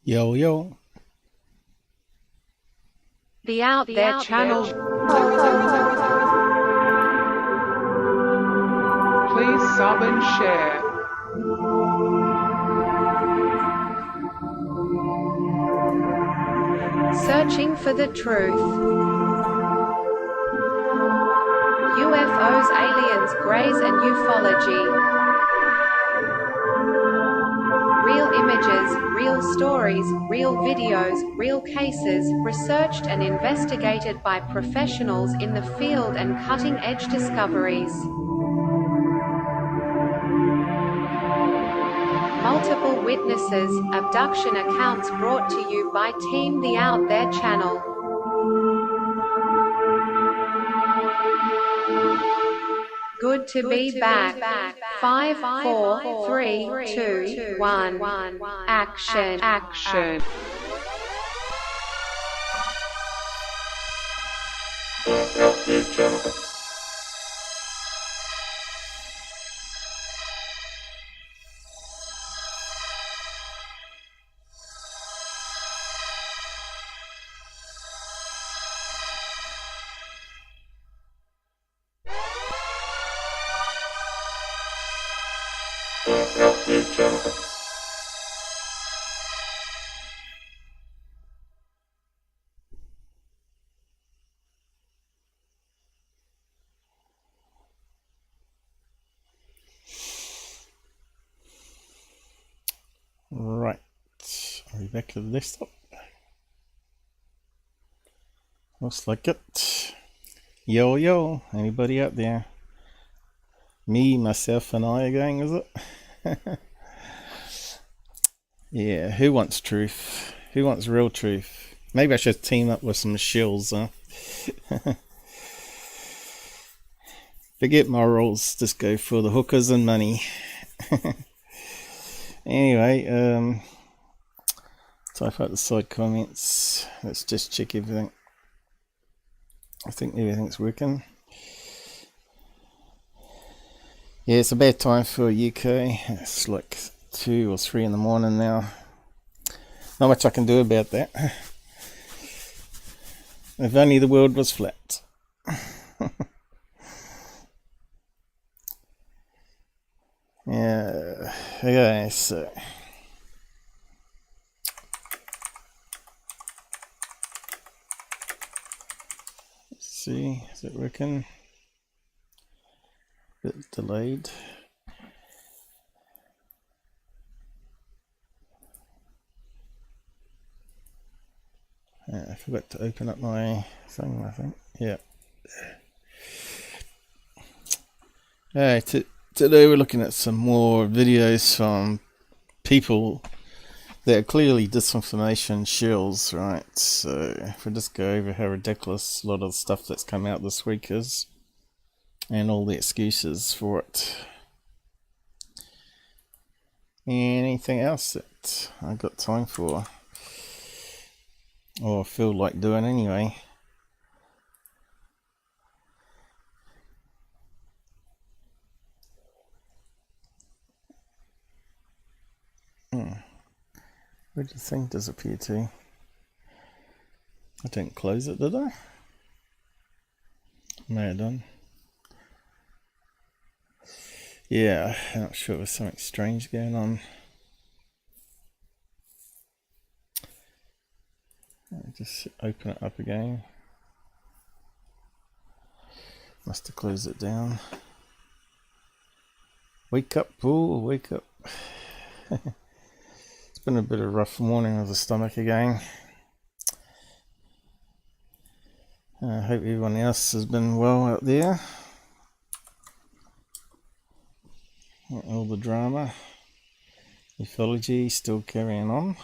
Yo, yo. The Out There channel. Please sub and share. Searching for the truth. UFOs, aliens, greys and ufology. Real images, real stories, real videos, real cases, researched and investigated by professionals in the field and cutting-edge discoveries. Multiple witnesses, abduction accounts brought to you by Team The Out There channel. Good to be back. 5, 4, 3, 2, 1. Action. Action. Right. Are we back to the desktop? Looks like it. Yo, yo. Anybody out there? Me, myself, and I again, is it? Yeah, who wants truth? Who wants real truth? Maybe I should team up with some shills, huh? Forget morals, just go for the hookers and money. Anyway, type out the side comments. Let's just check everything. I think everything's working. Yeah, it's a bad time for UK. It's like 2 or 3 in the morning now. Not much I can do about that. If only the world was flat. Yeah, okay, so let's see, is it working? A bit delayed. I forgot to open up my thing, I think. Yeah. Alright, today we're looking at some more videos from people that are clearly disinformation shills, right? So if we just go over how ridiculous a lot of the stuff that's come out this week is, and all the excuses for it. Anything else that I got time for, or feel like doing anyway? Where did the thing disappear to? I didn't close it, did I? May have done. Yeah, I'm not sure, there's something strange going on. I'll just open it up again. Must have closed it down. Wake up, Paul, wake up. It's been a bit of a rough morning with the stomach again. I hope everyone else has been well out there. All the drama. Ufology still carrying on.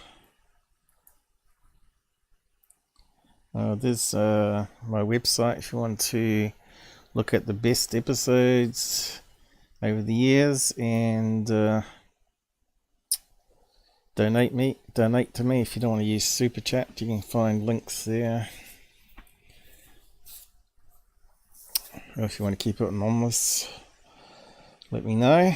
There's my website if you want to look at the best episodes over the years and donate to me. If you don't want to use super chat, you can find links there. Or if you want to keep it anonymous, let me know.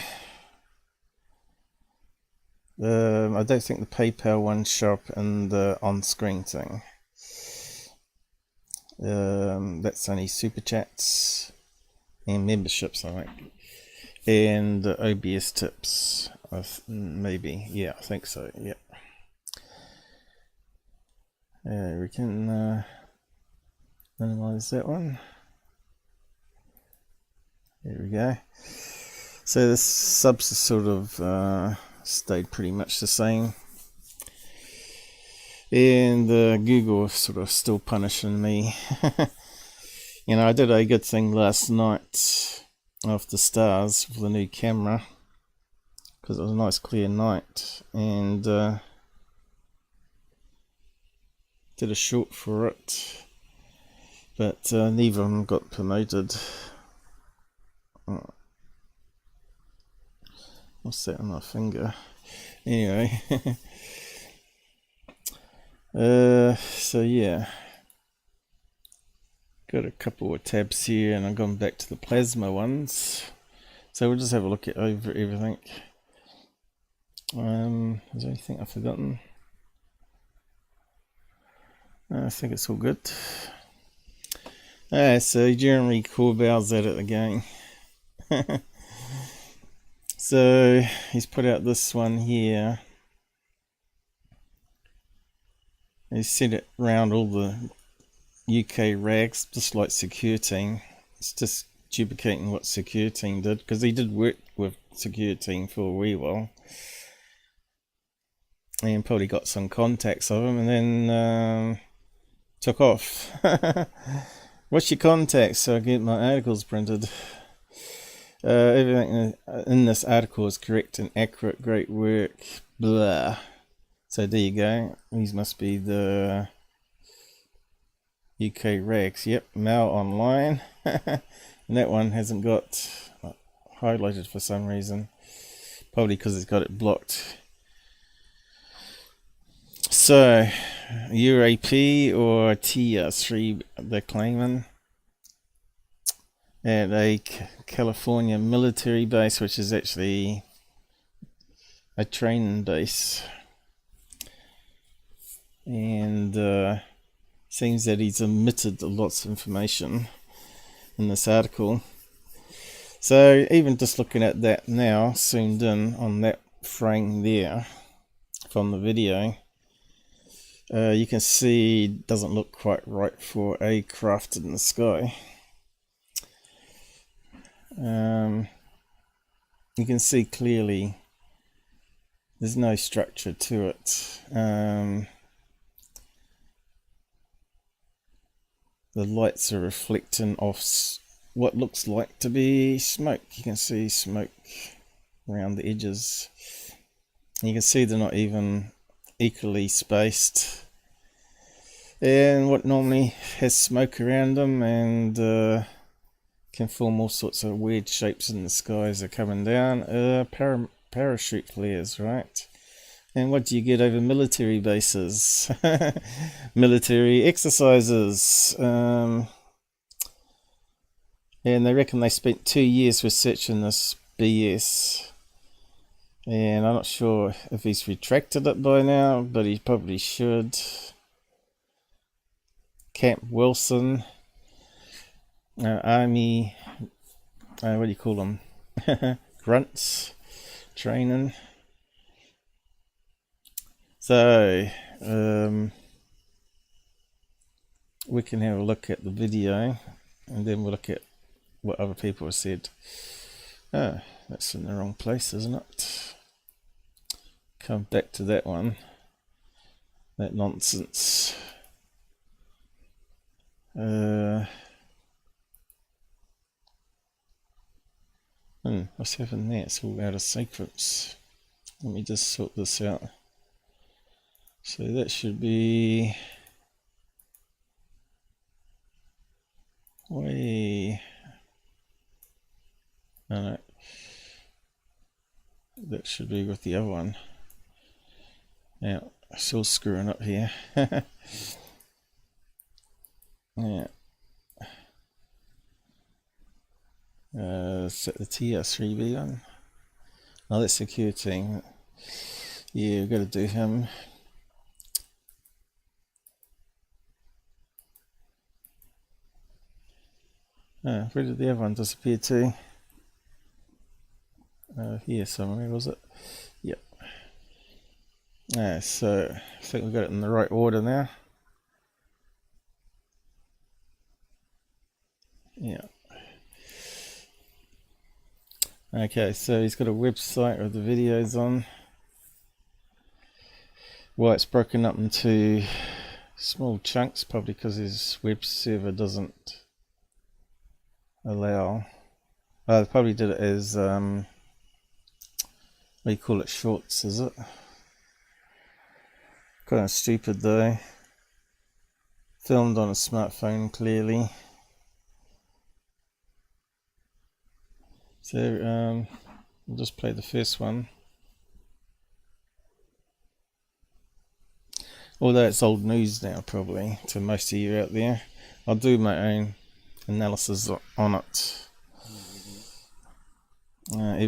I don't think the PayPal ones show up in the on-screen thing. That's only super chats and memberships, I think, and OBS tips. Maybe, yeah, I think so. Yeah. We can minimize that one. There we go. So the subs are sort of stayed pretty much the same. And Google sort of still punishing me. You know, I did a good thing last night off the stars with the new camera, because it was a nice clear night, and did a short for it, but neither of them got promoted. What's that on my finger? Anyway. So yeah, got a couple of tabs here, and I've gone back to the plasma ones, so we'll just have a look at over everything. Is there anything I've forgotten? I think it's all good. So Jeremy Corbell's at it again. So he's put out this one here. He's sent it round all the UK rags, just like Secureteam. It's just duplicating what Secureteam did, because he did work with Secureteam for a wee while, and probably got some contacts of him, and then took off. What's your contacts so I get my articles printed? Everything in this article is correct and accurate. Great work. Blah. So there you go. These must be the UK rags. Yep, Mail Online. And that one hasn't got highlighted for some reason. Probably because it's got it blocked. So, UAP or TR3b they're claiming at a California military base, which is actually a training base. And seems that he's omitted lots of information in this article. So even just looking at that now, zoomed in on that frame there from the video, you can see it doesn't look quite right for a craft in the sky. You can see clearly there's no structure to it. The lights are reflecting off what looks like to be smoke. You can see smoke around the edges. You can see they're not even equally spaced. And what normally has smoke around them and can form all sorts of weird shapes in the sky as they're coming down. Parachute flares, right? And what do you get over military bases? Military exercises. And they reckon they spent 2 years researching this BS. And I'm not sure if he's retracted it by now, but he probably should. Camp Wilson. Army. What do you call them? Grunts. Training. So, we can have a look at the video, and then we'll look at what other people have said. Oh, that's in the wrong place, isn't it? Come back to that one. That nonsense. What's happened there? It's all out of sequence. Let me just sort this out. So that should be way. No, that should be with the other one. Now, I'm still screwing up here. Yeah. Set the TR3b one. Oh, that's Secureteam. Yeah, we've got to do him. Oh, where did the other one disappear to? Here somewhere, was it? Yep. So I think we've got it in the right order now. Yeah. Okay, so he's got a website with the videos on. Well, it's broken up into small chunks, probably because his web server doesn't allow. They probably did it as what do you call it, shorts, is it? Kind of stupid though. Filmed on a smartphone, clearly. So we'll just play the first one. Although it's old news now, probably, to most of you out there. I'll do my own analysis on it. I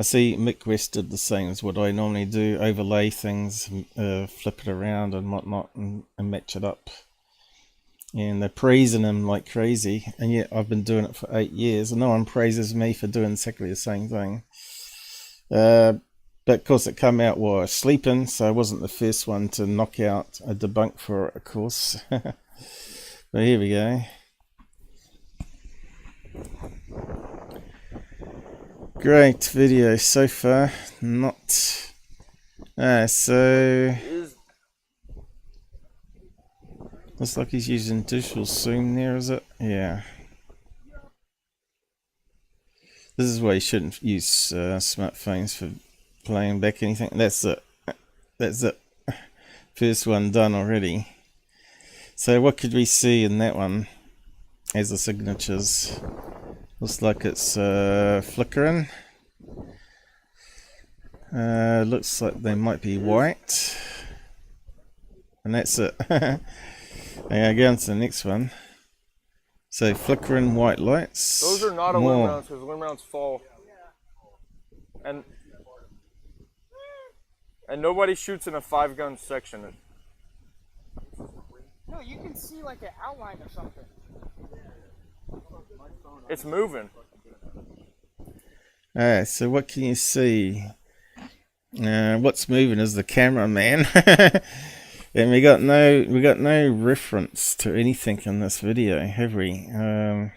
see Mick West did the same as what I normally do, overlay things, flip it around and whatnot, and match it up. And they're praising him like crazy, and yet I've been doing it for 8 years, and no one praises me for doing exactly the same thing. But of course it came out while I was sleeping, so I wasn't the first one to knock out a debunk for it, of course. But here we go. Great video so far. Not. So. Looks like he's using digital zoom there, is it? Yeah. This is why you shouldn't use smartphones for playing back anything. That's it. That's it. First one done already. So what could we see in that one as the signatures? Looks like it's flickering. Looks like they might be white. And that's it. Okay, go on to the next one. So flickering white lights. Those are not aluminum rounds because aluminum rounds fall. And nobody shoots in a 5-gun section. No, you can see like an outline or something. It's moving. Alright, so what can you see? What's moving is the camera, man. And we got no reference to anything in this video, have we? I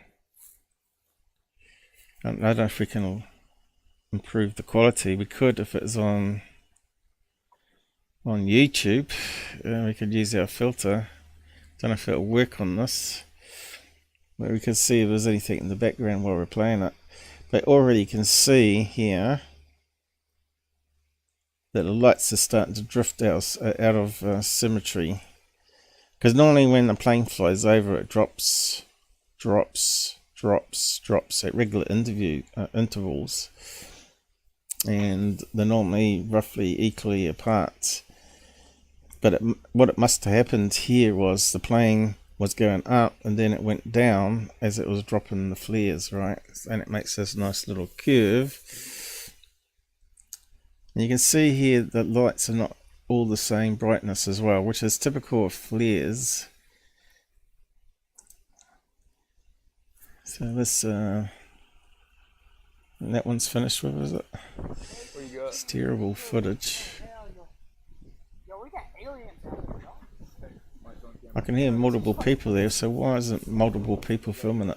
don't know if we can improve the quality. We could if it's on YouTube. We could use our filter. Don't know if it'll work on this. But we can see if there's anything in the background while we're playing it. But already you can see here that the lights are starting to drift out of symmetry. Because normally when the plane flies over, it drops at regular intervals. And they're normally roughly equally apart. But what it must have happened here was the plane was going up and then it went down as it was dropping the flares, right? And it makes this nice little curve. And you can see here that lights are not all the same brightness as well, which is typical of flares. So this, that one's finished with, is it? It's terrible footage. I can hear multiple people there, so why isn't multiple people filming it?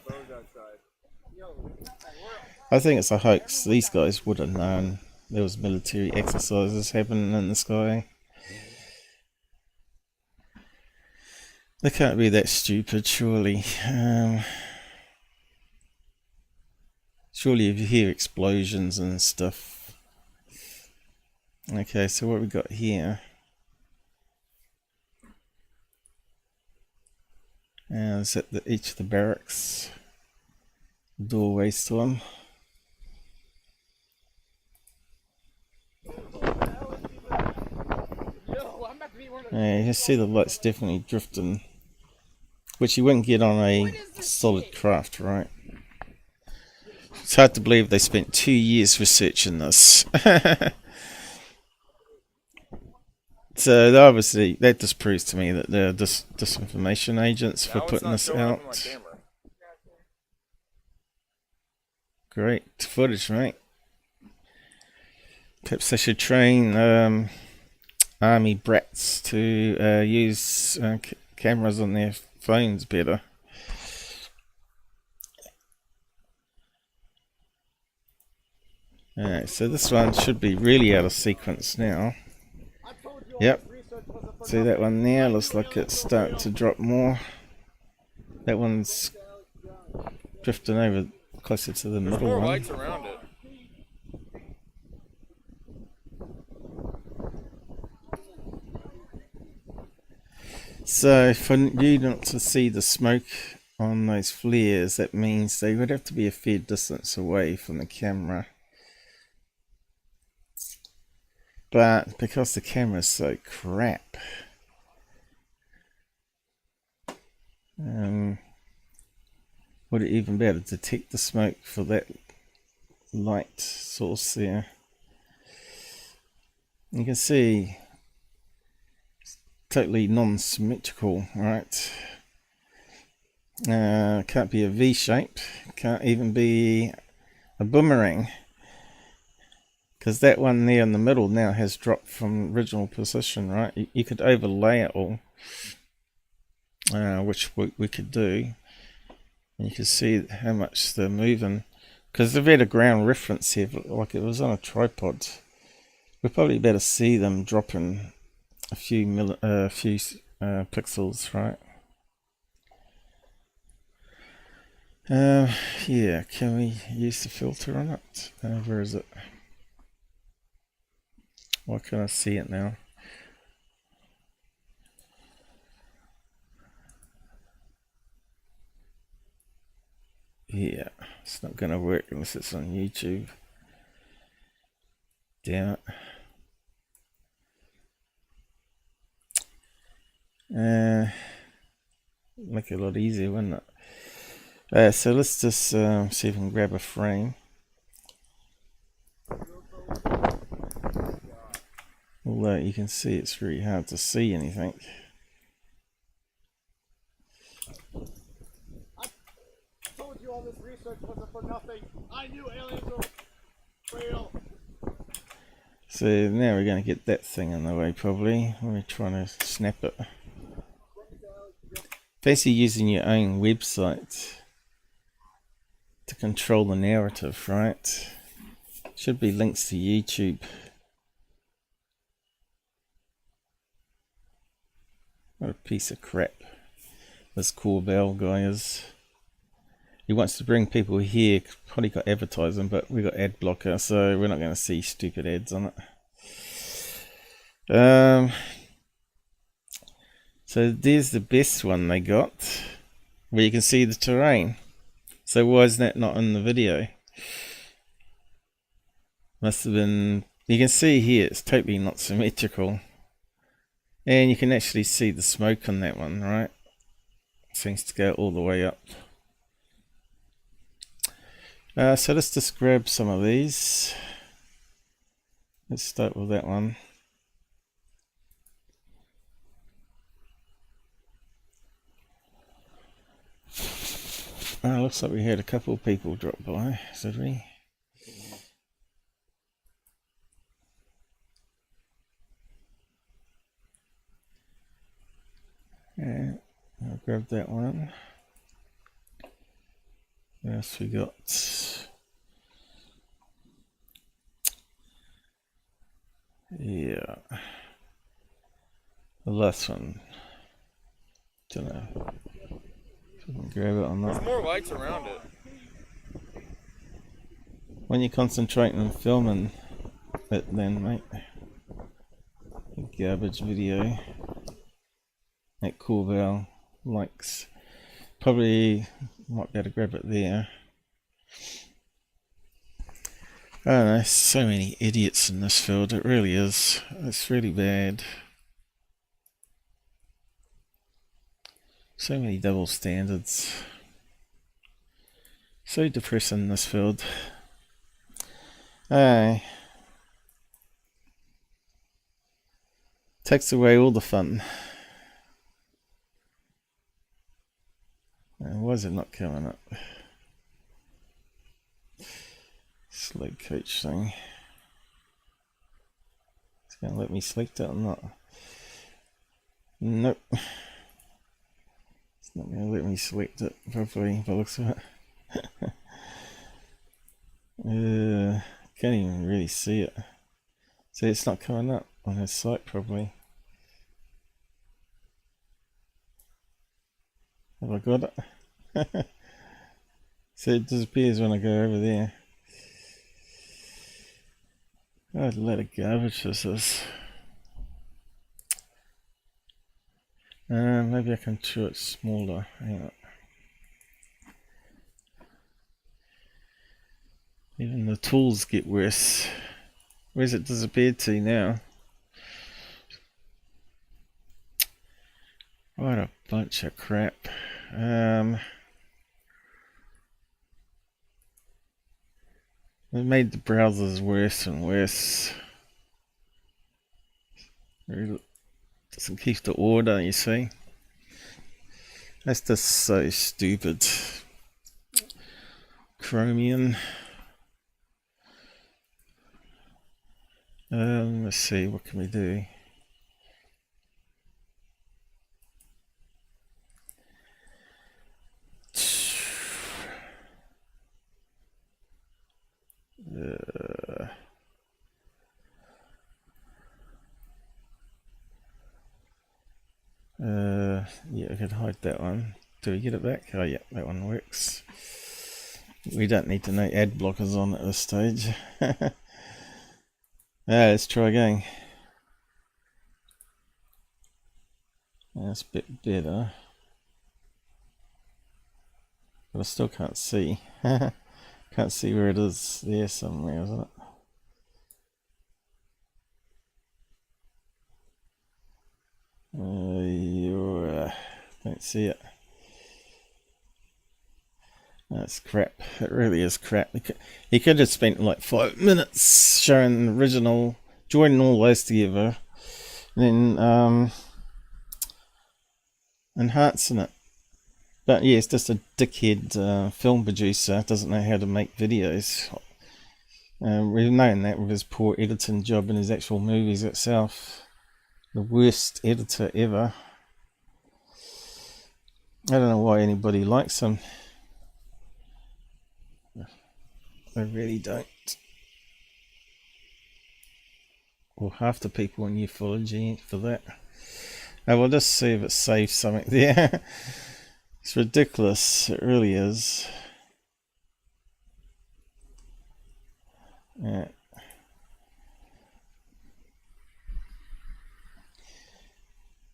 I think it's a hoax. These guys would have known there was military exercises happening in the sky. They can't be that stupid, surely. Surely if you hear explosions and stuff. Okay, so what we got here? And it's at each of the barracks. Doorways to them. Yeah, you can see the lights definitely drifting, which you wouldn't get on a solid craft, right? It's hard to believe they spent 2 years researching this. So obviously that just proves to me that they're disinformation agents for putting this out. Great footage, mate. Perhaps they should train army brats to use cameras on their phones better. Alright, so this one should be really out of sequence now. Yep. See that one there? Looks like it's starting to drop more. That one's drifting over closer to the middle one. Lights around it. So for you not to see the smoke on those flares, that means they would have to be a fair distance away from the camera. But because the camera is so crap, would it even be able to detect the smoke for that light source there? You can see it's totally non-symmetrical, right? Can't be a V shape, can't even be a boomerang. Because that one there in the middle now has dropped from original position, right? You could overlay it all, which we could do. And you can see how much they're moving. Because they've had a ground reference here, like it was on a tripod. We'll probably better see them dropping a few pixels, right? Yeah, can we use the filter on it? Where is it? Why can't I see it now? Yeah, it's not going to work unless it's on YouTube. Damn it. Make it a lot easier, wouldn't it? So let's just see if we can grab a frame. Although you can see it's really hard to see anything. I told you all this research wasn't for nothing. I knew aliens were real. So now we're going to get that thing in the way probably. We're trying to snap it. Basically using your own website to control the narrative, right? Should be links to YouTube. What a piece of crap this Corbell guy is. He wants to bring people here, probably got advertising, but we got ad blocker, so we're not going to see stupid ads on it. So there's the best one they got, where you can see the terrain. So why is that not in the video? Must have been, you can see here it's totally not symmetrical. And you can actually see the smoke on that one, right? Seems to go all the way up. So let's just grab some of these. Let's start with that one. Looks like we had a couple of people drop by, did we? Yeah, I'll grab that one. What else we got? Yeah. The last one. Don't know. If we can grab it or not. There's more lights around it. When you're concentrating on filming it then, mate. Garbage video. That Corbell likes. Probably might be able to grab it there. I don't know, so many idiots in this field, it really is. It's really bad. So many double standards. So depressing in this field. Takes away all the fun. And why is it not coming up? Slow coach thing. It's going to let me select it or not? Nope. It's not going to let me select it properly by the looks of it. Can't even really see it. See, it's not coming up on his site properly. Have I got it? So it disappears when I go over there. Oh, a lot of garbage this is. Maybe I can do it smaller. Hang on. Even the tools get worse. Where's it disappeared to now? What a bunch of crap. They made the browsers worse and worse. It doesn't keep the order, you see. That's just so stupid. Chromium. Let's see, what can we do? Yeah, I could hide that one. Do we get it back? Oh yeah, that one works. We don't need to know ad blockers on at this stage. Let's try again. That's a bit better. But I still can't see. Can't see where it is. There somewhere, isn't it? Don't see it. That's crap. It really is crap. He could have spent like 5 minutes showing the original, joining all those together, and then enhancing it. But yeah, it's just a dickhead film producer. Doesn't know how to make videos. We've known that with his poor editing job in his actual movies itself. The worst editor ever. I don't know why anybody likes him. I really don't. Or half the people in ufology for that. I will just see if it saves something there. It's ridiculous. It really is. Yeah.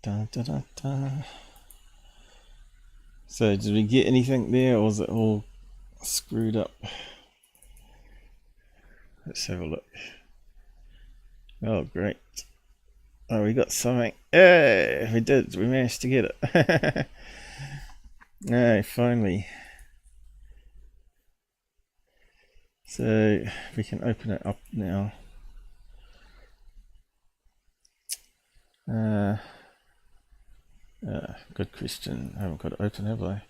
Dun, dun, dun, dun. So did we get anything there, or was it all screwed up? Let's have a look. Oh great. Oh, we got something. Hey, we did. We managed to get it. No, finally. So we can open it up now. Good question. I haven't got it open, have I?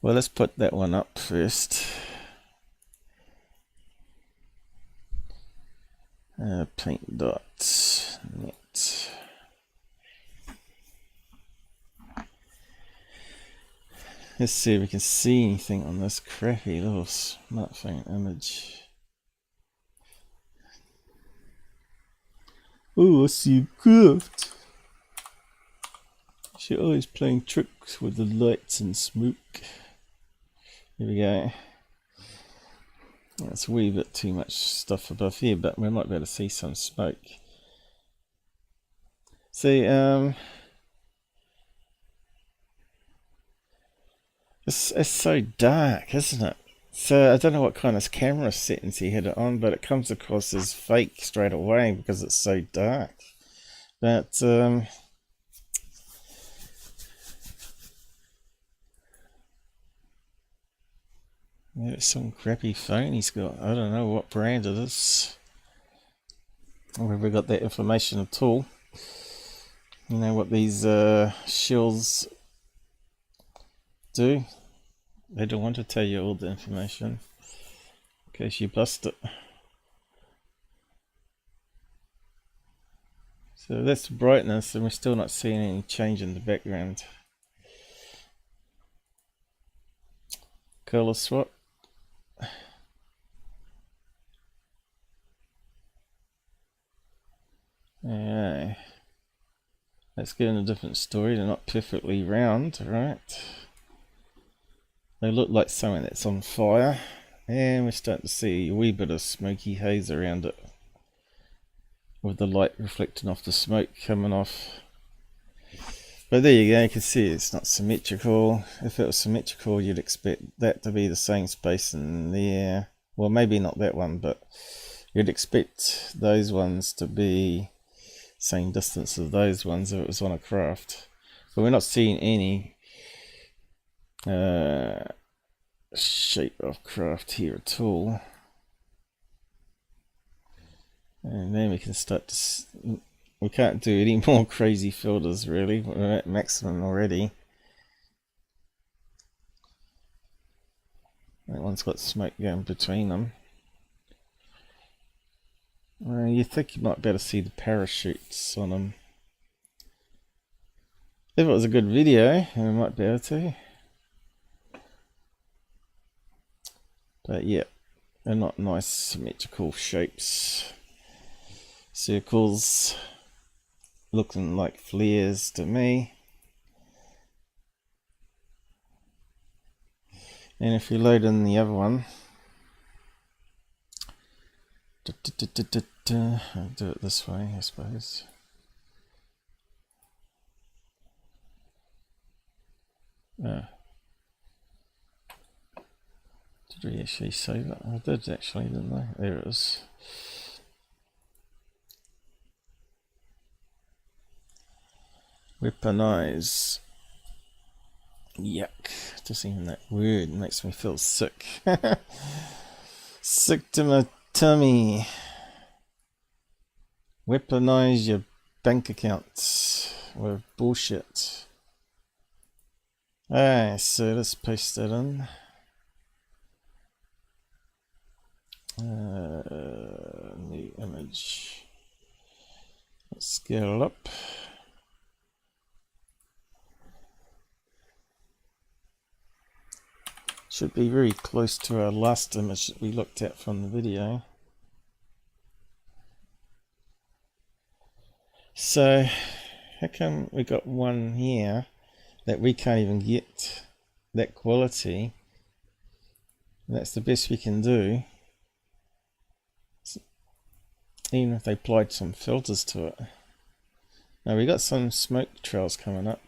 Well, let's put that one up first. Paint dots net. Let's see if we can see anything on this crappy little smartphone image. Oh, I see a craft. She's always playing tricks with the lights and smoke. Here we go. That's a wee bit too much stuff above here, but we might be able to see some smoke. See, it's so dark, isn't it? So I don't know what kind of camera settings he had it on, but it comes across as fake straight away because it's so dark. But yeah, it's some crappy phone he's got. I don't know what brand it is. where we got that information at all. You know what these shills do? They don't want to tell you all the information in case you bust it. So that's the brightness, and we're still not seeing any change in the background. Color swap. Yeah. Let's get in a different story. They're not perfectly round, right? They look like something that's on fire, and we're starting to see a wee bit of smoky haze around it, with the light reflecting off the smoke coming off. But there you go, you can see it's not symmetrical. If it was symmetrical, you'd expect that to be the same space in there. Well, maybe not that one, but you'd expect those ones to be same distance as those ones if it was on a craft. But we're not seeing any shape of craft here at all. And then we can start to... We can't do any more crazy filters really. We're at maximum already. That one's got smoke going between them. You think you might be able to see the parachutes on them. If it was a good video, we might be able to. But yeah, they're not nice symmetrical shapes. Circles looking like flares to me. And if you load in the other one, I'll do it this way, I suppose. Did we actually save it? I did actually, didn't I? There it is. Weaponize. Yuck. Just even that word makes me feel sick. Sick to my tummy. Weaponize your bank accounts with bullshit. Alright, so let's paste that in. New image. Let's scale it up. Should be very close to our last image that we looked at from the video. So, how come we got one here that we can't even get that quality? That's the best we can do. Even if they applied some filters to it. Now we got some smoke trails coming up.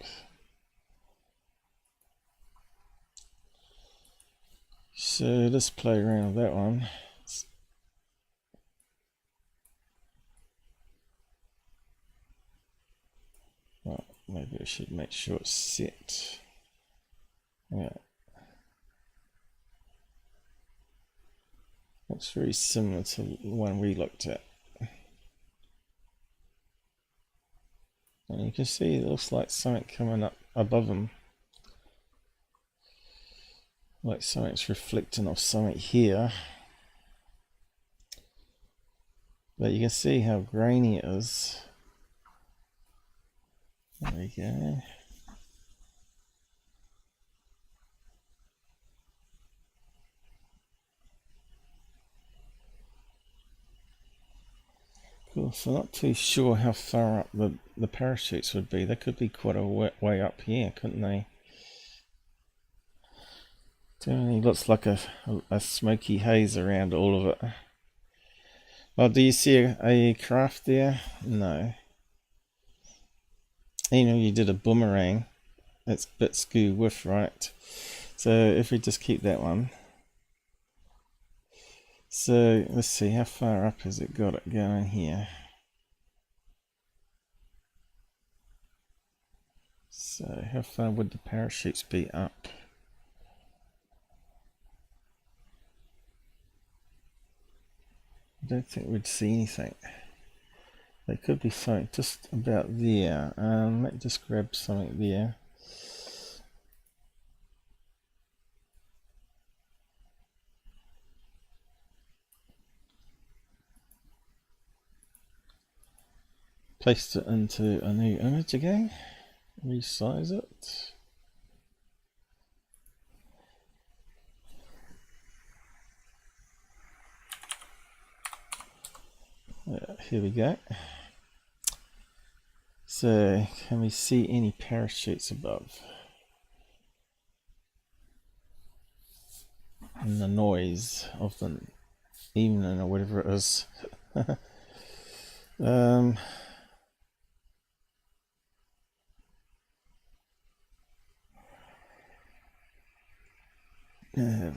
So let's play around with that one. Well, maybe I should make sure it's set. Yeah. Looks very similar to the one we looked at. And you can see it looks like something coming up above them. Like something's reflecting off something here. But you can see how grainy it is. There we go. Cool, so not too sure how far up the parachutes would be. They could be quite a way up here, couldn't they? Definitely looks like a smoky haze around all of it. Oh, do you see a craft there? No. You know, you did a boomerang. That's bit skew with, right? So if we just keep that one. So let's see, how far up has it got it going here? So how far would the parachutes be up? I don't think we'd see anything. There could be something just about there. Let me just grab something there. Placed it into a new image again. Resize it. Yeah, here we go. So, can we see any parachutes above? And the noise of the evening or whatever it is.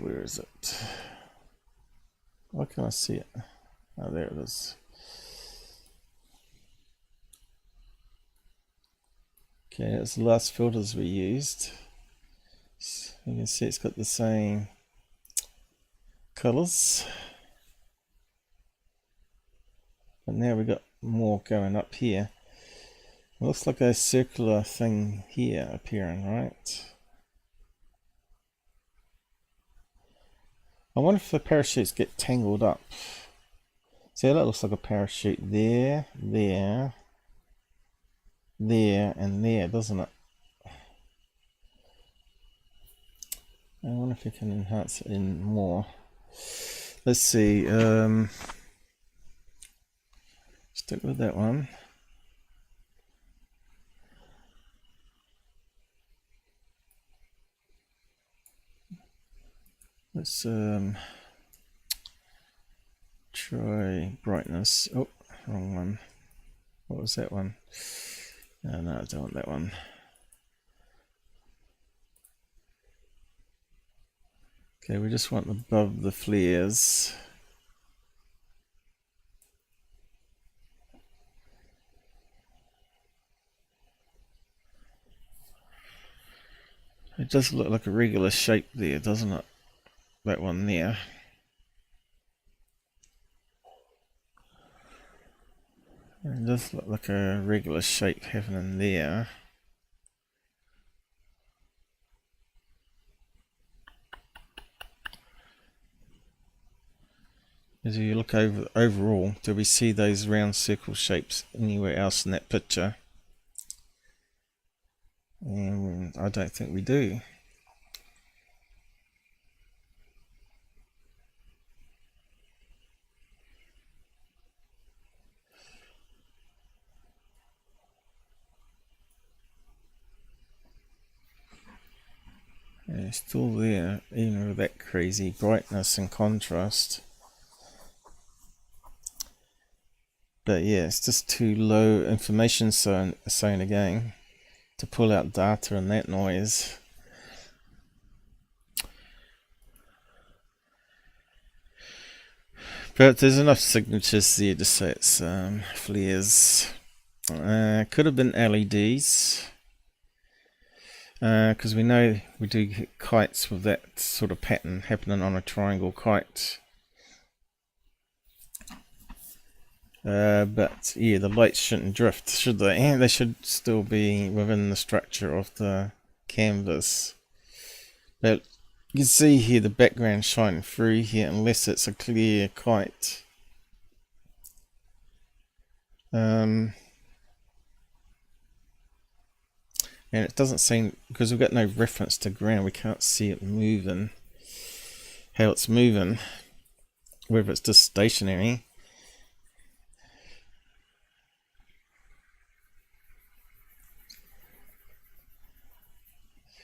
Where is it? Why can't I see it? Oh, there it is. Okay, that's the last filters we used. So you can see it's got the same colors. But now we've got more going up here. It looks like a circular thing here appearing, right? I wonder if the parachutes get tangled up. See, that looks like a parachute there, there, there, and there, doesn't it? I wonder if we can enhance it in more. Let's see. Stick with that one. Let's try brightness. Oh, wrong one. What was that one? No, I don't want that one. Okay, we just want above the flares. It does look like a regular shape there, doesn't it? That one there. It does look like a regular shape happening there. As you look overall, do we see those round circle shapes anywhere else in that picture? And I don't think we do. Yeah, it's still there, even with that crazy brightness and contrast. But yeah, it's just too low information zone again to pull out data and that noise. But there's enough signatures there to say it's flares. Could have been LEDs. Because we know we do get kites with that sort of pattern happening on a triangle kite. But yeah, the lights shouldn't drift, should they? And they should still be within the structure of the canvas. But you can see here the background shining through here, unless it's a clear kite. And it doesn't seem, because we've got no reference to ground, we can't see it moving, how it's moving, whether it's just stationary.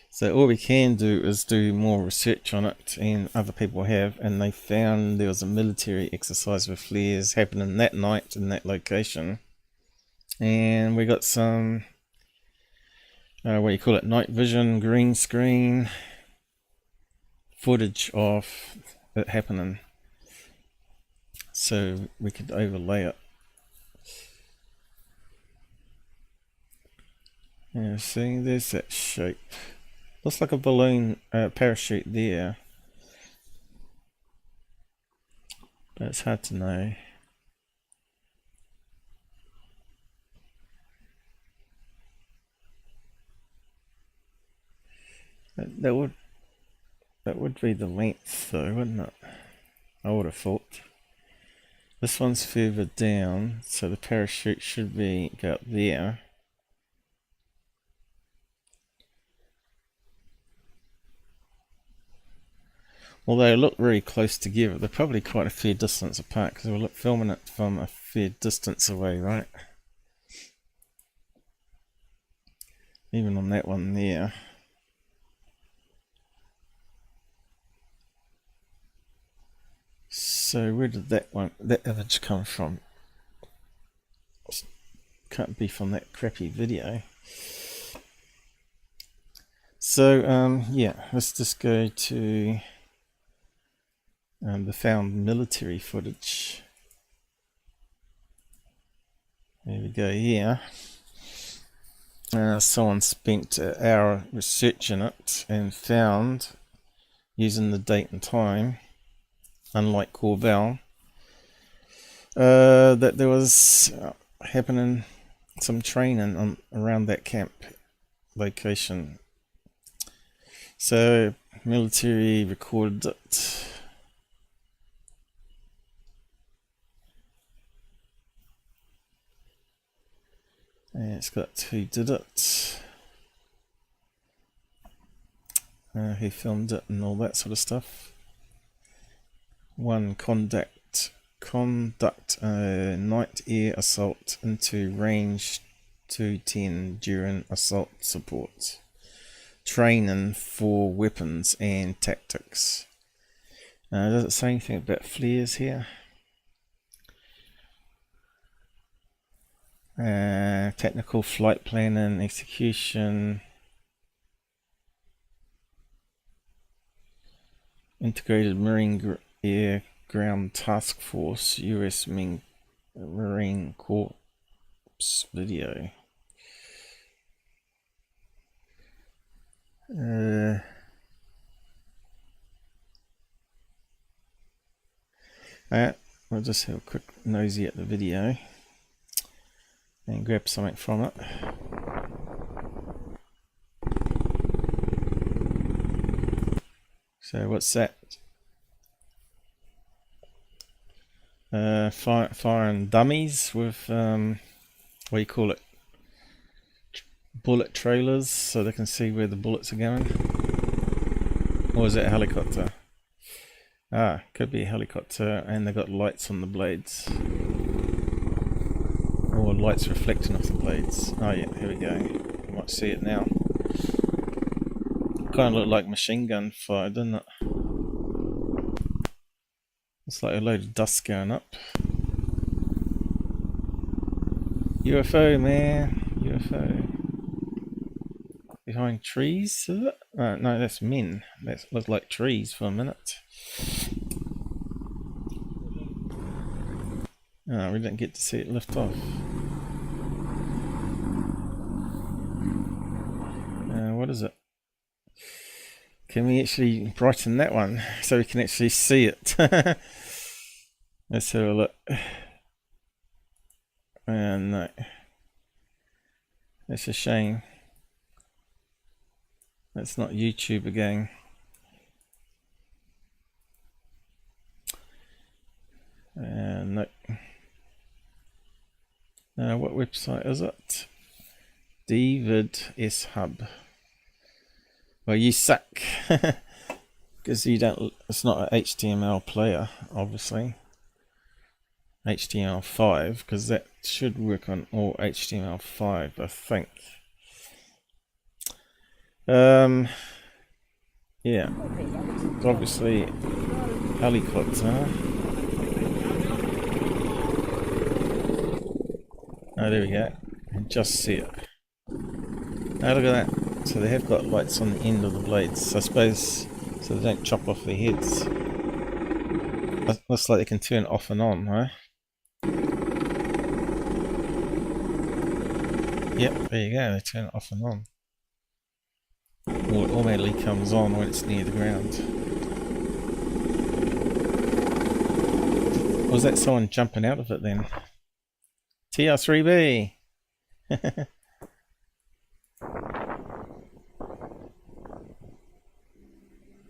So all we can do is do more research on it, and other people have, and they found there was a military exercise with flares happening that night in that location. And we got some what do you call it, night vision, green screen footage of it happening, so we could overlay it. Yeah, see, there's that shape. Looks like a balloon parachute there, but it's hard to know. That would be the length though, wouldn't it? I would have thought. This one's further down, so the parachute should go up there. Although they look very close together, they're probably quite a fair distance apart because we're filming it from a fair distance away, right? Even on that one there. So where did that image come from? Can't be from that crappy video. So yeah, let's just go to the found military footage. There we go. Here, someone spent an hour researching it and found, using the date and time, unlike Corbell, that there was happening some training around that camp location. So military recorded it. And it's got who did it, who filmed it and all that sort of stuff. One, conduct a night air assault into range 210 during assault support. Training for weapons and tactics. Does it say anything about flares here? Technical flight planning, execution, integrated Marine Air Ground Task Force, US Marine Corps video. We'll just have a quick nosy at the video and grab something from it. So what's that? Firing dummies with what do you call it? Bullet trailers, so they can see where the bullets are going. Or is it a helicopter? Could be a helicopter, and they've got lights on the blades. Or lights reflecting off the blades. Oh yeah, here we go. You might see it now. Kind of looked like machine gun fire, doesn't it? It's like a load of dust going up. UFO, man. UFO. Behind trees, is it? No, that's men. That looked like trees for a minute. Oh, we didn't get to see it lift off. What is it? Can we actually brighten that one so we can actually see it? Let's have a look. No. That's a shame. That's not YouTube again. No. What website is it? Vids Hub. Well, you suck. Because you don't, it's not an HTML player, obviously. HTML5, because that should work on all HTML5, I think. Yeah. It's obviously helicopter. Oh, there we go. You can just see it. Oh, look at that. So they have got lights on the end of the blades, I suppose, so they don't chop off their heads. Looks like they can turn it off and on, huh? Yep, there you go, they turn it off and on. Or it automatically comes on when it's near the ground. Was that someone jumping out of it then? TR3b!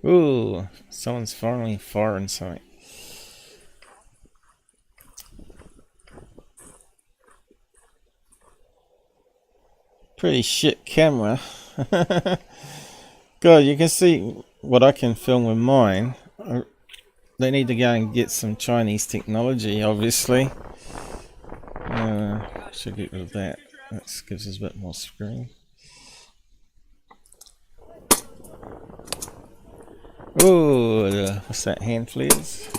Ooh, someone's finally firing something. Pretty shit camera. God, you can see what I can film with mine. They need to go and get some Chinese technology, obviously. Should get rid of that. That gives us a bit more screen. Oh, what's that? Hand flares.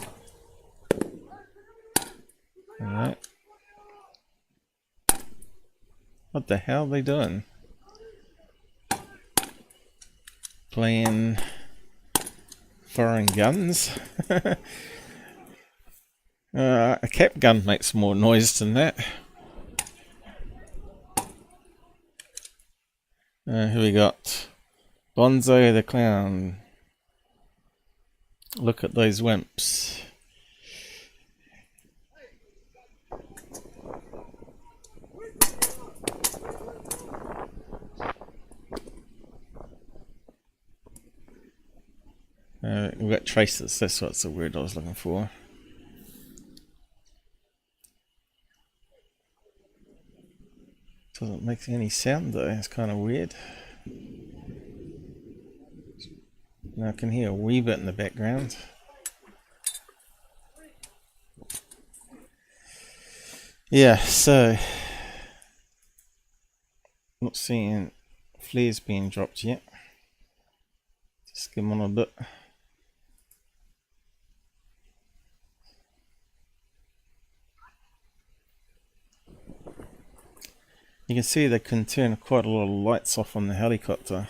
Alright. What the hell are they doing? Playing foreign guns? A cap gun makes more noise than that. Here we got Bonzo the Clown. Look at those wimps. We've got traces, that's what's the word I was looking for. Doesn't make any sound though, it's kind of weird. Now I can hear a wee bit in the background. Yeah, so not seeing flares being dropped yet. Just give them on a bit. You can see they can turn quite a lot of lights off on the helicopter.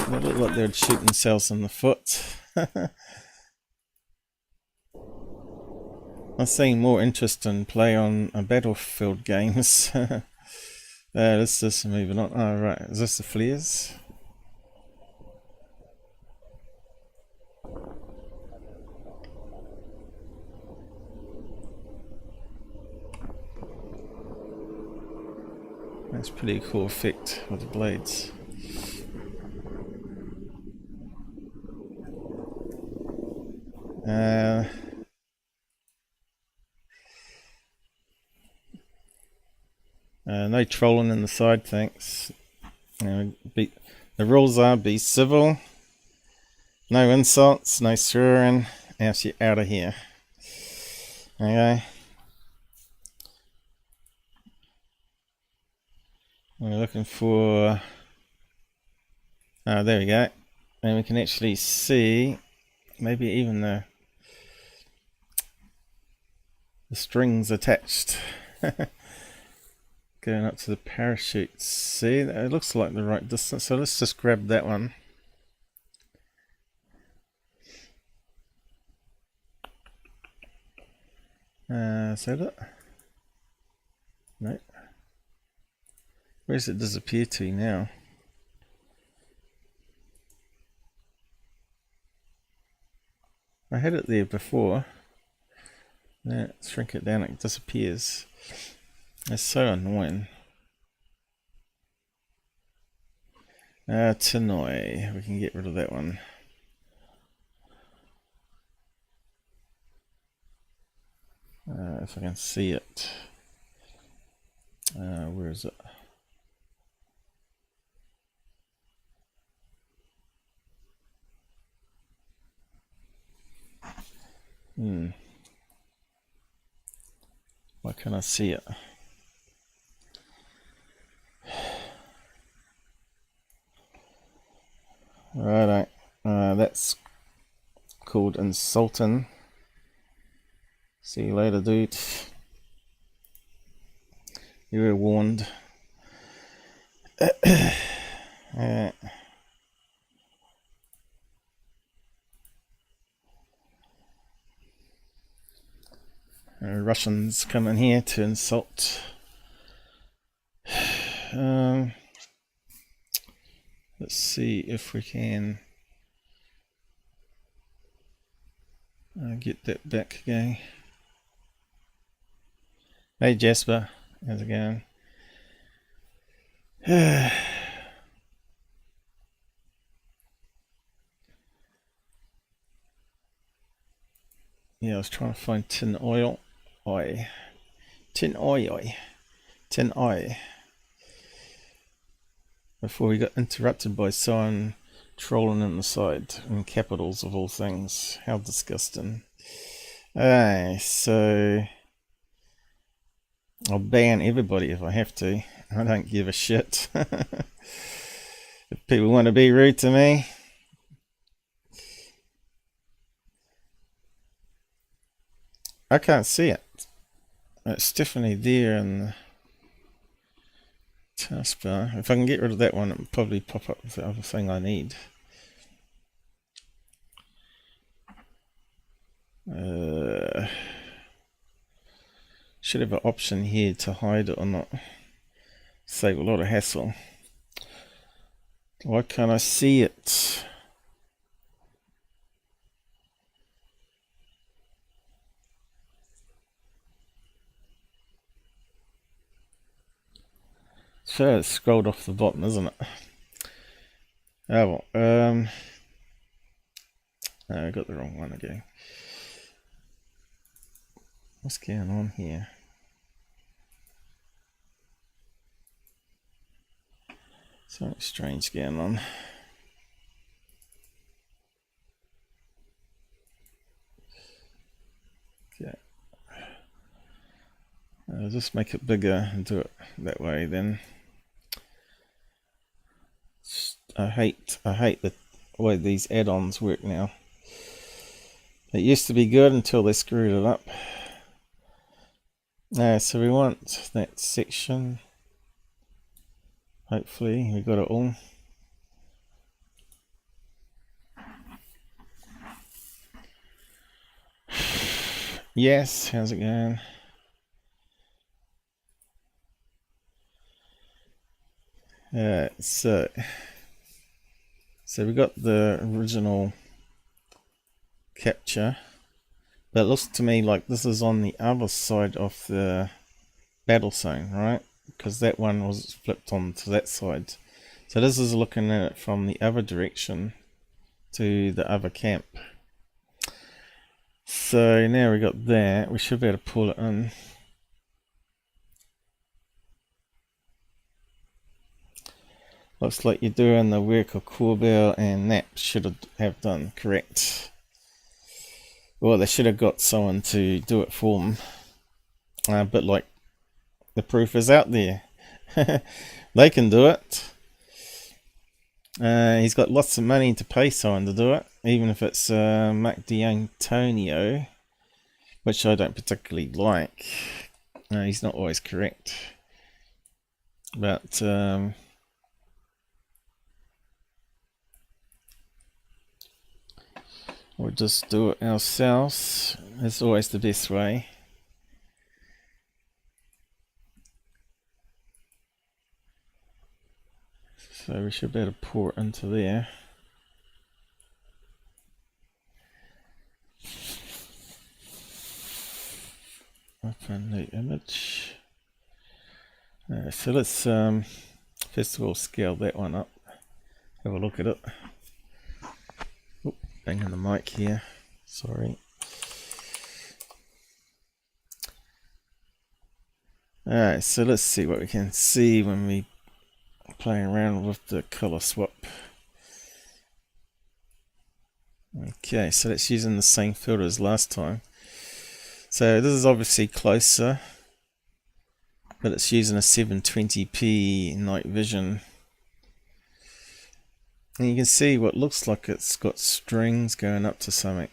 They look like they'd shoot themselves in the foot. I'm seeing more interest in play on battlefield games. Let's just moving on. Oh right, is this the flares? That's a pretty cool effect with the blades. No trolling in the side, thanks. The rules are be civil, no insults, no swearing, out of here. Okay. We're looking for. Oh, there we go. And we can actually see maybe even the strings attached. Going up to the parachute. See, it looks like the right distance, so let's just grab that one. Is that it? No. Where does it disappear to now? I had it there before. Now, shrink it down, it disappears. That's so annoying. Tannoy, we can get rid of that one. If I can see it. Where is it? Why can't I see it? Righto, that's called insulting. See you later, dude. You were warned. Russians come in here to insult. Let's see if we can I'll get that back again. Hey Jasper, how's it going? Yeah, I was trying to find tin oil. Tin oil. Before we got interrupted by someone trolling in the side in capitals of all things. How disgusting. So I'll ban everybody if I have to. I don't give a shit. If people want to be rude to me, I can't see it. It's definitely there in the taskbar. If I can get rid of that one, it'll probably pop up with the other thing I need. Should have an option here to hide it or not. Save a lot of hassle. Why can't I see it? So it's scrolled off the bottom, isn't it? Oh well, I got the wrong one again. What's going on here? Something strange going on. Okay. I'll just make it bigger and do it that way then. I hate the way these add-ons work now. It used to be good until they screwed it up. So we want that section. Hopefully we got it all. Yes, how's it going? So we got the original capture, but it looks to me like this is on the other side of the battle zone, right? Because that one was flipped on to that side. So this is looking at it from the other direction to the other camp. So now we got that, we should be able to pull it in. Looks like you're doing the work of Corbell and Nap should have done correct. Well, they should have got someone to do it for them. But like, the proof is out there. They can do it. He's got lots of money to pay someone to do it, even if it's Mark D'Antonio, which I don't particularly like. He's not always correct. But we'll just do it ourselves. It's always the best way. So we should be able to pour it into there. Open the image. So let's first of all scale that one up. Have a look at it. Oop, banging the mic here. Sorry. Alright, so let's see what we can see when we playing around with the color swap. Okay, so that's using the same filter as last time. So this is obviously closer, but it's using a 720p night vision. And you can see what looks like it's got strings going up to something.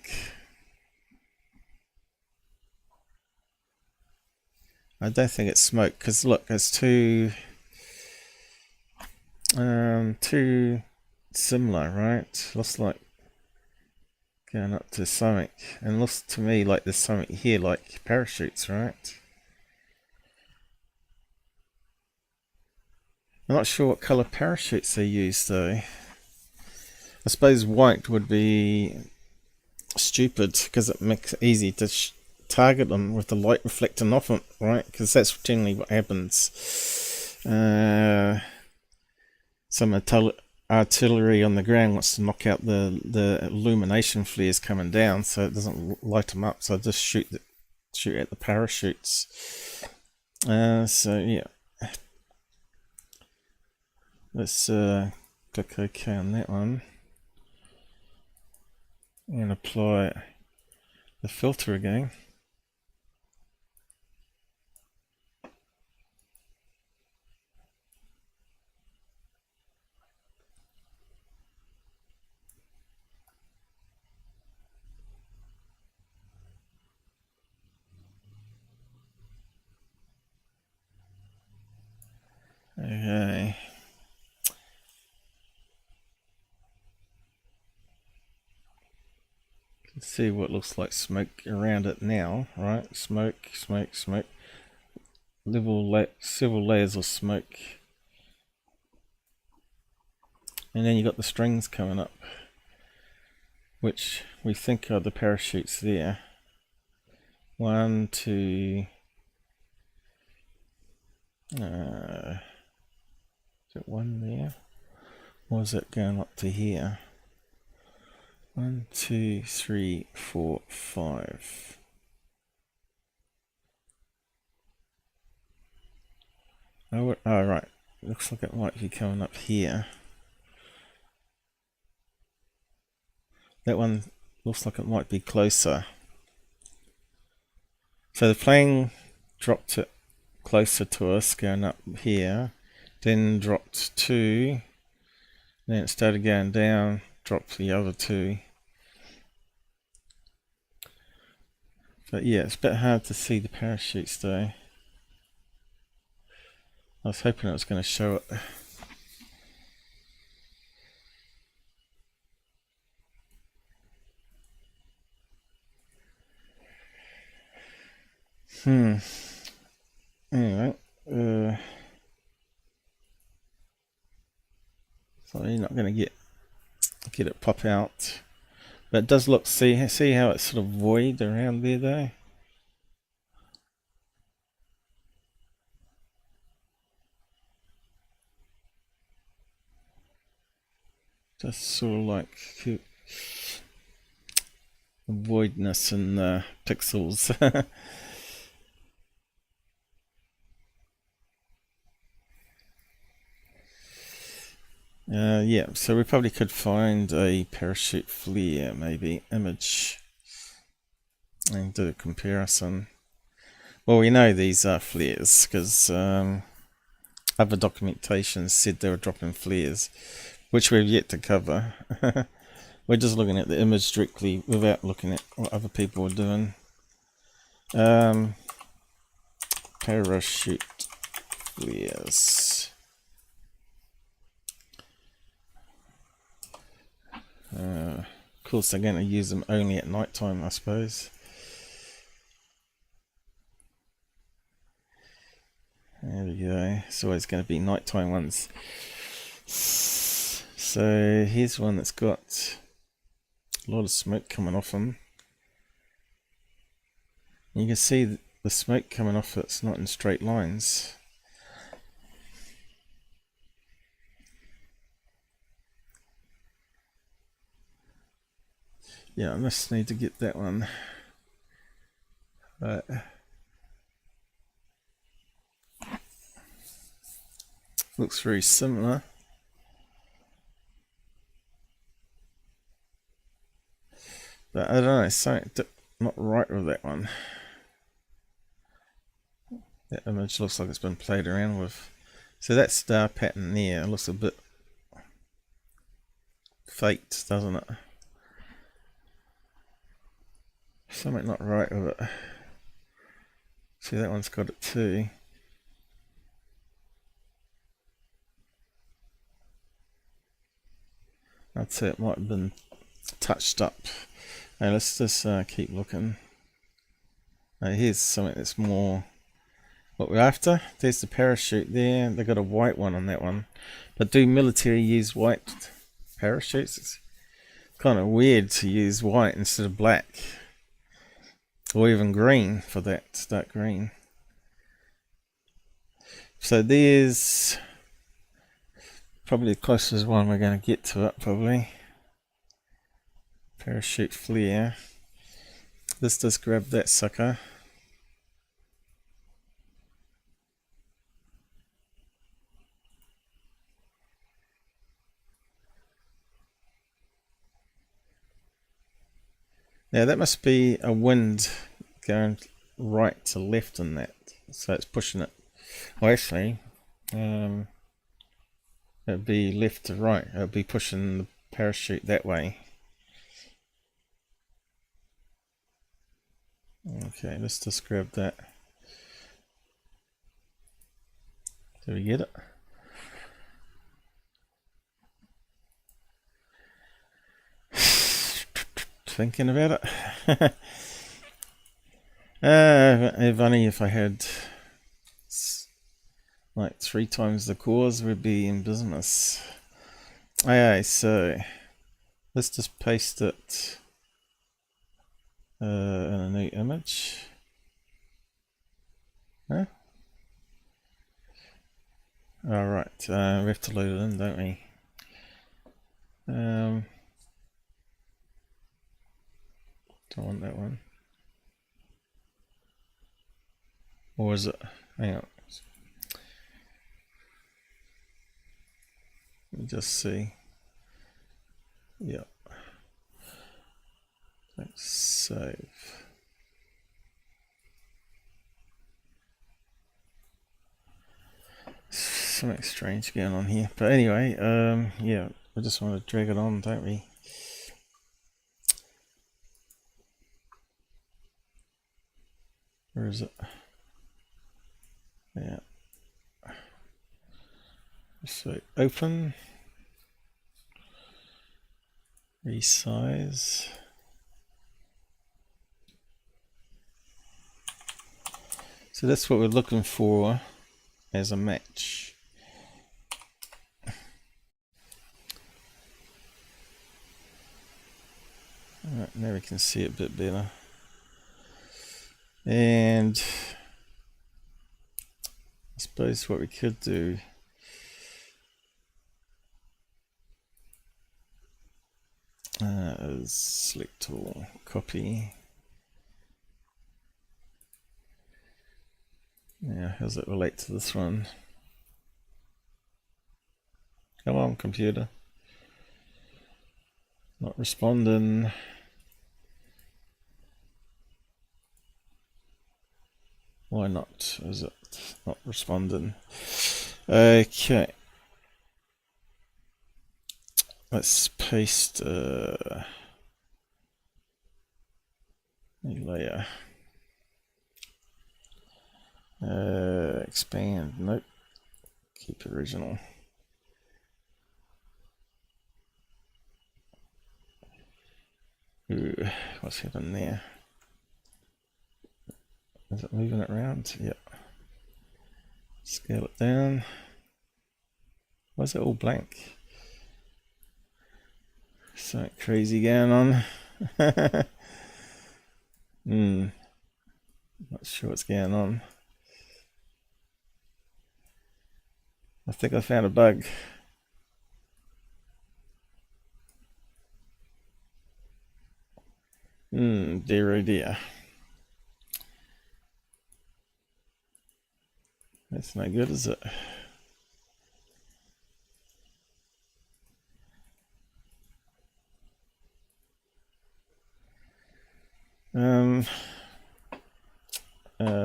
I don't think it's smoke, because look, it's too similar, right? Looks like going up to something, and looks to me like there's something here like parachutes, right? I'm not sure what color parachutes they use though. I suppose white would be stupid because it makes it easy to target them with the light reflecting off it, right? Because that's generally what happens. Some artillery on the ground wants to knock out the illumination flares coming down, so it doesn't light them up. So I just shoot at the parachutes. So yeah, let's click OK on that one and apply the filter again. Okay. Let's see what looks like smoke around it now, right? Smoke, smoke, smoke. Several layers of smoke. And then you got the strings coming up, which we think are the parachutes there. 1, 2. Is it one there? Or is it going up to here? 1, 2, 3, 4, 5. Oh, right. Looks like it might be coming up here. That one looks like it might be closer. So the plane dropped it closer to us, going up here. Then dropped 2. Then it started going down, dropped the other 2. But yeah, it's a bit hard to see the parachutes though. I was hoping it was going to show it. Anyway, so you're not going to get it pop out, but it does look. See how it's sort of void around there though. Just sort of like the voidness in the pixels. Yeah, so we probably could find a parachute flare, maybe image, and do a comparison. Well, we know these are flares because other documentation said they were dropping flares, which we've yet to cover. We're just looking at the image directly without looking at what other people are doing. Parachute flares. Of course, they're going to use them only at night time, I suppose. There we go. It's always going to be nighttime ones. So here's one that's got a lot of smoke coming off them. You can see the smoke coming off it's not in straight lines. Yeah, I must need to get that one. Looks very similar. But I don't know, something not right with that one. That image looks like it's been played around with. So that star pattern there looks a bit faked, doesn't it? Something not right with it. See, that one's got it too. I'd say it might have been touched up. Now let's just keep looking. Now here's something that's more what we're after. There's the parachute there. They've got a white one on that one. But do military use white parachutes? kind of weird to use white instead of black, or even green for that, dark green. So there's probably the closest one we're going to get to it, probably. Parachute flare. Let's just grab that sucker. Now that must be a wind going right to left in that, so it's pushing it. Well, actually, it'd be left to right. It'll be pushing the parachute that way. Okay, let's just grab that. Did we get it? Thinking about it. If only if I had like 3 times the cores, we'd be in business. Okay, so let's just paste it in a new image. Huh? Alright, we have to load it in, don't we? Don't want that one. Or is it? Hang on. Let me just see. Yep. Let's save. Something strange going on here. But anyway, yeah, we just want to drag it on, don't we? Where is it? Yeah. So open, resize. So that's what we're looking for as a match. Alright, now we can see it a bit better. And I suppose what we could do is select all, copy. Now, how does it relate to this one? Come on, computer. Not responding. Why not? Is it not responding? Okay. Let's paste a layer. Expand. Nope. Keep original. Ooh, what's happening there? Is it moving it around? Yep. Scale it down. Why is it all blank? Something crazy going on. Not sure what's going on. I think I found a bug. Dear oh dear. That's no good, is it?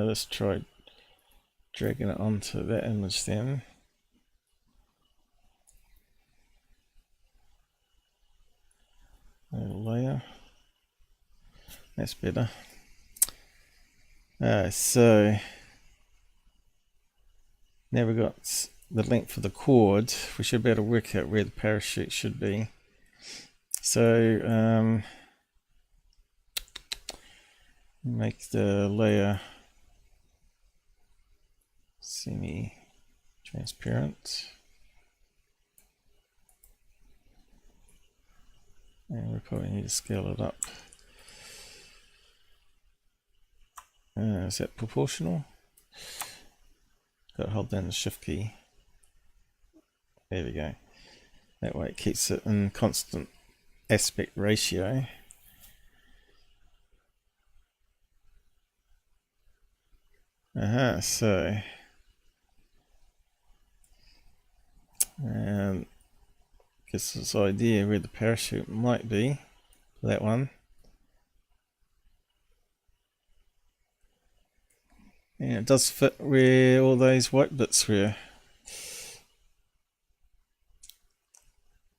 Let's try dragging it onto that image then. Layer. That's better. So now we've got the length for the cord. We should be able to work out where the parachute should be. So make the layer semi-transparent. And we probably need to scale it up. Is that proportional? Got to hold down the shift key. There we go. That way it keeps it in constant aspect ratio. So gets this idea where the parachute might be. That one. And it does fit where all those white bits were.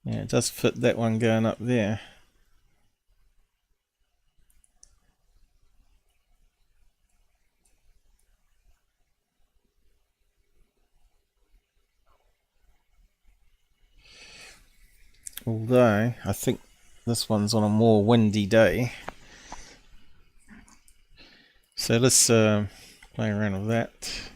Yeah, it does fit that one going up there. Although, I think this one's on a more windy day. So let's play around with that.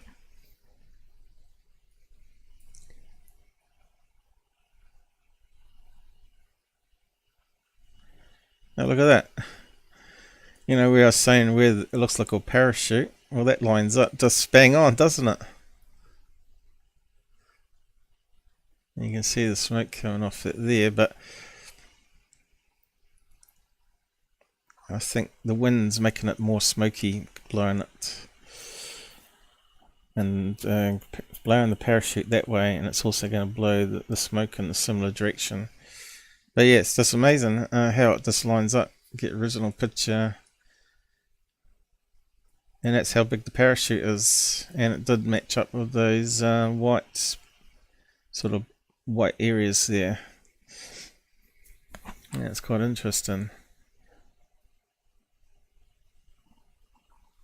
Now look at that. You know, we are saying where it looks like a parachute. Well, that lines up just bang on, doesn't it? You can see the smoke coming off it there, but I think the wind's making it more smoky, blowing it and blowing the parachute that way, and it's also going to blow the smoke in a similar direction. But yeah, it's just amazing how it just lines up. Get original picture, and that's how big the parachute is, and it did match up with those white sort of white areas there. Yeah, it's quite interesting.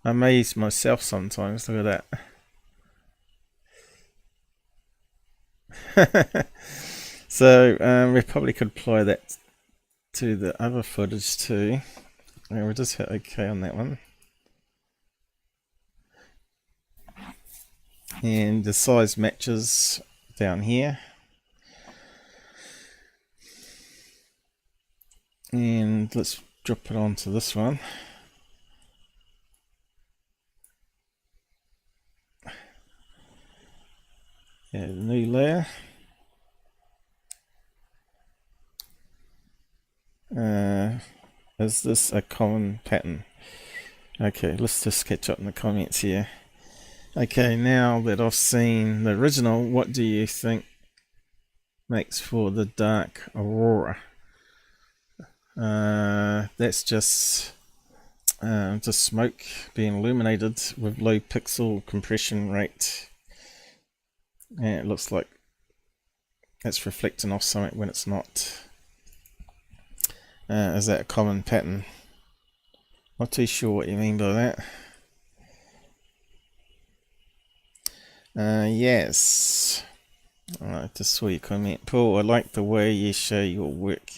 I amaze myself sometimes. Look at that. So we probably could apply that to the other footage too. And we'll just hit OK on that one. And the size matches down here. And let's drop it onto this one. Yeah, new layer. Is this a common pattern? Okay, let's just catch up in the comments here. Okay, now that I've seen the original, what do you think makes for the dark aurora? That's just smoke being illuminated with low pixel compression rate, and it looks like it's reflecting off something when it's not. Is that a common pattern? Not too sure what you mean by that. Yes. I just saw your comment. Paul, I like the way you show your work.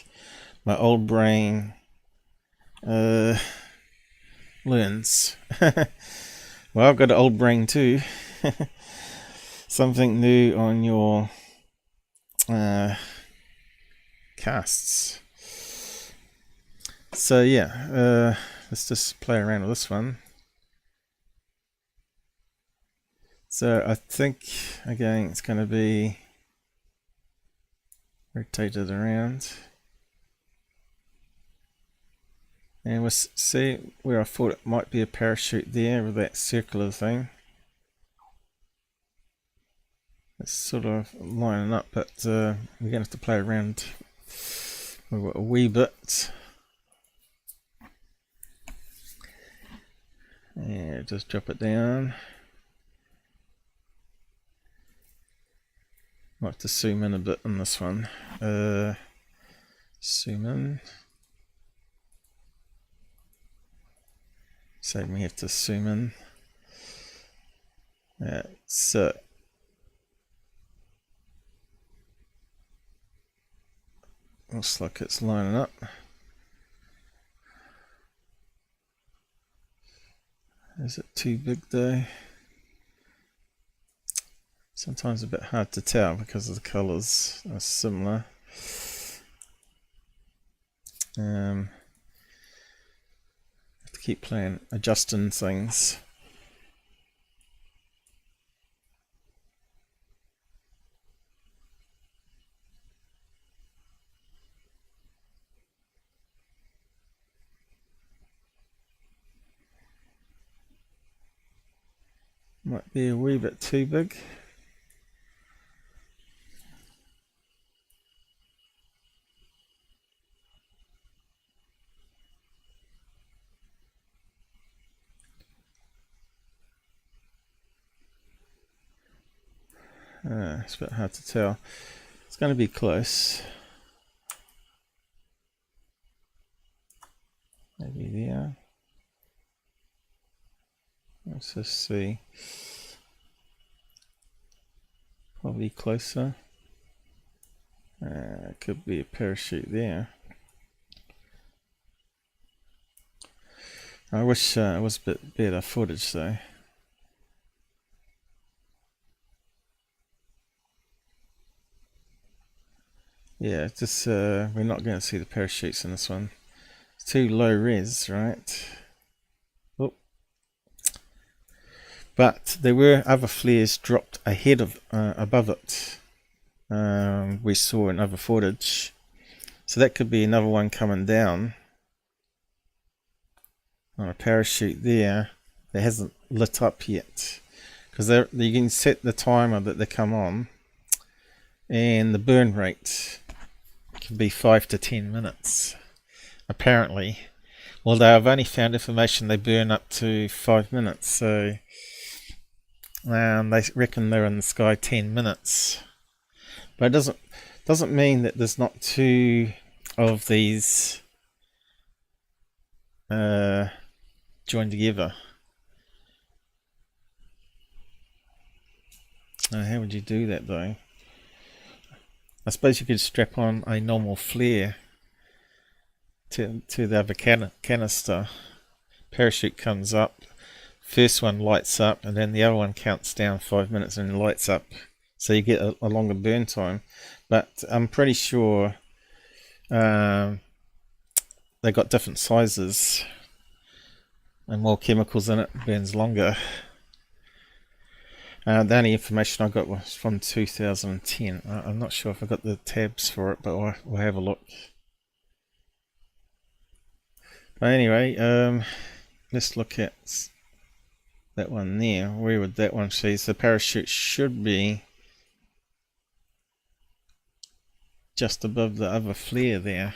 My old brain learns. Well, I've got an old brain too. Something new on your casts. So yeah, let's just play around with this one. So I think again it's going to be rotated around, and we'll see where I thought it might be a parachute there with that circular thing. It's sort of lining up, but we're going to have to play around with it a wee bit. Yeah, just drop it down. Might have to zoom in a bit on this one. Zoom in. So we have to zoom in. So looks like it's lining up. Is it too big though? Sometimes a bit hard to tell because of the colours are similar. Have to keep playing, adjusting things. Might be a wee bit too big. It's a bit hard to tell. It's going to be close. Maybe there. Let's just see. Probably closer. Could be a parachute there. I wish it was a bit better footage though. Yeah, just we're not going to see the parachutes in this one. It's too low res, right? Oh. But there were other flares dropped ahead of, above it. We saw in other footage. So that could be another one coming down on a parachute there that hasn't lit up yet. Because you can set the timer that they come on, and the burn rate can be 5 to 10 minutes apparently, although I've only found information they burn up to 5 minutes, so they reckon they're in the sky 10 minutes. But it doesn't mean that there's not two of these joined together. How would you do that though? I suppose you could strap on a normal flare to the other canister. Parachute comes up, first one lights up, and then the other one counts down 5 minutes and lights up, so you get a longer burn time. But I'm pretty sure they got different sizes, and more chemicals in it, burns longer. The only information I got was from 2010. I'm not sure if I got the tabs for it, but we'll have a look. But anyway, let's look at that one there. Where would that one see? So the parachute should be just above the other flare there.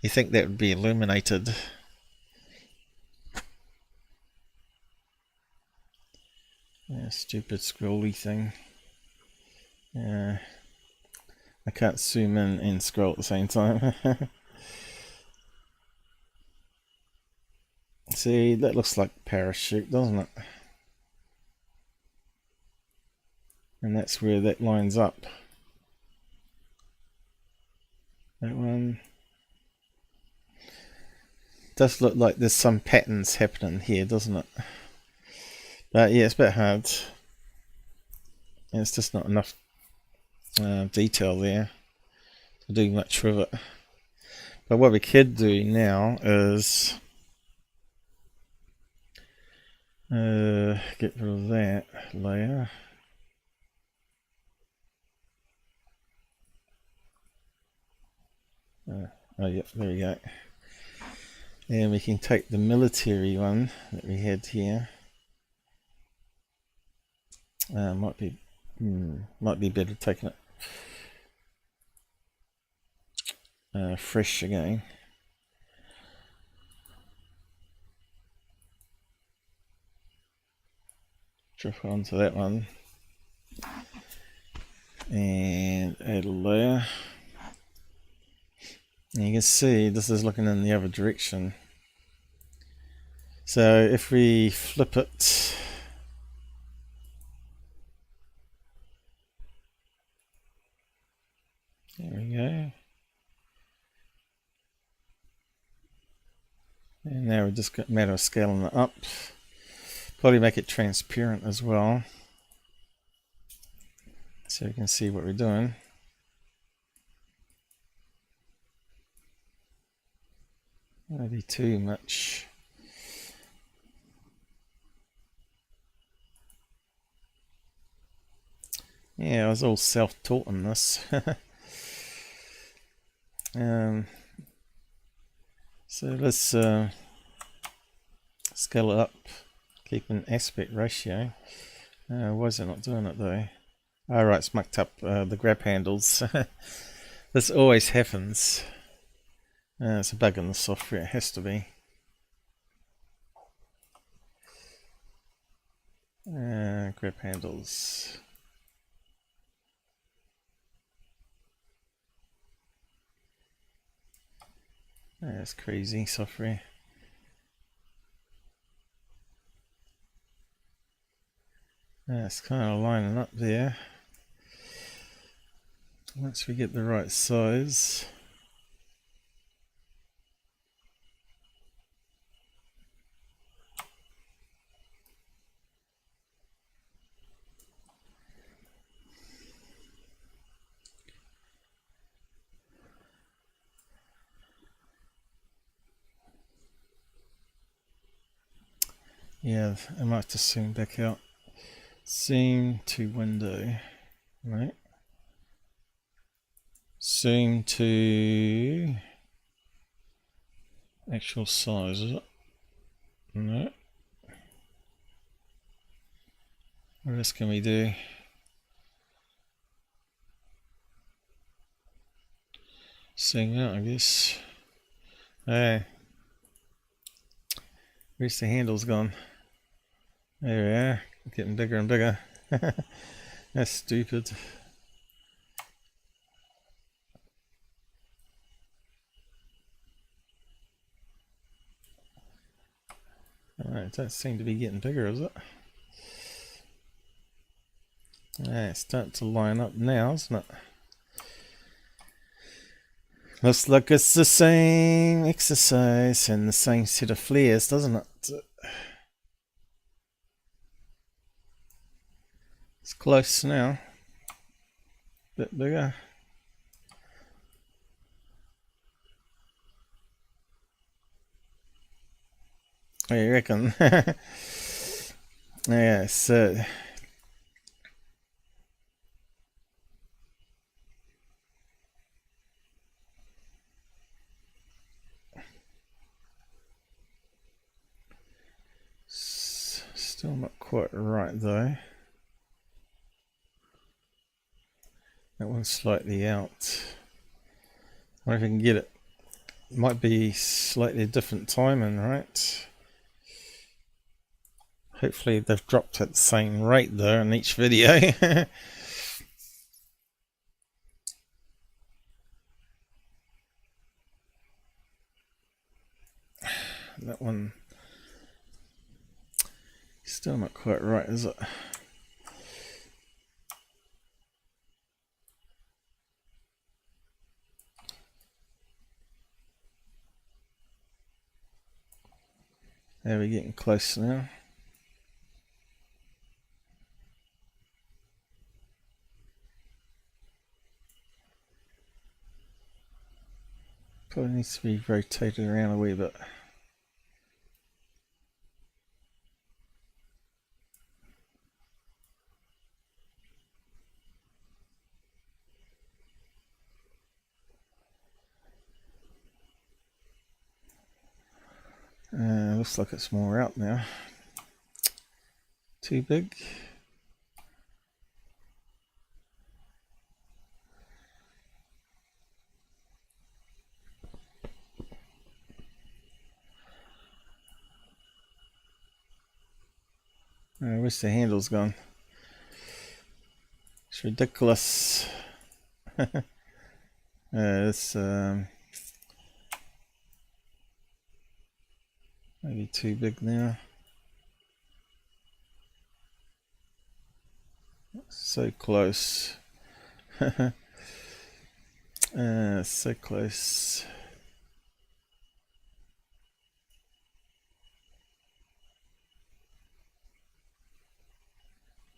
You think that would be illuminated? Yeah, stupid scrolly thing. I can't zoom in and scroll at the same time. See, that looks like parachute, doesn't it? And that's where that lines up. That one does look like there's some patterns happening here, doesn't it? But yeah, it's a bit hard. It's just not enough detail there to do much with it. But what we could do now is get rid of that layer. Oh yep, there we go. And we can take the military one that we had here. Might be better taking it fresh again. Drop onto that one and add a layer. And you can see this is looking in the other direction. So if we flip it, there we go. And now we just got a matter of scaling it up. Probably make it transparent as well, so you can see what we're doing. Maybe too much. Yeah, I was all self-taught on this. So let's scale it up, keep an aspect ratio. Why is it not doing it though? Oh right, it's mucked up the grab handles. This always happens. It's a bug in the software, it has to be. Grab handles. That's crazy software. It's kind of lining up there. Once we get the right size. Yeah, I might have to zoom back out. Zoom to window, right? Zoom to actual size, is it? No. What else can we do? Zoom out, I guess. Hey, where's the handles gone? There we are, getting bigger and bigger. That's stupid. Alright, it doesn't seem to be getting bigger, is it? It's starting to line up now, isn't it? Looks like it's the same exercise and the same set of flares, doesn't it? It's close now. Bit bigger. What do you reckon? Yeah, so still not quite right though. That one's slightly out. I wonder if I can get it. Might be slightly different timing, right? Hopefully they've dropped at the same rate though in each video. That one still not quite right, is it? There, we're getting close now. Probably needs to be rotated around a wee bit. Looks like it's more out now. Too big. Where's the handles gone? It's ridiculous. It's maybe too big now. So close. So close.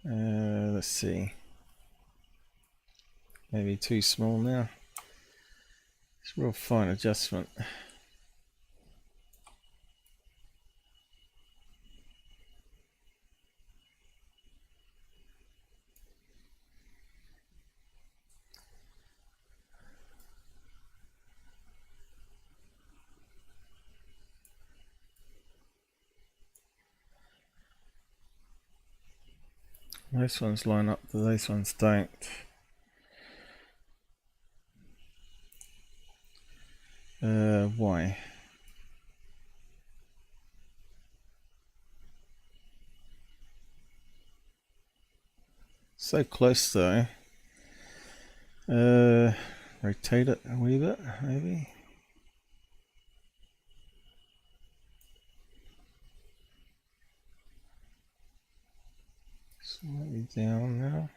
Let's see. Maybe too small now. It's a real fine adjustment. Those ones line up, but those ones don't. Why? So close though. Rotate it a wee bit, maybe. Slightly down now.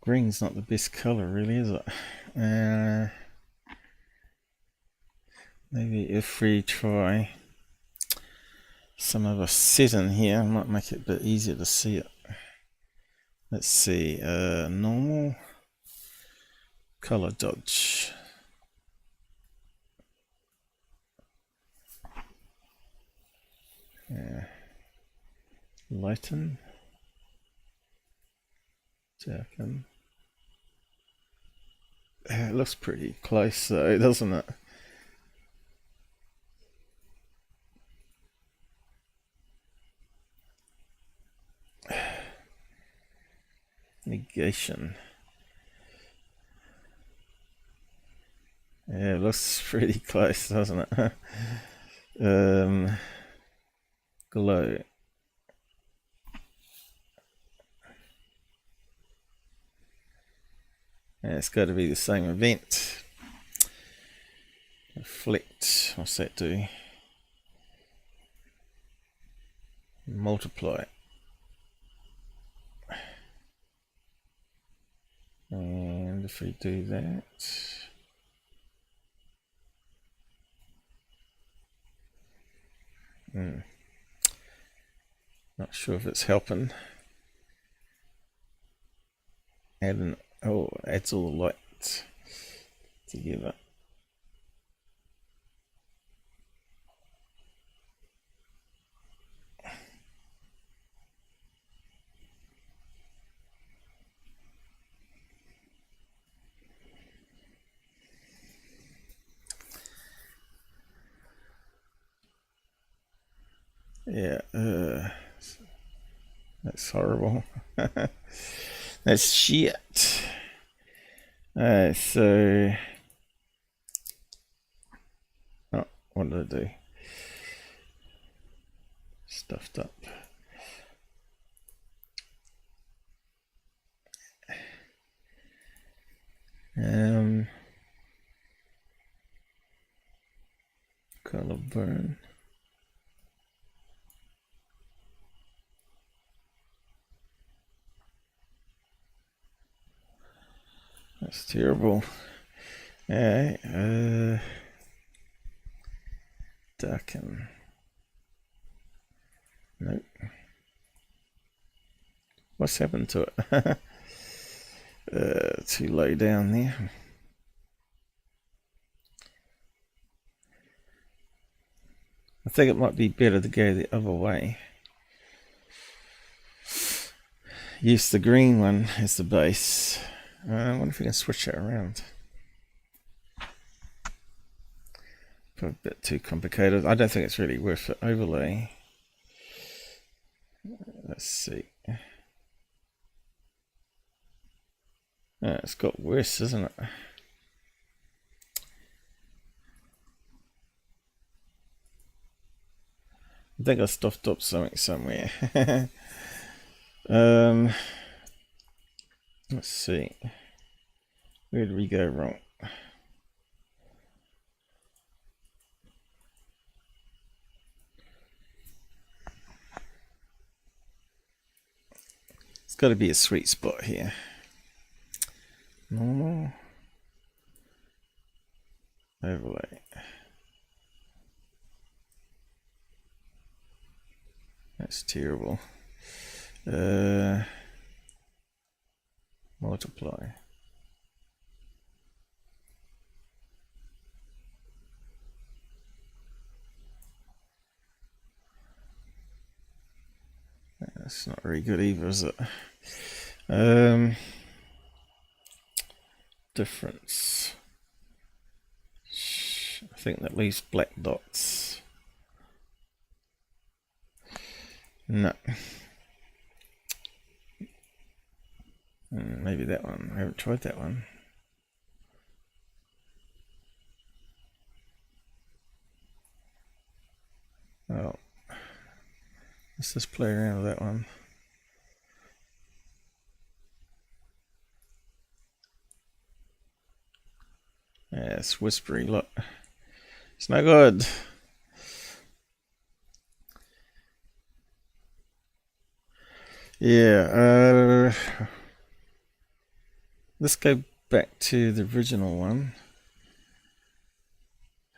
Green's not the best color, really, is it? Maybe if we try some of a setting here, I might make it a bit easier to see it. Let's see, normal, color dodge. Lighten, darken. It looks pretty close though, doesn't it? Negation. Yeah, it looks pretty close, doesn't it? Glow. Yeah, it's got to be the same event. Reflect. What's that do? Multiply. And if we do that, not sure if it's helping. Adds all the light together. Yeah, that's horrible. That's shit. So, oh, what did I do? Stuffed up. Color burn. That's terrible. Alright, darken. Nope. What's happened to it? Too low down there. I think it might be better to go the other way. Use the green one as the base. I wonder if we can switch it around. Probably a bit too complicated. I don't think it's really worth it. Overlay. Let's see. It's got worse, isn't it? I think I stuffed up something somewhere. Let's see. Where did we go wrong? It's got to be a sweet spot here. Normal. Overlay. That's terrible. Multiply. That's not very good either, is it? Difference. I think that leaves black dots. No. Maybe that one. I haven't tried that one. Oh. Let's just play around with that one. Yeah, it's whispery, look. It's no good. Yeah, let's go back to the original one.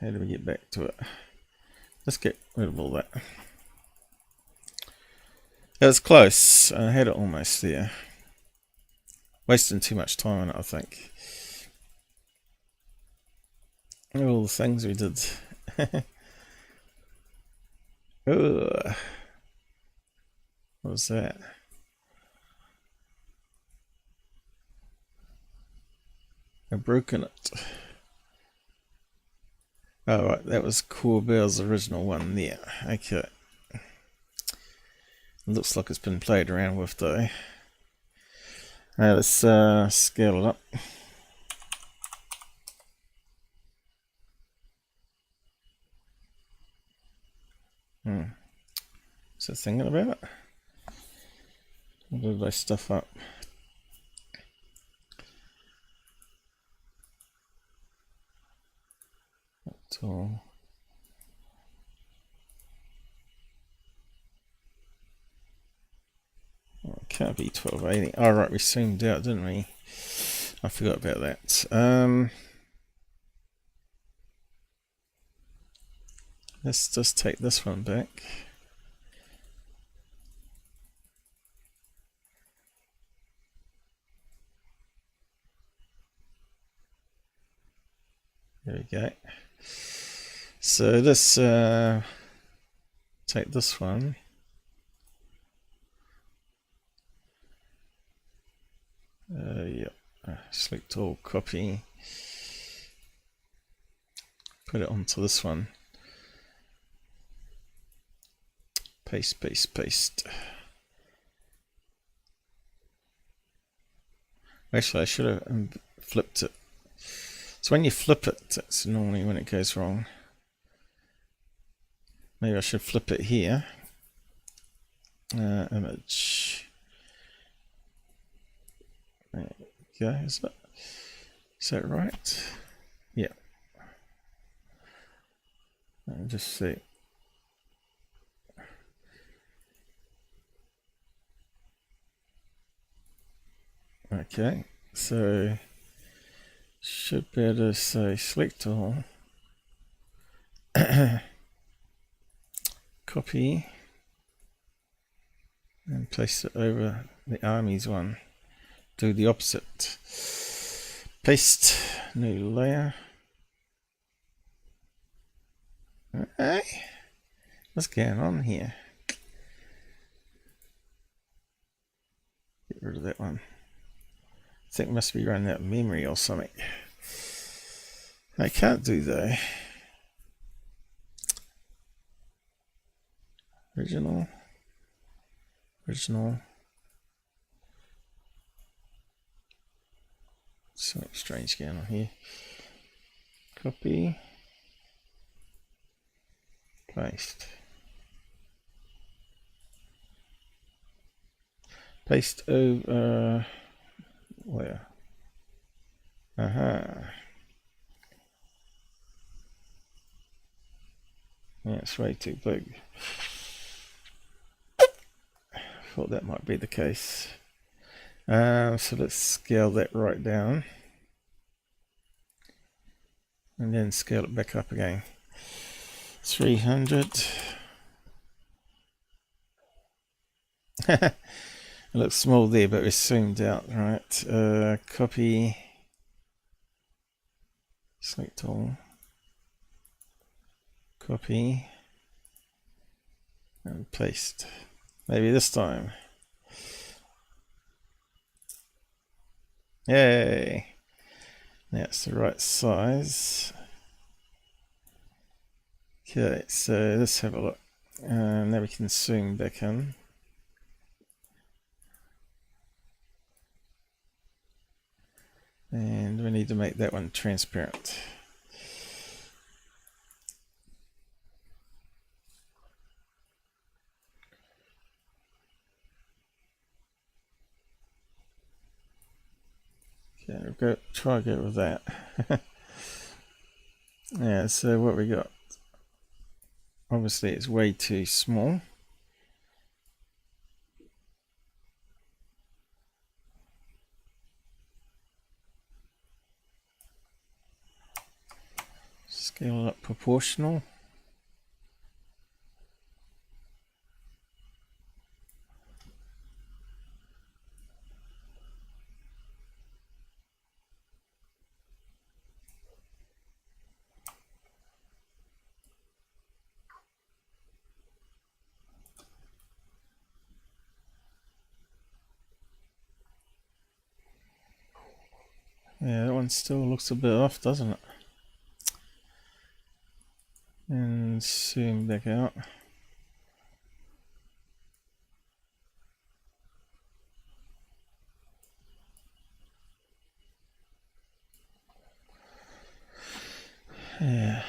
How do we get back to it? Let's get rid of all that. It was close. I had it almost there. Wasting too much time on it, I think. All the things we did. Ugh. What was that? I've broken it. Oh, right, that was Corbell's original one there. Okay. It looks like it's been played around with though. Now let's scale it up. Is that thinking about it? Or did I stuff up? That's all. Oh, it can't be 1280. Oh, right, we zoomed out, didn't we? I forgot about that. Let's just take this one back. There we go. So let's take this one. Yep. Select all, copy. Put it onto this one. Paste, paste, paste. Actually, I should have flipped it. So when you flip it, that's normally when it goes wrong. Maybe I should flip it here. Image. There we go. Is that right? Yeah. Let me just see. Okay, so should be able to say select all, copy, and place it over the armies one. Do the opposite. Paste, new layer. Okay, what's going on here? Get rid of that one. I think it must be running out of memory or something. I can't do that. Original. Something strange going on here. Copy. Paste. Paste over. Where? Yeah, it's way too big. Thought that might be the case. So let's scale that right down. And then scale it back up again. 300. It looks small there, but it's zoomed out, right? Copy, select all, copy, and paste. Maybe this time. Yay! That's the right size. Okay, so let's have a look. Now we can zoom back in. And we need to make that one transparent. Okay, we'll go try go with that. Yeah, so what we got? Obviously it's way too small. Scale up proportional. Yeah, that one still looks a bit off, doesn't it? And zoom back out. Yeah.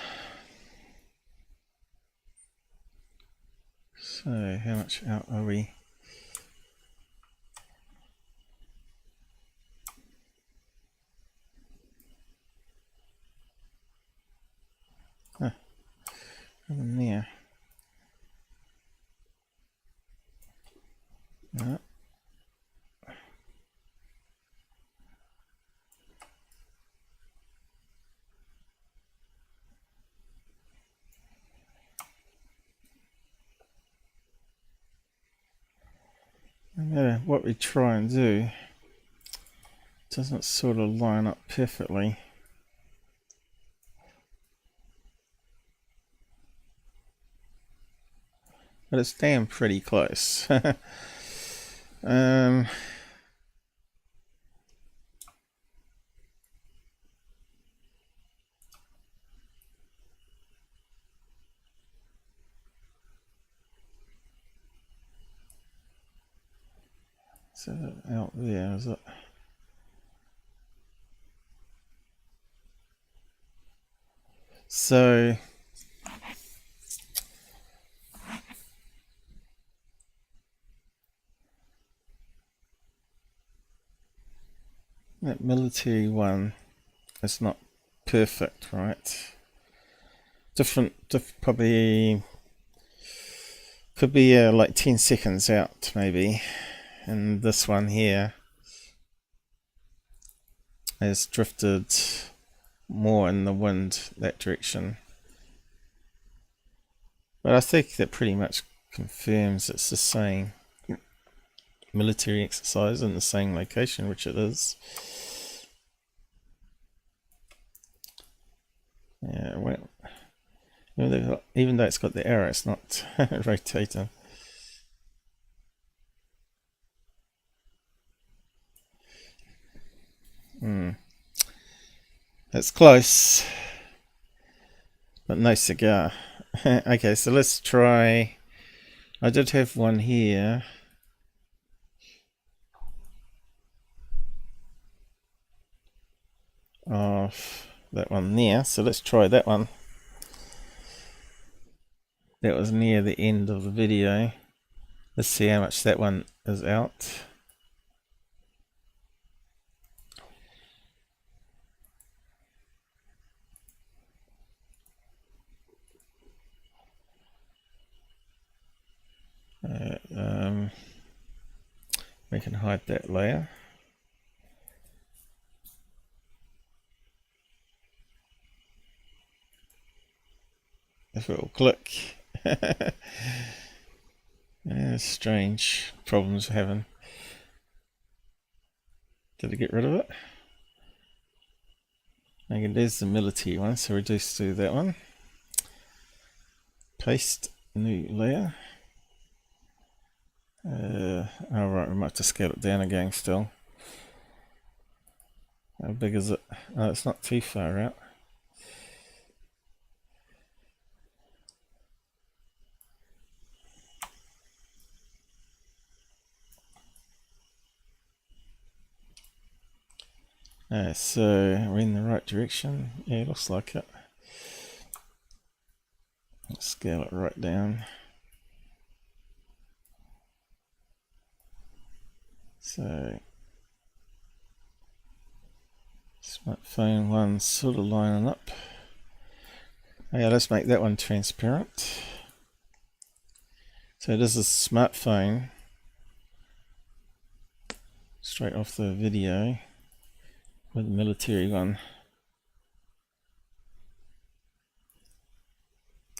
So how much out are we? Huh. In there. Yeah. No matter what we try and do, it doesn't sort of line up perfectly. But it's damn pretty close. So out there, is it? So that military one is not perfect, right? Probably could be like 10 seconds out maybe, and this one here has drifted more in the wind that direction. But I think that pretty much confirms it's the same military exercise in the same location, which it is. Yeah, well, even though it's got the arrow, it's not rotating. That's close, but no cigar. Okay, so let's try. I did have one here. Of that one there, so let's try that one. That was near the end of the video. Let's see how much that one is out. We can hide that layer. If it will click. Yeah, strange problems we're having. Did I get rid of it? Okay, there's the military one, so reduce to that one. Paste new layer. Alright, we might have to scale it down again still. How big is it? Oh, it's not too far out. So we're in the right direction. Yeah, it looks like it. Let's scale it right down. So smartphone one sort of lining up. Okay, let's make that one transparent. So this is smartphone straight off the video with the military one.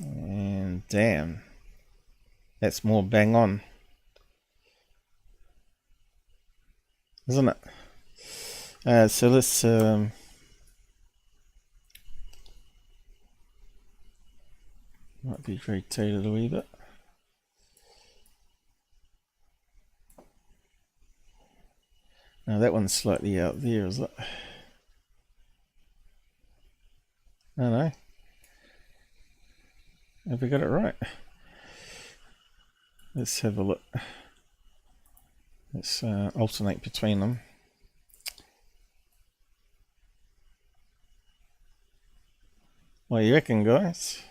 And damn, that's more bang on, isn't it? So let's might be rotated a wee bit. Now that one's slightly out there, is it? I don't know. Have we got it right? Let's have a look. Let's alternate between them. What do you reckon, guys?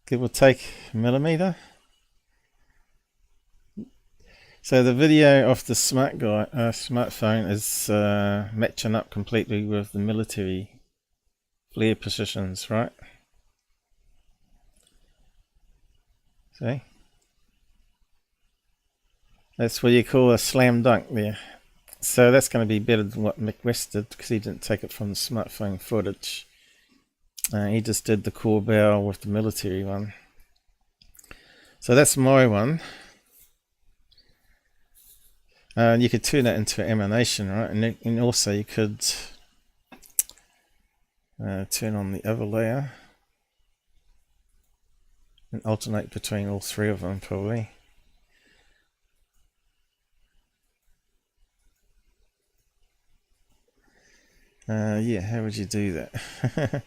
Give or take a millimeter. So the video of the smartphone is matching up completely with the military flare positions, right? See? That's what you call a slam dunk there. So that's going to be better than what Mick West did, because he didn't take it from the smartphone footage. He just did the Corbell with the military one. So that's my one. And you could turn that into an emanation, right? And also you could turn on the other layer and alternate between all three of them, probably. Yeah, how would you do that?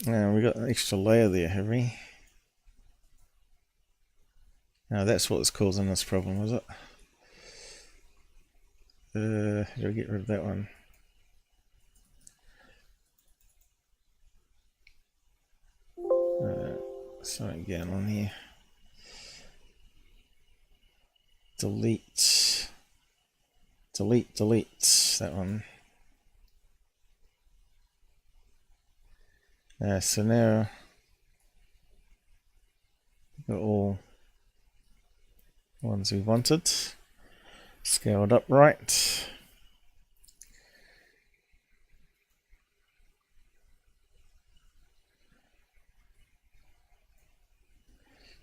We got an extra layer there, have we? Now that's what's causing this problem, was it? How do we get rid of that one? Something again on here. Delete. Delete that one. So now we've got all ones we wanted. Scaled up right.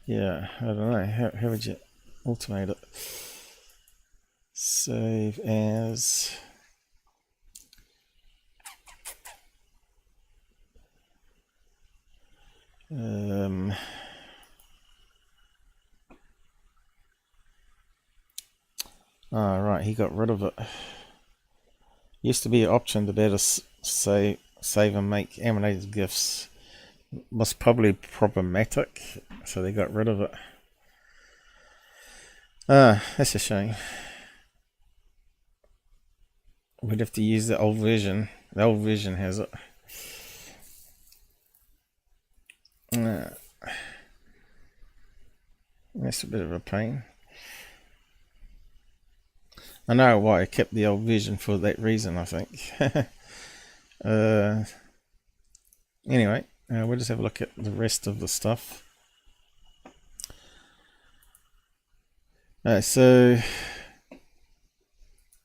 Yeah, I don't know. How would you alternate it? Save as. Oh, right, he got rid of it. Used to be an option to be able to save and make animated GIFs. Was probably problematic, so they got rid of it. That's a shame. We'd have to use the old version. The old version has it. That's a bit of a pain. I know why I kept the old version, for that reason, I think. Anyway, we'll just have a look at the rest of the stuff. So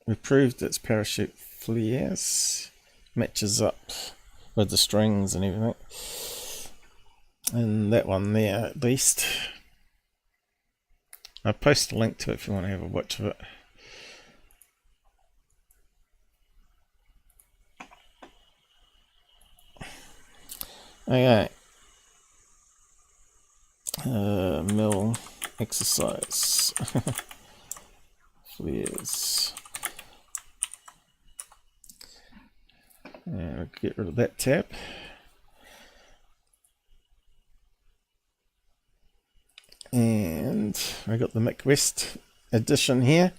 we proved its parachute flares matches up with the strings and everything, and that one there at least. I'll post a link to it if you want to have a watch of it. Okay. Mill exercise. Flares. And we'll get rid of that tab. And I got the Mick West edition here.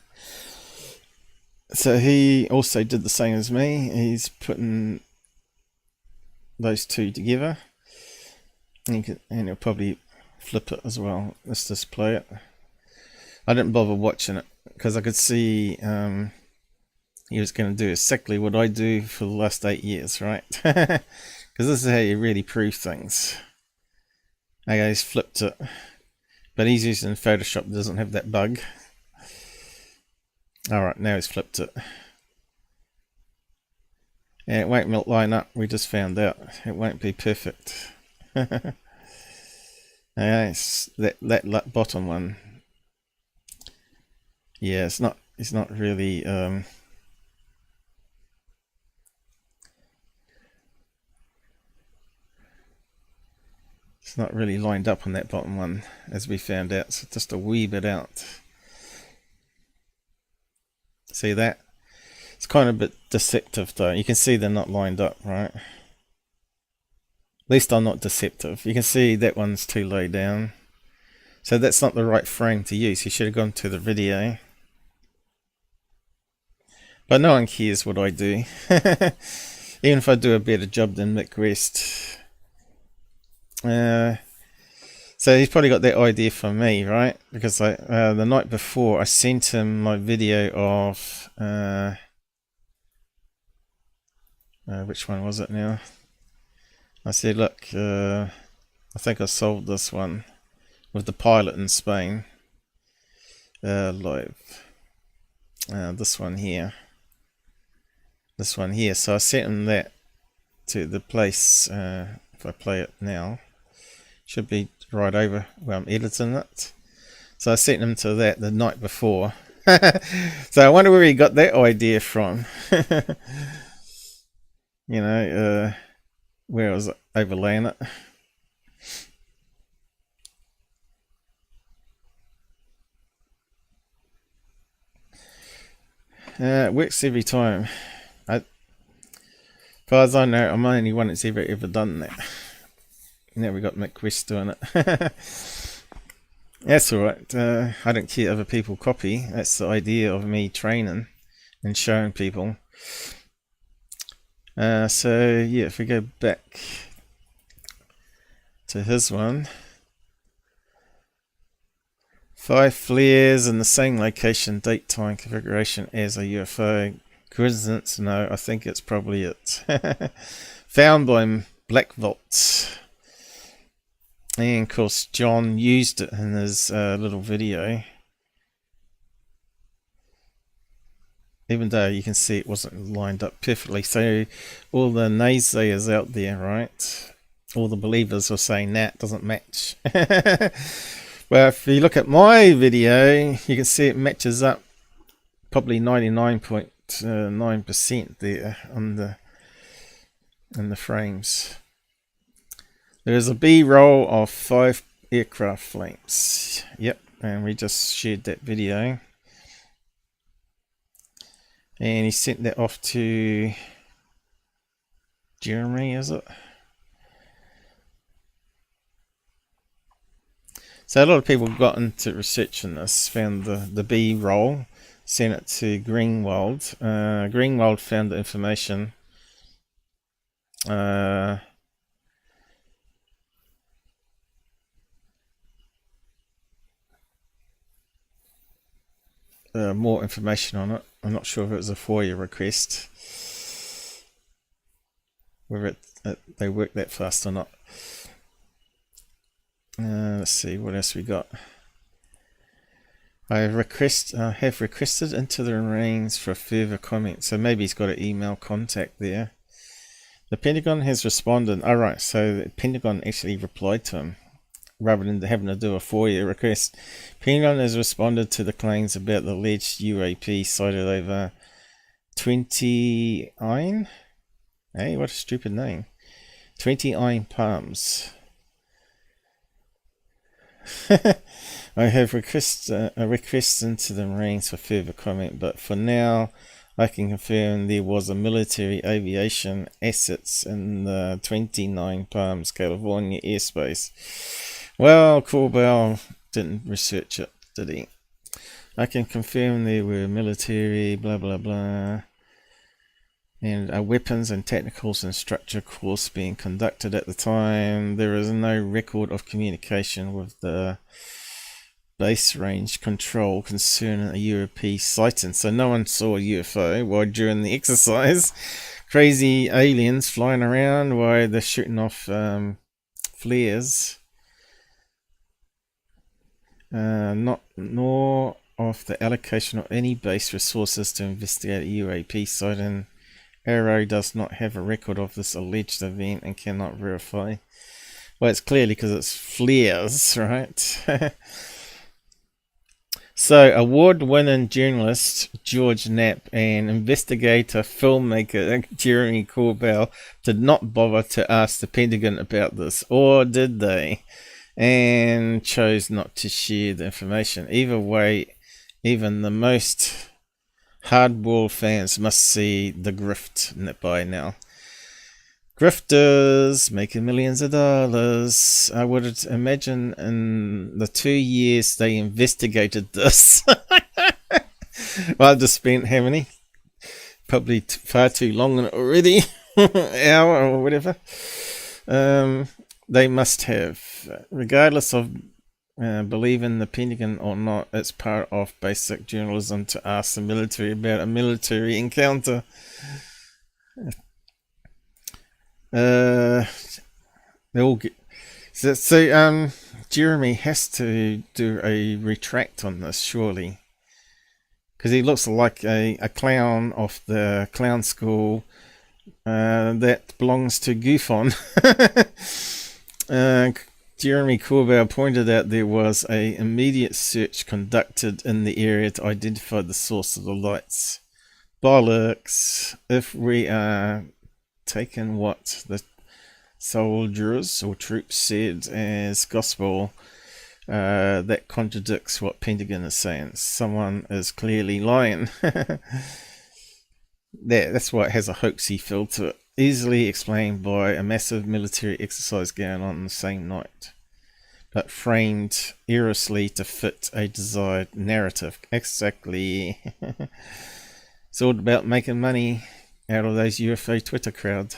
So he also did the same as me. He's putting those two together, and he'll probably flip it as well. Let's just play it. I didn't bother watching it because I could see he was going to do exactly what I do for the last 8 years, right? Because this is how you really prove things. Okay, he's flipped it, but he's using Photoshop that doesn't have that bug. Alright, now he's flipped it. And it won't line up, we just found out. It won't be perfect. Okay, that bottom one. Yeah, it's not really it's not really lined up on that bottom one, as we found out. So just a wee bit out. See that? It's kind of a bit deceptive though. You can see they're not lined up, right? At least I'm not deceptive. You can see that one's too low down. So that's not the right frame to use. You should have gone to the video. But no one cares what I do. Even if I do a better job than Mick West. So he's probably got that idea from me, right? Because the night before I sent him my video of which one was it now? I said, look, I think I solved this one with the pilot in Spain. Live. This one here. This one here. So I sent him that to the place. If I play it now, should be right over where I'm editing it. So I sent him to that the night before. So I wonder where he got that idea from. You know, where I was overlaying it. It works every time. As far as I know, I'm the only one that's ever done that. Now we got Mick West doing it. That's alright. I don't care other people copy. That's the idea of me training and showing people. So yeah, if we go back to his one, 5 flares in the same location, date, time, configuration as a UFO. Coincidence? No, I think it's probably it. Found by Blackvaults. And of course John used it in his little video, even though you can see it wasn't lined up perfectly. So all the naysayers out there, right, all the believers were saying that doesn't match. Well, if you look at my video, you can see it matches up probably 99.9% there on the frames. There is a B-roll of 5 aircraft flames. Yep, and we just shared that video. And he sent that off to Jeremy, is it? So a lot of people got into researching this, found the B-roll, sent it to Greenwald. Greenwald found the information. More information on it. I'm not sure if it was a FOIA request, whether they work that fast or not. Let's see what else we got. I have requested into the remains for further comment. So maybe he's got an email contact there. The Pentagon has responded. Alright, so the Pentagon actually replied to him rather than having to do a FOIA request. Pentagon has responded to the claims about the alleged UAP sighted over 20 Ein. Hey, what a stupid name. 20 Ein Palms. I have a request into the Marines for further comment, but for now I can confirm there was a military aviation assets in the 29 Palms, California airspace. Well, Corbell didn't research it, did he? I can confirm there were military blah blah blah and weapons and technicals and structure course being conducted at the time. There is no record of communication with the base range control concerning a UAP sighting. So no one saw a UFO while during the exercise. Crazy aliens flying around while they're shooting off flares. Nor of the allocation of any base resources to investigate a UAP sighting. arrrrh does not have a record of this alleged event and cannot verify. Well, it's clearly because it's flares, right? So, award-winning journalist George Knapp and investigator filmmaker Jeremy Corbell did not bother to ask the Pentagon about this, or did they? And chose not to share the information. Either way, even the most hardball fans must see the grift by now. Grifters making millions of dollars. I would imagine in the 2 years they investigated this. Well, I've just spent how many? Probably far too long on it already. Hour or whatever. They must have, regardless of believing the Pentagon or not, it's part of basic journalism to ask the military about a military encounter. They all get so Jeremy has to do a retract on this, surely, because he looks like a clown of the clown school that belongs to GUFON. Jeremy Corbell pointed out there was a immediate search conducted in the area to identify the source of the lights. Bollocks! If we are taking what the soldiers or troops said as gospel, that contradicts what Pentagon is saying. Someone is clearly lying. That's why it has a hoaxy feel to it. Easily explained by a massive military exercise going on the same night, but framed erroneously to fit a desired narrative. Exactly. It's all about making money out of those UFO Twitter crowd.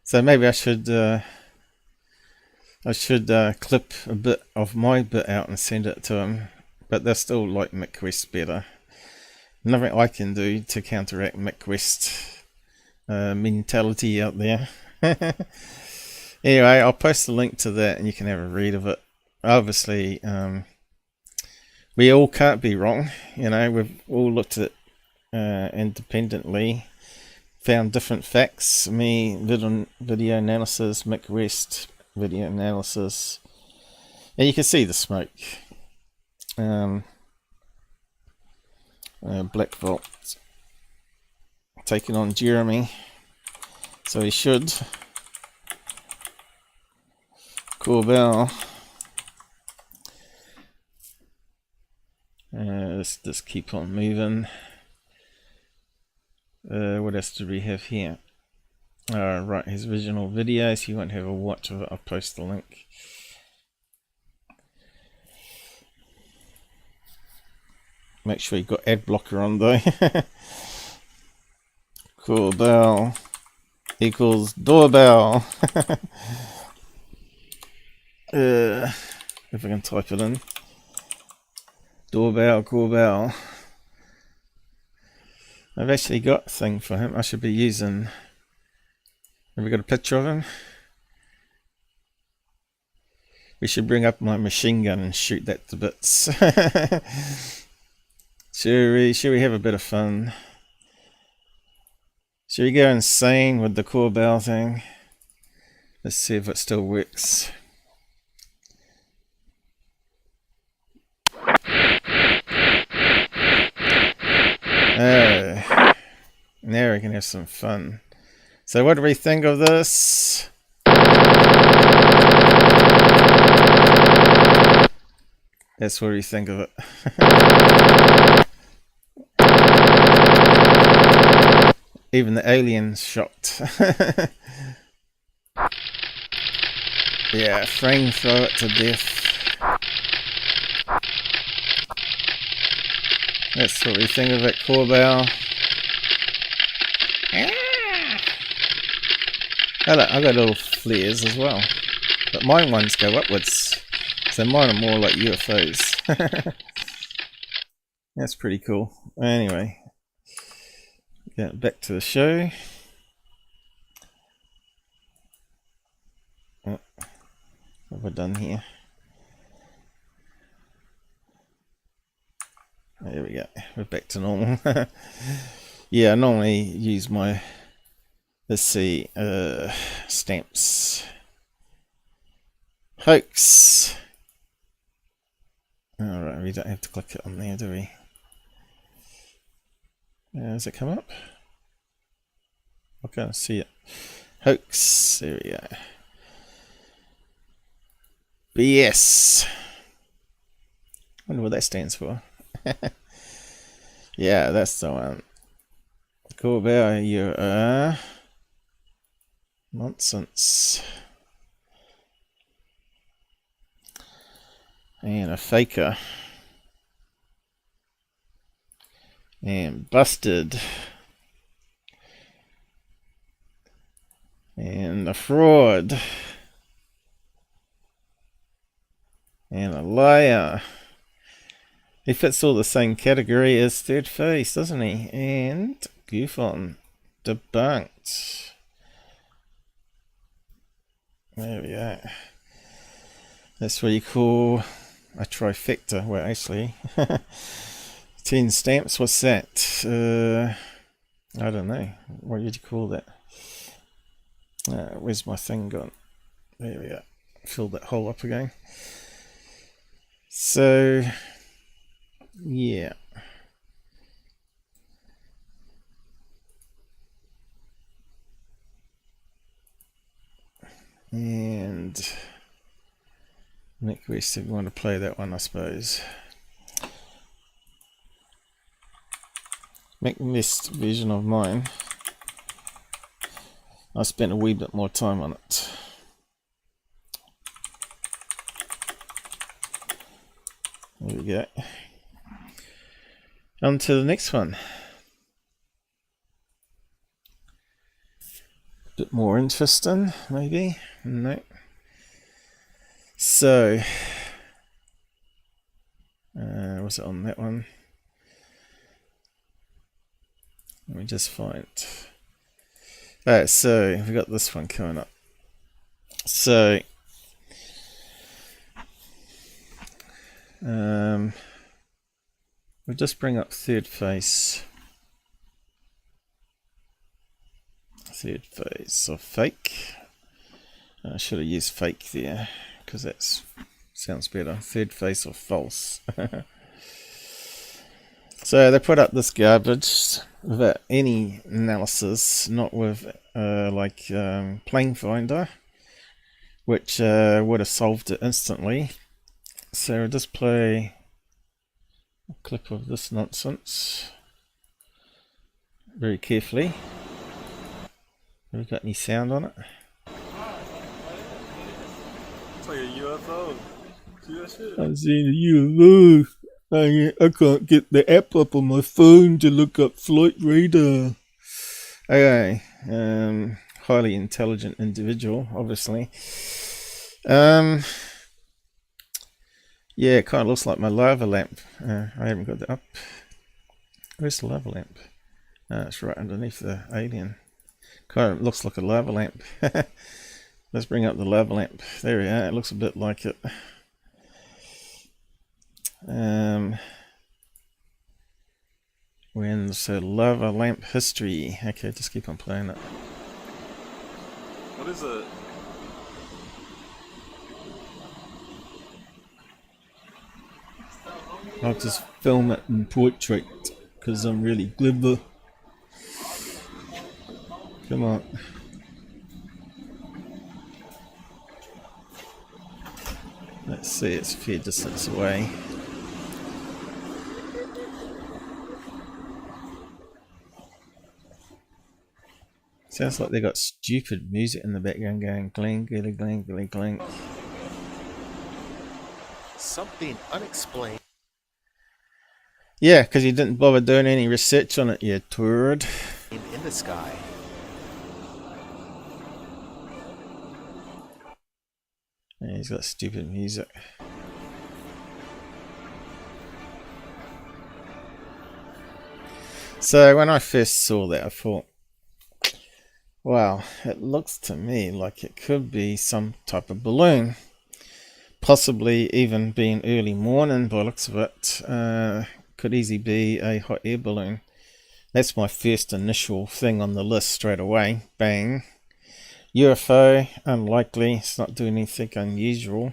So maybe I should clip a bit of my bit out and send it to him, but they still like Mick West better. Nothing I can do to counteract Mick West mentality out there. Anyway, I'll post a link to that and you can have a read of it. Obviously, we all can't be wrong. You know, we've all looked at it independently, found different facts. Me, video analysis, Mick West, video analysis. And you can see the smoke. Blackvaults taking on Jeremy, so he should. Corbell. Let's just keep on moving. What else do we have here? Right, his original videos. You won't have a watch of it. I'll post the link. Make sure you got ad blocker on though. Corbell equals doorbell. If I can type it in. Doorbell, Corbell. I've actually got a thing for him. I should be using. Have we got a picture of him? We should bring up my machine gun and shoot that to bits. Should we have a bit of fun? Should we go insane with the Corbell thing? Let's see if it still works. Oh, now we can have some fun. So what do we think of this? That's what we think of it. Even the alien's shocked. Yeah, frame throw it to death. That's what we think of it, Corbell. Oh look, I've got little flares as well. But mine ones go upwards. So mine are more like UFOs. That's pretty cool. Anyway, get back to the show. Oh, what have I done here? There we go. We're back to normal. Yeah, I normally use my, let's see, stamps. Hoax. Alright, we don't have to click it on there, do we? Does it come up? I can't see it. Hoax. There we go. BS. Wonder what that stands for. Yeah, that's the one. Corbell, you're nonsense. And a faker. And busted. And a fraud. And a liar. He fits all the same category as Third Face, doesn't he? And GUFON. Debunked. There we go. That's what you call a trifecta. Well, actually, 10 stamps. What's that? I don't know. What did you call that? Where's my thing gone? There we go. Fill that hole up again. So, yeah. And Mick West, if you want to play that one, I suppose. Mick West version of mine. I spent a wee bit more time on it. There we go. On to the next one. Bit more interesting, maybe? No. So, was it on that one? Let me just find. Alright, so we've got this one coming up. So, we'll just bring up Third Face. Third Face or fake. I should have used fake there because that sounds better. Third Face or false. So they put up this garbage without any analysis, not with Plane Finder, which would have solved it instantly. So I'll just play a clip of this nonsense very carefully. Have we got any sound on it? It's like a UFO. See that shit? I'm seeing a UFO. I can't get the app up on my phone to look up flight radar. Okay, highly intelligent individual, obviously. Yeah, it kind of looks like my lava lamp. I haven't got that up. Where's the lava lamp? It's right underneath the alien. Kind of looks like a lava lamp. Let's bring up the lava lamp. There we are. It looks a bit like it. When's the lava lamp history? Okay, just keep on playing it. What is it? I'll just film it in portrait because I'm really clever. Come on. Let's see, it's a fair distance away. Sounds like they got stupid music in the background going clink, clink, clink, clink, clink. Something unexplained. Yeah, because you didn't bother doing any research on it, you turd. In the sky. Yeah, he's got stupid music. So when I first saw that, I thought, wow, it looks to me like it could be some type of balloon. Possibly even being early morning by the looks of it. Could easily be a hot air balloon. That's my first initial thing on the list straight away. Bang. UFO, unlikely. It's not doing anything unusual.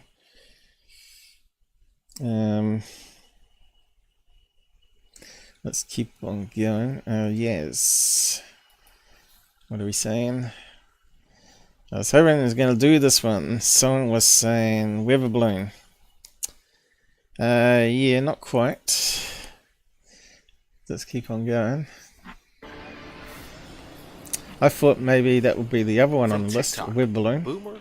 Let's keep on going. Yes. What are we saying? I was hoping it was going to do this one. Someone was saying weather balloon. Yeah, not quite. Let's keep on going. I thought maybe that would be the other one on the list, weather balloon. Boomer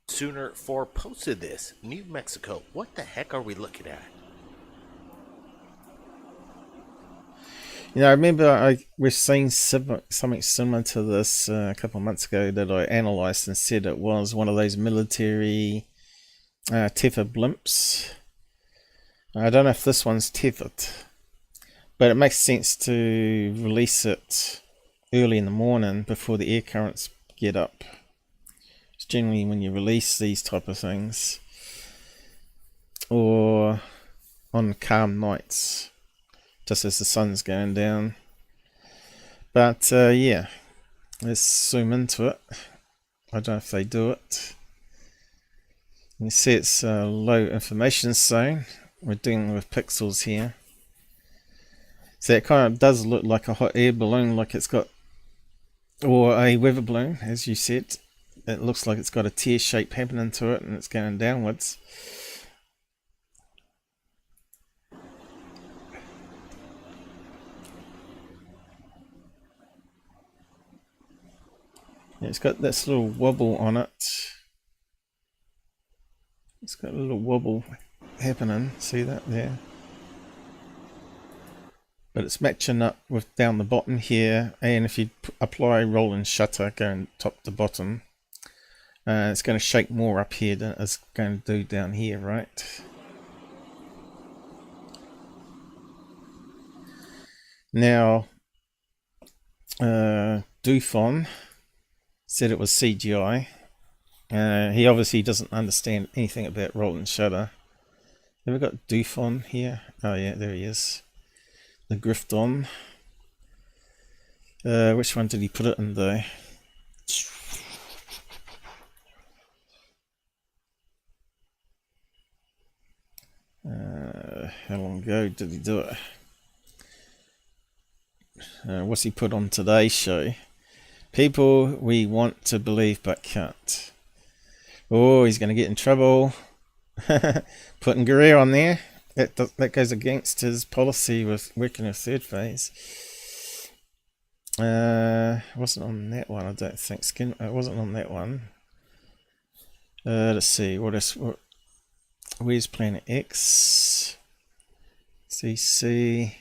Sooner 4 posted this. New Mexico. What the heck are we looking at? You know, I remember we've seen something similar to this a couple of months ago that I analysed and said it was one of those military tethered blimps. I don't know if this one's tethered, but it makes sense to release it early in the morning before the air currents get up. It's generally when you release these type of things, or on calm nights, just as the sun's going down. But yeah, let's zoom into it. I don't know if they do it. You see it's a low information zone. We're dealing with pixels here. So it kind of does look like a hot air balloon, like it's got, or a weather balloon, as you said. It looks like it's got a tear shape happening to it and it's going downwards. Yeah, it's got this little wobble on it. It's got a little wobble happening. See that there? But it's matching up with down the bottom here, and if you apply rolling shutter going top to bottom, it's going to shake more up here than it's going to do down here, right? Now, GUFON said it was CGI. He obviously doesn't understand anything about rolling shutter. Have we got GUFON here? Oh yeah, there he is. The Grifton. Which one did he put it in though? How long ago did he do it? What's he put on today's show? People we want to believe but can't. Oh, he's going to get in trouble. Putting Guerrero on there. That goes against his policy with working with third phase. Wasn't on that one, I don't think. It wasn't on that one. Let's see. Where's Planet X? CC.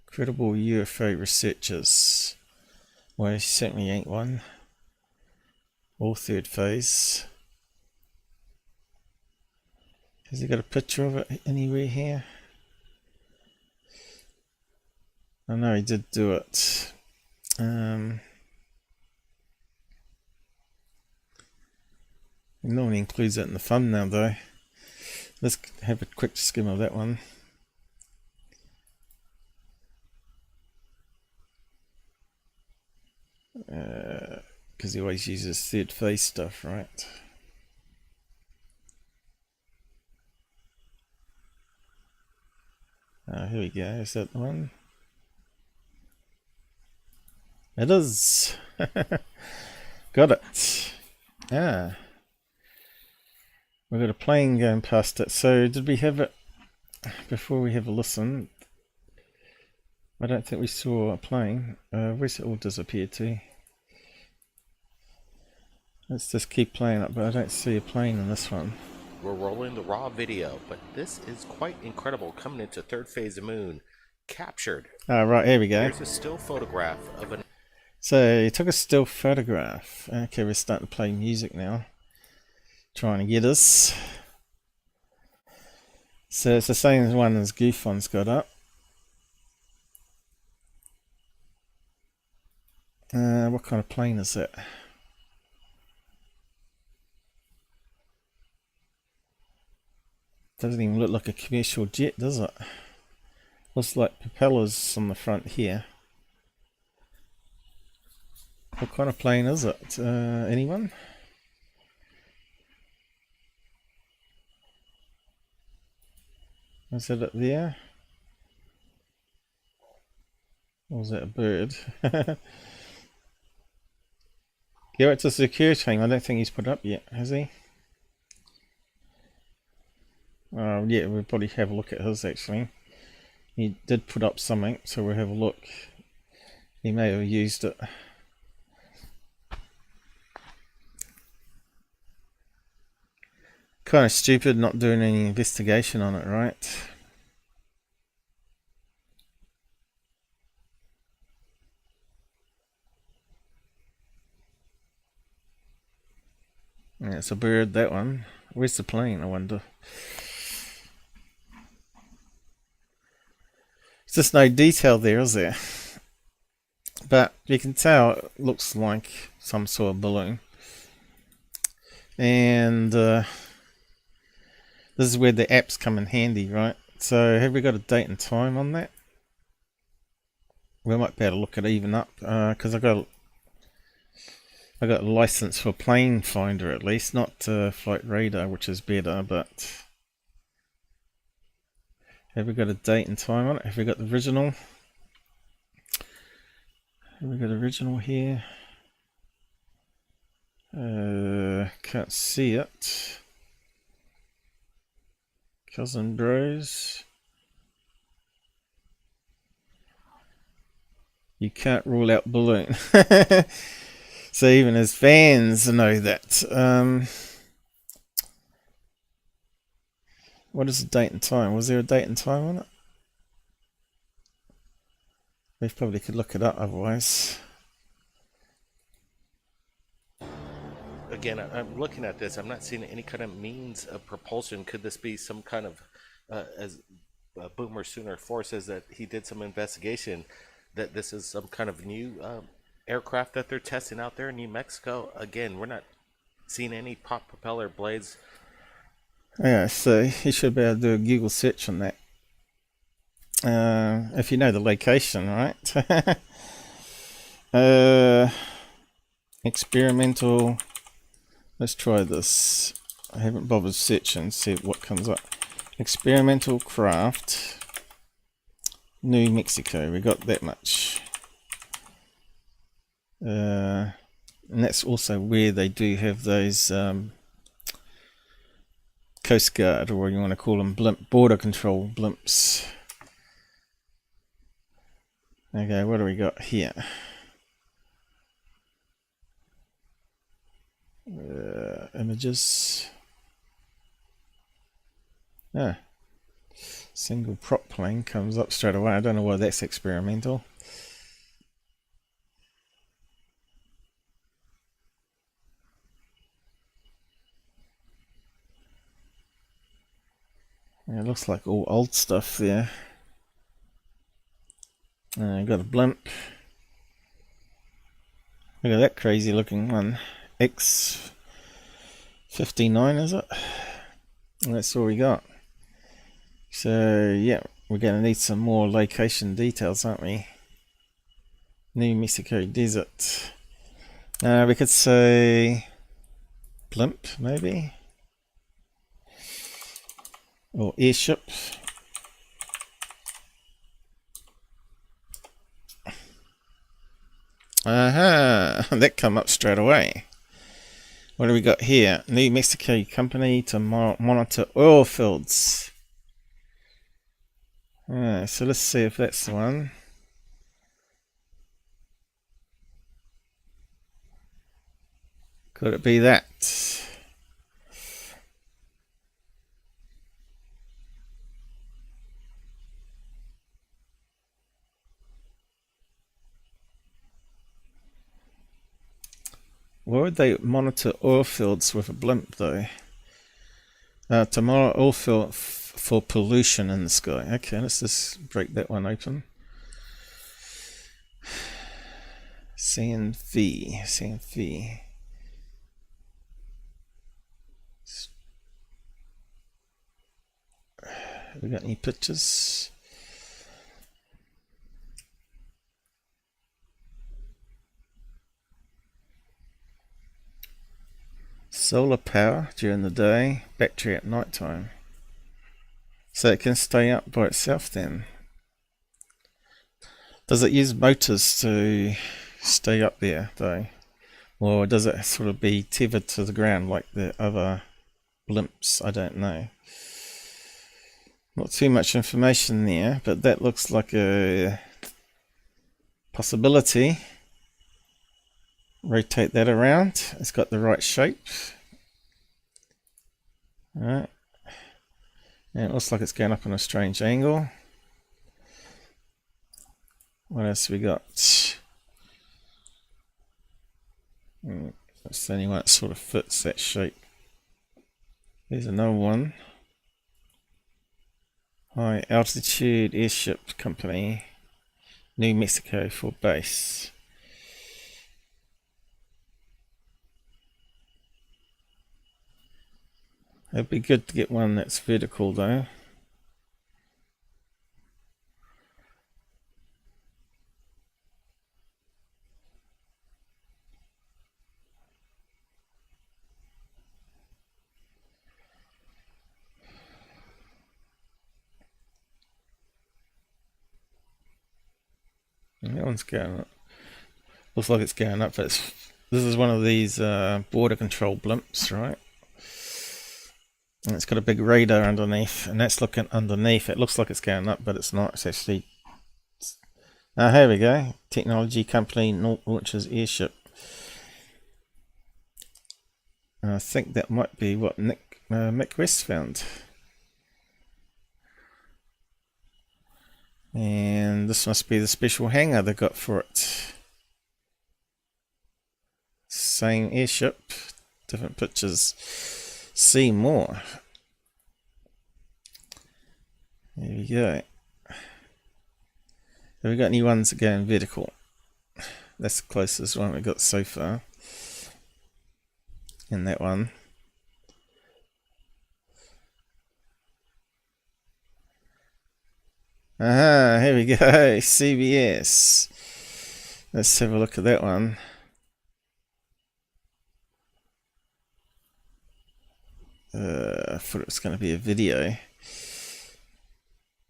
Credible UFO researchers. Well, he certainly ain't one. All third phase. Has he got a picture of it anywhere here? I know he did do it. He normally includes it in the thumbnail though. Let's have a quick skim of that one. Because he always uses third phase stuff, right? Here we go. Is that the one? It is. Got it. Yeah. We've got a plane going past it. So did we have it before we have a listen? I don't think we saw a plane. Where's it all disappeared to? Let's just keep playing it, but I don't see a plane in this one. We're rolling the raw video, but this is quite incredible coming into Thridphaseofmoon. Captured. Ah, right, here we go. Here's a still photograph of an... So he took a still photograph. Okay, we're starting to play music now. Trying to get us. So it's the same one as GUFON's got up. What kind of plane is it? Doesn't even look like a commercial jet, does it? Looks like propellers on the front here. What kind of plane is it? Anyone? Is it up there? Or is that a bird? Yeah, it's a Secureteam. I don't think he's put up yet, has he? Yeah, we'll probably have a look at his actually. He did put up something, so we'll have a look. He may have used it. Kind of stupid not doing any investigation on it, right? Yeah, it's a bird, that one. Where's the plane, I wonder? There's just no detail there, is there? But you can tell it looks like some sort of balloon. And this is where the apps come in handy, right? So have we got a date and time on that? We might be able to look it even up, because I got a license for plane finder at least, not flight radar, which is better. But have we got a date and time on it? Have we got the original? Have we got original here? Can't see it. Cousin bros. You can't rule out balloon. So even as fans know that. What is the date and time? Was there a date and time on it? We probably could look it up otherwise. Again, I'm looking at this. I'm not seeing any kind of means of propulsion. Could this be some kind of, as Boomer Sooner 4 says that he did some investigation, that this is some kind of new aircraft that they're testing out there in New Mexico? Again, we're not seeing any pop propeller blades. Yeah, so you should be able to do a Google search on that. If you know the location, right? Experimental. Let's try this. I haven't bothered searching, see what comes up. Experimental craft, New Mexico. We got that much. And that's also where they do have those Coast Guard, or what you want to call them, border control blimps. Okay, what do we got here? Images. Single prop plane comes up straight away. I don't know why that's experimental. Yeah, it looks like all old stuff there. Got a blimp. Look at that crazy looking one. X59 is it? And that's all we got. So yeah, we're going to need some more location details, aren't we? New Mexico Desert. We could say blimp maybe, or airship. That come up straight away. What do we got here? New Mexico company to monitor oil fields. So let's see if that's the one. Could it be that? Why would they monitor oil fields with a blimp though? To monitor oil field for pollution in the sky. Okay, let's just break that one open. CNV. Have we got any pictures? Solar power during the day, battery at night time. So it can stay up by itself then. Does it use motors to stay up there though? Or does it sort of be tethered to the ground like the other blimps? I don't know. Not too much information there, but that looks like a possibility. Rotate that around. It's got the right shape. Alright. And it looks like it's going up on a strange angle. What else we got? That's the only one that sort of fits that shape. Here's another one. High altitude airship company, New Mexico for base. It'd be good to get one that's vertical though. That one's going up. Looks like it's going up, but this is one of these border control blimps, right? And it's got a big radar underneath, and that's looking underneath. It looks like it's going up, but it's not. It's actually... here we go. Technology company launches airship. I think that might be what Mick West found. And this must be the special hangar they got for it. Same airship, different pictures. See more. There we go. Have we got any ones that go in vertical? That's the closest one we got so far. And that one. Here we go. CBS. Let's have a look at that one. I thought it was going to be a video.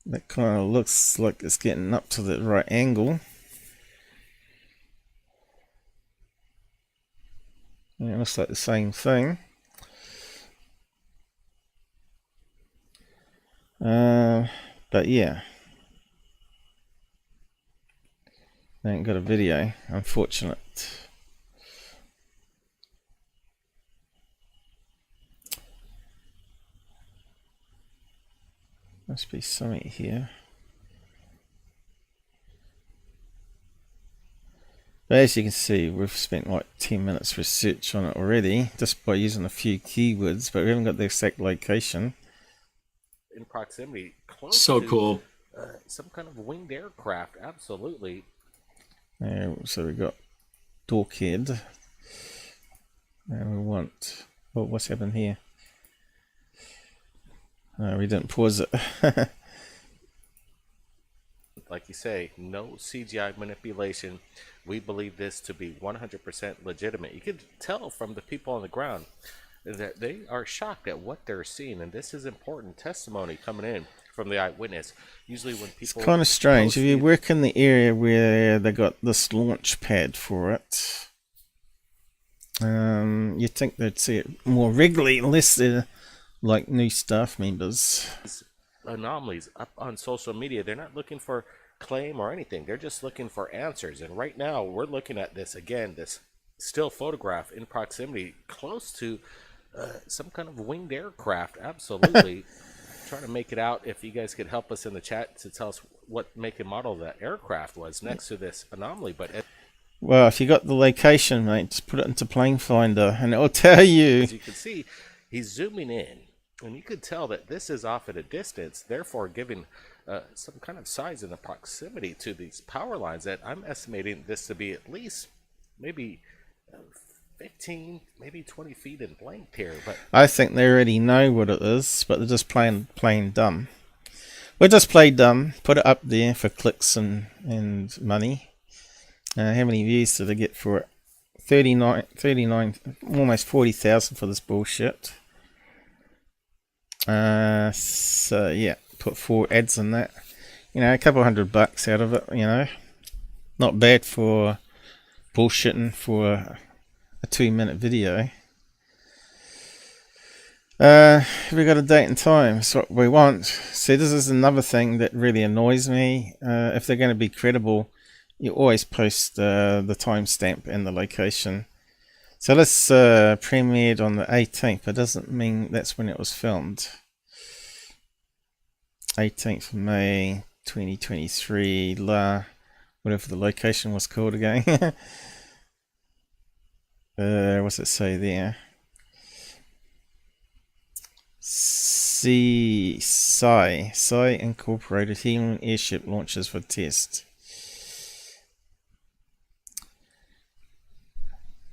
That kind of looks like it's getting up to the right angle. Yeah, it looks like the same thing. But yeah. I ain't got a video, unfortunate. Must be something here. But as you can see, we've spent like 10 minutes research on it already, just by using a few keywords, but we haven't got the exact location. In proximity, close So to, cool. Some kind of winged aircraft, absolutely. So we got Dorkhead. And we want... Oh, what's happened here? We didn't pause it. Like you say, no CGI manipulation. We believe this to be 100% legitimate. You can tell from the people on the ground that they are shocked at what they're seeing, and this is important testimony coming in from the eyewitness. Usually when people... It's kind of strange. post If you these- work in the area where they got this launch pad for it, you'd think they'd see it more regularly unless they're like new staff members. anomalies up on social media, they're not looking for claim or anything. They're just looking for answers. And right now we're looking at this again, this still photograph in proximity close to some kind of winged aircraft. Absolutely. Trying to make it out. If you guys could help us in the chat to tell us what make and model that aircraft was next to this anomaly. But Well, if you got the location, mate, just put it into Plane Finder and it'll tell you. as you can see, he's zooming in, and you could tell that this is off at a distance, therefore giving some kind of size in the proximity to these power lines that I'm estimating this to be at least maybe 15, maybe 20 feet in length here. But I think they already know what it is, but they're just plain dumb. We'll just play dumb, put it up there for clicks and money. How many views did I get for it? 39, almost 40,000 for this bullshit. So yeah, put 4 ads in that. You know, a couple $100 out of it, you know. Not bad for bullshitting for a 2-minute video. We got a date and time. That's what we want. See, this is another thing that really annoys me. If they're going to be credible, you always post the timestamp and the location. So this premiered on the 18th. It doesn't mean that's when it was filmed. 18th of May 2023. Whatever the location was called again. What's it say there? SCEYE Incorporated Healing Airship launches for test.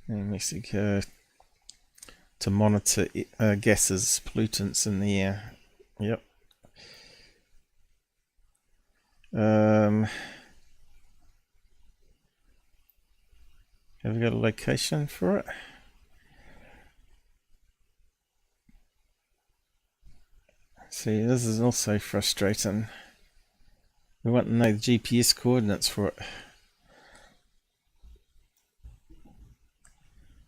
In Mexico to monitor gases, pollutants in the air. Yep. Have we got a location for it? See, this is also frustrating. We want to know the GPS coordinates for it.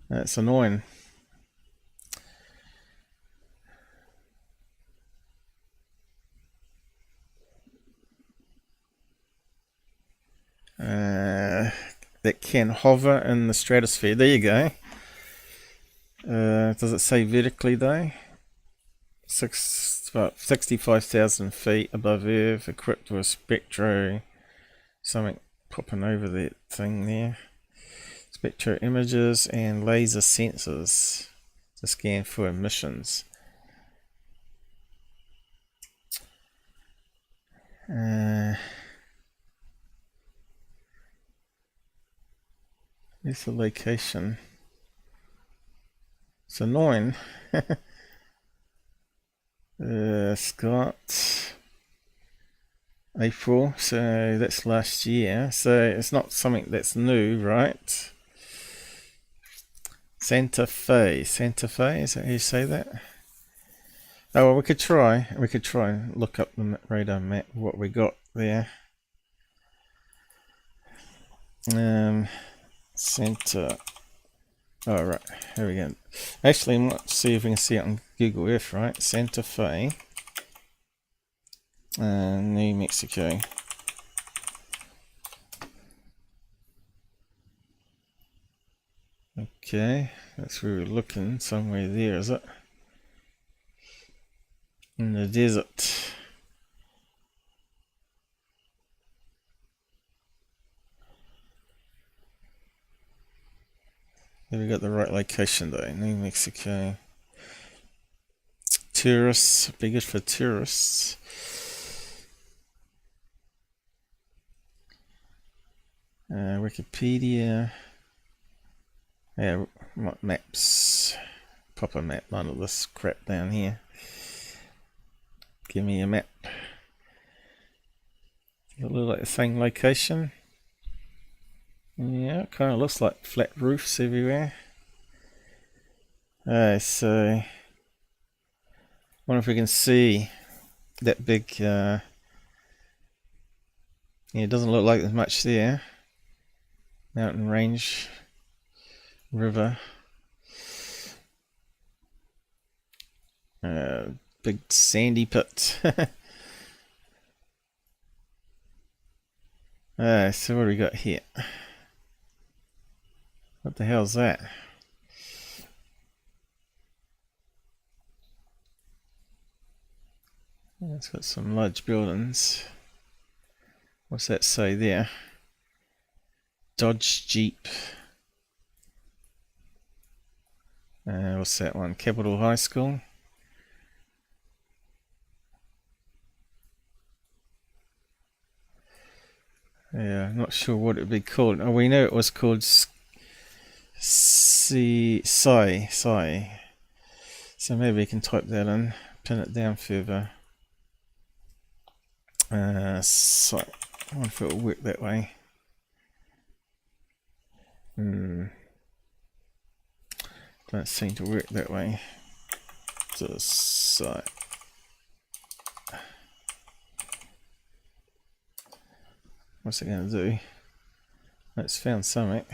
That's annoying. That can hover in the stratosphere. There you go. Does it say vertically though? 65,000 feet above Earth, equipped with spectro. Something popping over that thing there. Spectro images and laser sensors to scan for emissions. There's the location. It's annoying. Scott. April, so that's last year. So it's not something that's new, right? Santa Fe, is that how you say that? Oh well, we could try and look up the radar map, what we got there. Santa, oh right, here we go. Actually, let's see if we can see it on Google Earth, right? Santa Fe, New Mexico. Okay, that's where we're looking, somewhere there, is it? In the desert. Have we got the right location though? New Mexico. Tourists, be good for tourists. Wikipedia. Yeah, maps. Proper map, none of this crap down here. Give me a map. Does it look like the same location? Yeah, it kind of looks like flat roofs everywhere. So wonder if we can see that big. Yeah, it doesn't look like there's much there. Mountain range, river, big sandy pit. So what do we got here? What the hell's that? It's got some large buildings. What's that say there? Dodge Jeep. What's that one? Capitol High School. Yeah, I'm not sure what it would be called. Oh, we know it was called SCEYE. So maybe we can type that in, pin it down further. So I wonder if it will work that way. Don't seem to work that way. Just what's it going to do? It's found something.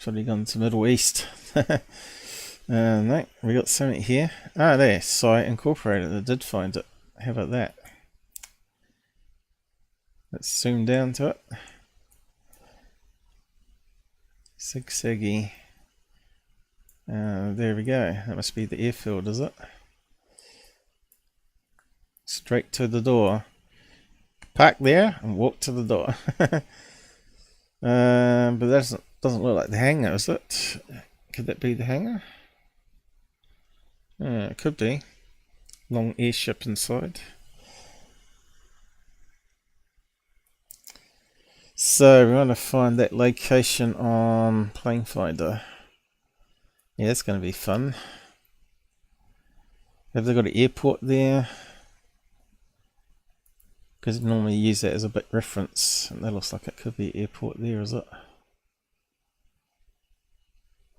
Probably gone to Middle East. No, we got something here. Ah, there, SCEYE Incorporated. I did find it. How about that? Let's zoom down to it. Zigzaggy. There we go. That must be the airfield, is it? Straight to the door. Park there and walk to the door. But that doesn't look like the hangar, is it? Could that be the hangar? It could be. Long airship inside. So we want to find that location on Plane Finder. Yeah, that's going to be fun. Have they got an airport there? Because normally you use that as a bit reference, and that looks like it could be airport there, is it?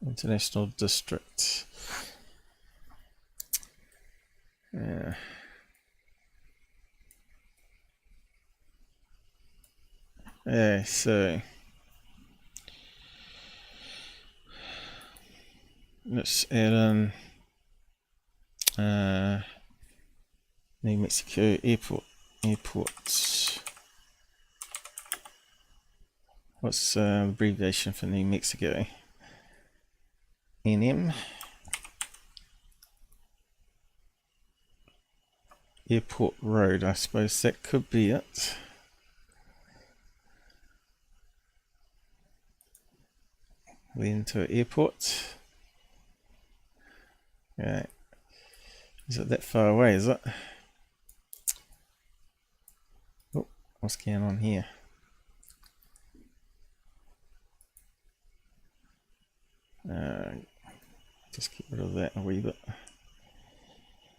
International District. Yeah. Yeah, so let's add in New Mexico airports. What's the abbreviation for New Mexico? NM. Airport Road, I suppose that could be it. Then to airport. Yeah. Is it that far away, is it? Oh, what's going on here? Just get rid of that a wee bit.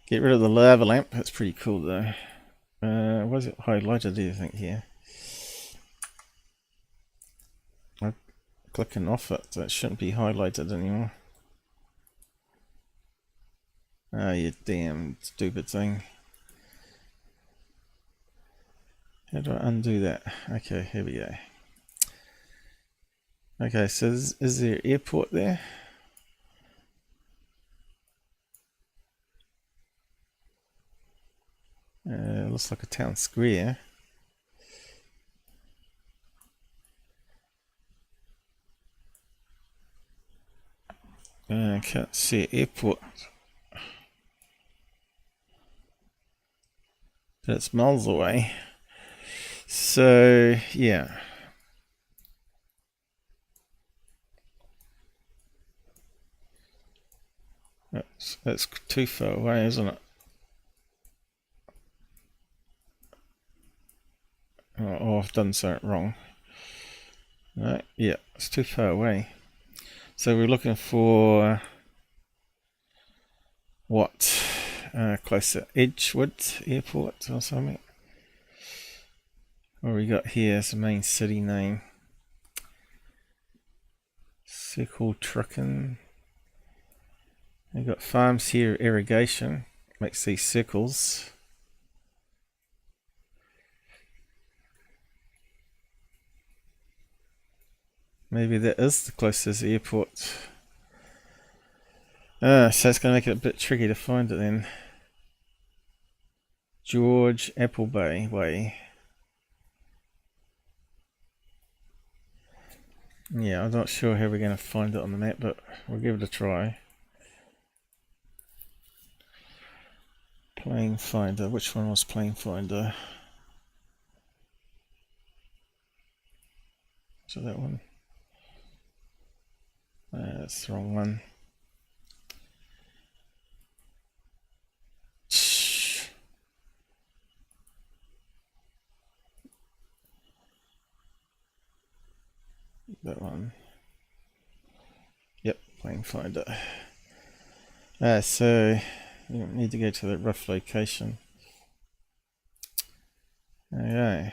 Get rid of the lava lamp, that's pretty cool though. Was it highlighted, do you think, here? I'm clicking off it, so it shouldn't be highlighted anymore. Oh, you damn stupid thing. How do I undo that? Okay, here we go. Okay, so is there an airport there? Looks like a town square. I can't see an airport. But it's miles away. So, yeah. That's too far away, isn't it? Oh, I've done something wrong. Right, yeah, it's too far away. So we're looking for what? Closer, Edgewood Airport or something. What we got here is the main city name. Circle Truckin'. We've got farms here, irrigation. Makes these circles. Maybe that is the closest airport. So it's going to make it a bit tricky to find it then. George Applebay Way. Yeah, I'm not sure how we're going to find it on the map, but we'll give it a try. Plane Finder. Which one was Plane Finder? So that one. That's the wrong one. That one. Yep, Plane Finder. So you need to go to the rough location. Okay.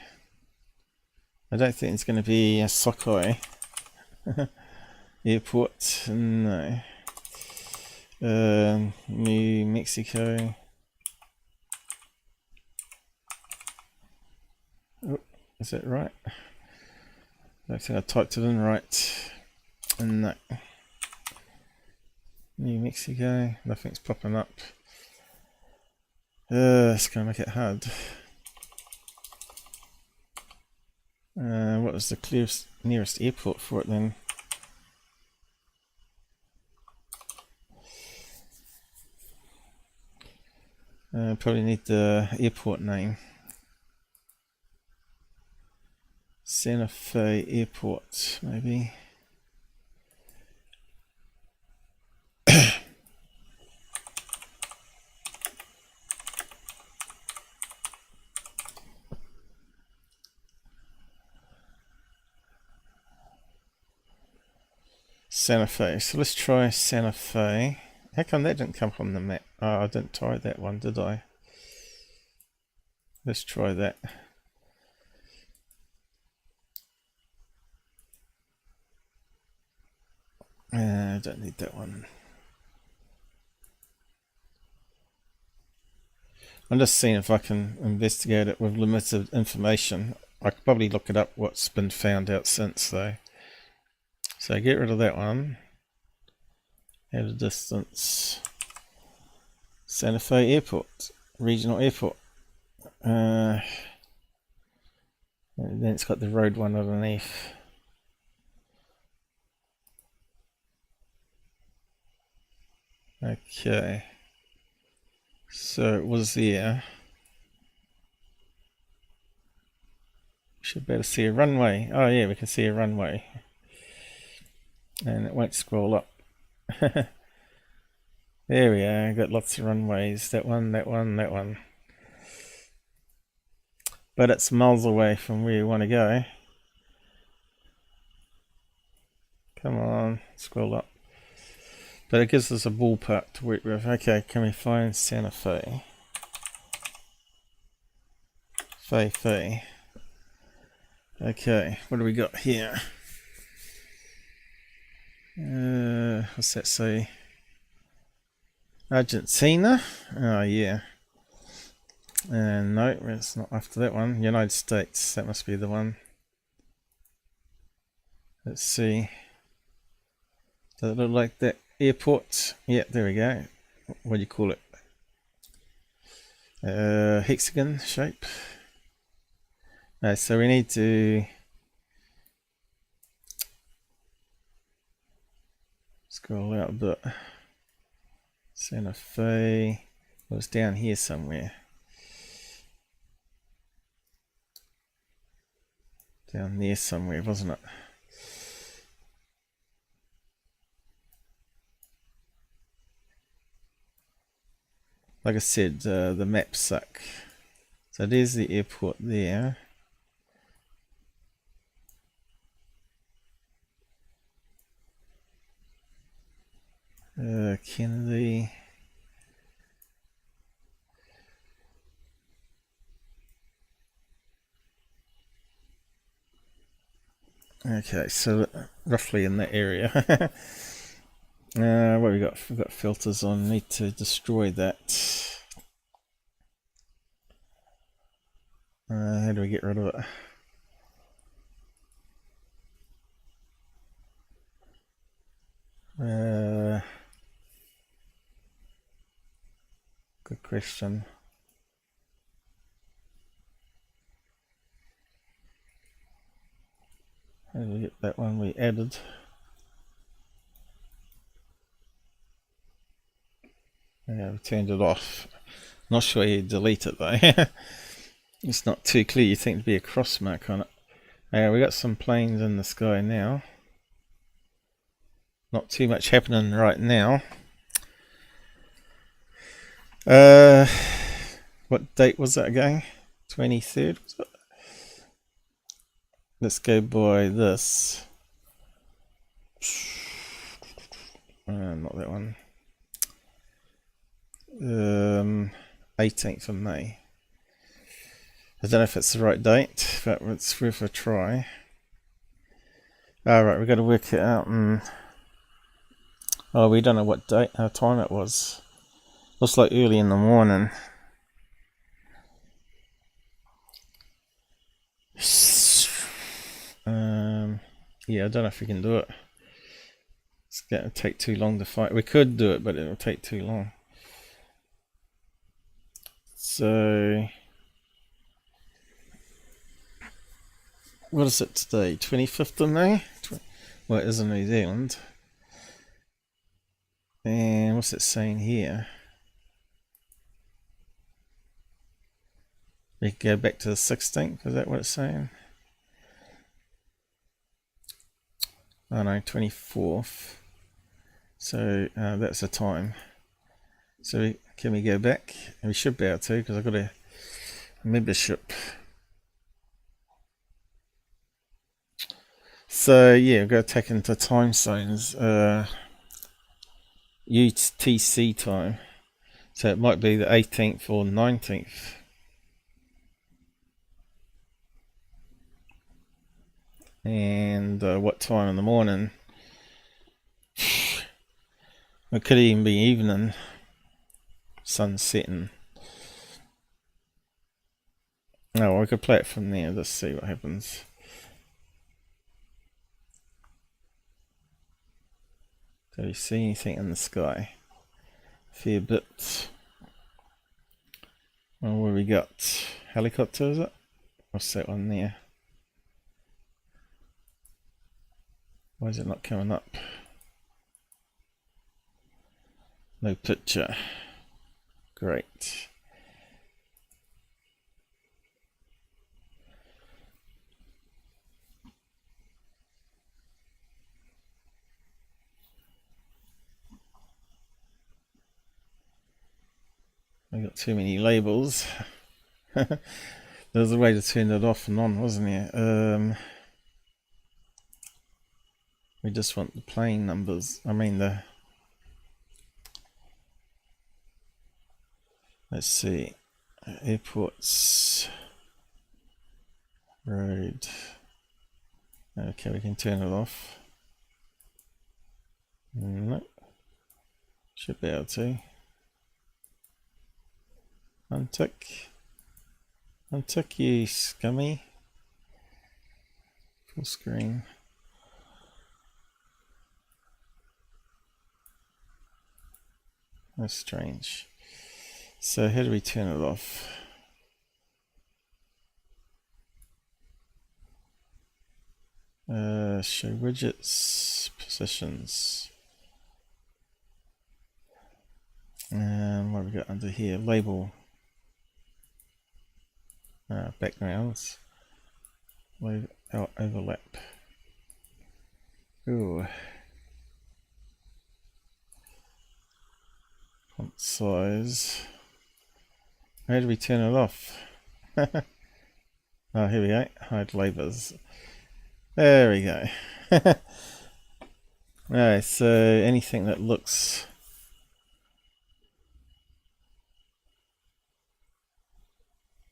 I don't think it's going to be a SCEYE airport. No. New Mexico. Oh, is that right? I think I typed it in right. No. New Mexico. Nothing's popping up. It's going to make it hard. What was the nearest airport for it then? Probably need the airport name. Santa Fe Airport, maybe. Santa Fe. So let's try Santa Fe. How come that didn't come up on the map? Oh, I didn't try that one, did I? Let's try that. I don't need that one. I'm just seeing if I can investigate it with limited information. I could probably look it up what's been found out since though. So get rid of that one. At a distance. Santa Fe Airport. Regional Airport. And then it's got the road one underneath. Okay. So it was there. Should be able to see a runway. Oh yeah, we can see a runway. And it won't scroll up. There we are, got lots of runways. That one, that one, that one. But it's miles away from where you want to go. Come on, scroll up. But it gives us a ballpark to work with. Okay, can we find Santa Fe? Fe. Okay, what do we got here? What's that say? Argentina? Oh yeah. No, it's not after that one. United States, that must be the one. Let's see. Does it look like that airport? Yeah, there we go. What do you call it? Hexagon shape. So we need to scroll out a bit. Santa Fe. It was down here somewhere. Down there somewhere, wasn't it? Like I said, the maps suck. So there's the airport there. Kennedy. Okay, so roughly in that area. What we got? We've got filters on. Need to destroy that. How do we get rid of it? Good question. How did we get that one we added? Yeah, we turned it off. Not sure you delete it though. It's not too clear. You think it'd be a cross mark on it. Yeah, we got some planes in the sky now. Not too much happening right now. What date was that again? 23rd, was it? Let's go by this. Not that one. 18th of May. I don't know if it's the right date, but it's worth a try. Alright, we've got to work it out. Oh, we don't know what date, time it was. Looks like early in the morning. Yeah, I don't know if we can do it. It's going to take too long to find. We could do it, but it'll take too long. So, what is it today? 25th of May? Well, it is in New Zealand. And what's it saying here? We can go back to the 16th, is that what it's saying? Oh no, 24th. So that's the time. So can we go back? We should be able to, because I've got a membership. So yeah, we've got to take into time zones. UTC time. So it might be the 18th or 19th. And what time in the morning? It could even be evening. Sun setting. No, I could play it from there. Let's see what happens. Do you see anything in the sky? Fair bit. Well, what have we got? Helicopter, is it? What's that one there? Why is it not coming up? No picture. Great. I got too many labels. There's a way to turn it off and on, wasn't there? We just want the plane numbers. I mean the. Let's see. Airports. Road. Okay, we can turn it off. Nope. Should be able to. Untick. Untick, you scummy. Full screen. That's strange. So how do we turn it off? Show widgets, positions. What have we got under here? Label. Backgrounds. Overlap. Ooh. Font size. How do we turn it off? Oh, here we go. Hide labels. There we go. Alright, so anything that looks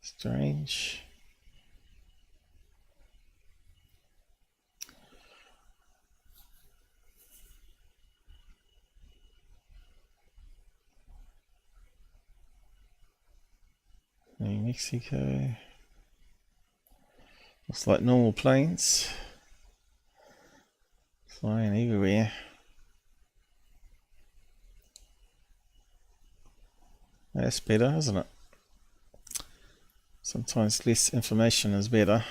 strange. New Mexico. Looks like normal planes. Flying everywhere. That's better, isn't it? Sometimes less information is better.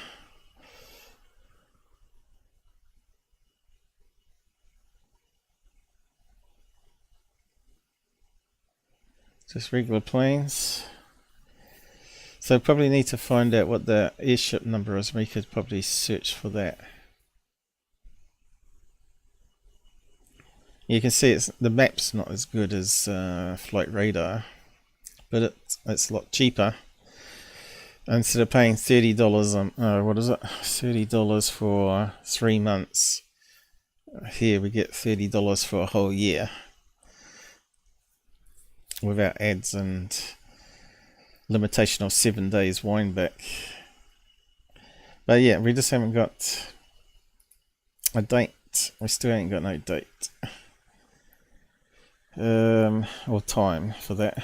Just regular planes. So probably need to find out what the airship number is. We could probably search for that. You can see the map's not as good as Flight Radar, but it's a lot cheaper. Instead of paying $30 what is it? $30 for 3 months. Here we get $30 for a whole year, without ads and limitation of 7 days wind back. But yeah, we just haven't got a date. We still ain't got no date. Or time for that.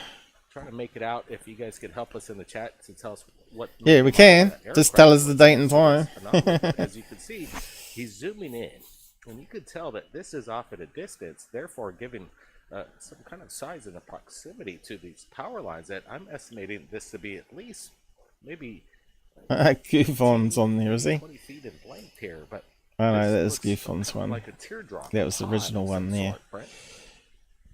Trying to make it out. If you guys could help us in the chat to tell us what. Yeah, we can. Just tell us the date and time. As you can see, he's zooming in, and you could tell that this is off at a distance, therefore giving some kind of size and a proximity to these power lines that I'm estimating this to be at least maybe GUFON's on there, is he? 20 feet in length here, but oh no, that is GUFON's one. Like a teardrop. That was the original one there. Sort,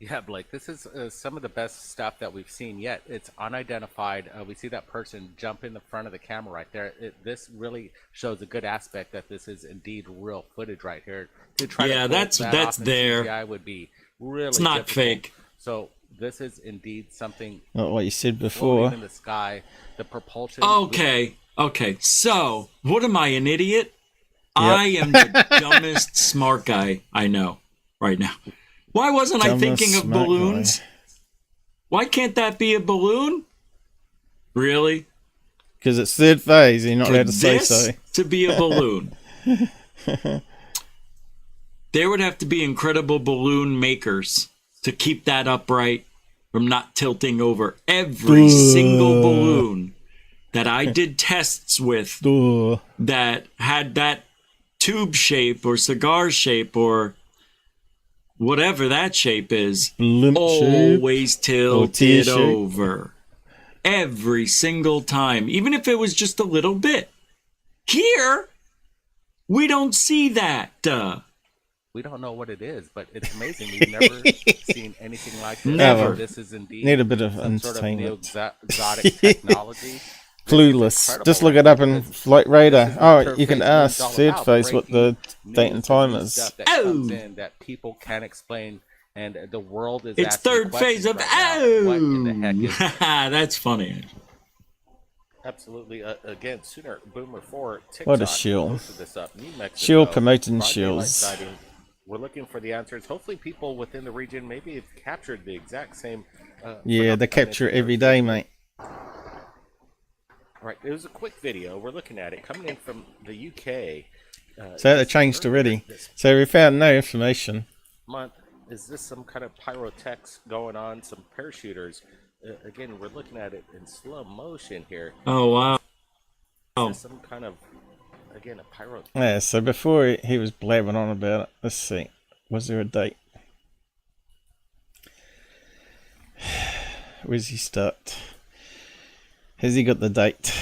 yeah, Blake, this is some of the best stuff that we've seen yet. It's unidentified. We see that person jump in the front of the camera right there. This really shows a good aspect that this is indeed real footage right here. To try to that's there. CGI would be really it's not difficult. Fake. So this is indeed something. Not what you said before. In the sky, the propulsion. Okay. So what am I, an idiot? Yep. I am the dumbest smart guy I know right now. Why wasn't I thinking of balloons? Guy. Why can't that be a balloon? Really? Because it's third phase. You're not allowed to say so. To be a balloon. There would have to be incredible balloon makers to keep that upright from not tilting over. Every single balloon that I did tests with that had that tube shape or cigar shape or whatever that shape is, always tilted over. Every single time. Even if it was just a little bit. Here, we don't see that. We don't know what it is, but it's amazing. We've never seen anything like this. Never. This is indeed need a bit of some entertainment. Sort of exotic technology. Clueless. Just look it up in Flight Radar. Oh, you can ask Third Phase what the date and time is. That people can't explain, and the world is. It's Third Phase of what in the heck is that's funny. Absolutely. Again, Sooner Boomer 4 TikTok. What a shill. This up. Shill promoting shills. We're looking for the answers. Hopefully, people within the region maybe have captured the exact same. Yeah, they capture it every day, mate. Right, it was a quick video. We're looking at it coming in from the UK. So they changed already. So we found no information. Month, is this some kind of pyrotechs going on? Some parachuters. Again, we're looking at it in slow motion here. Oh wow! Oh, some kind of again a pyro. Yeah. So before he was blabbing on about it, let's see. Was there a date? Where's he start? Has he got the date?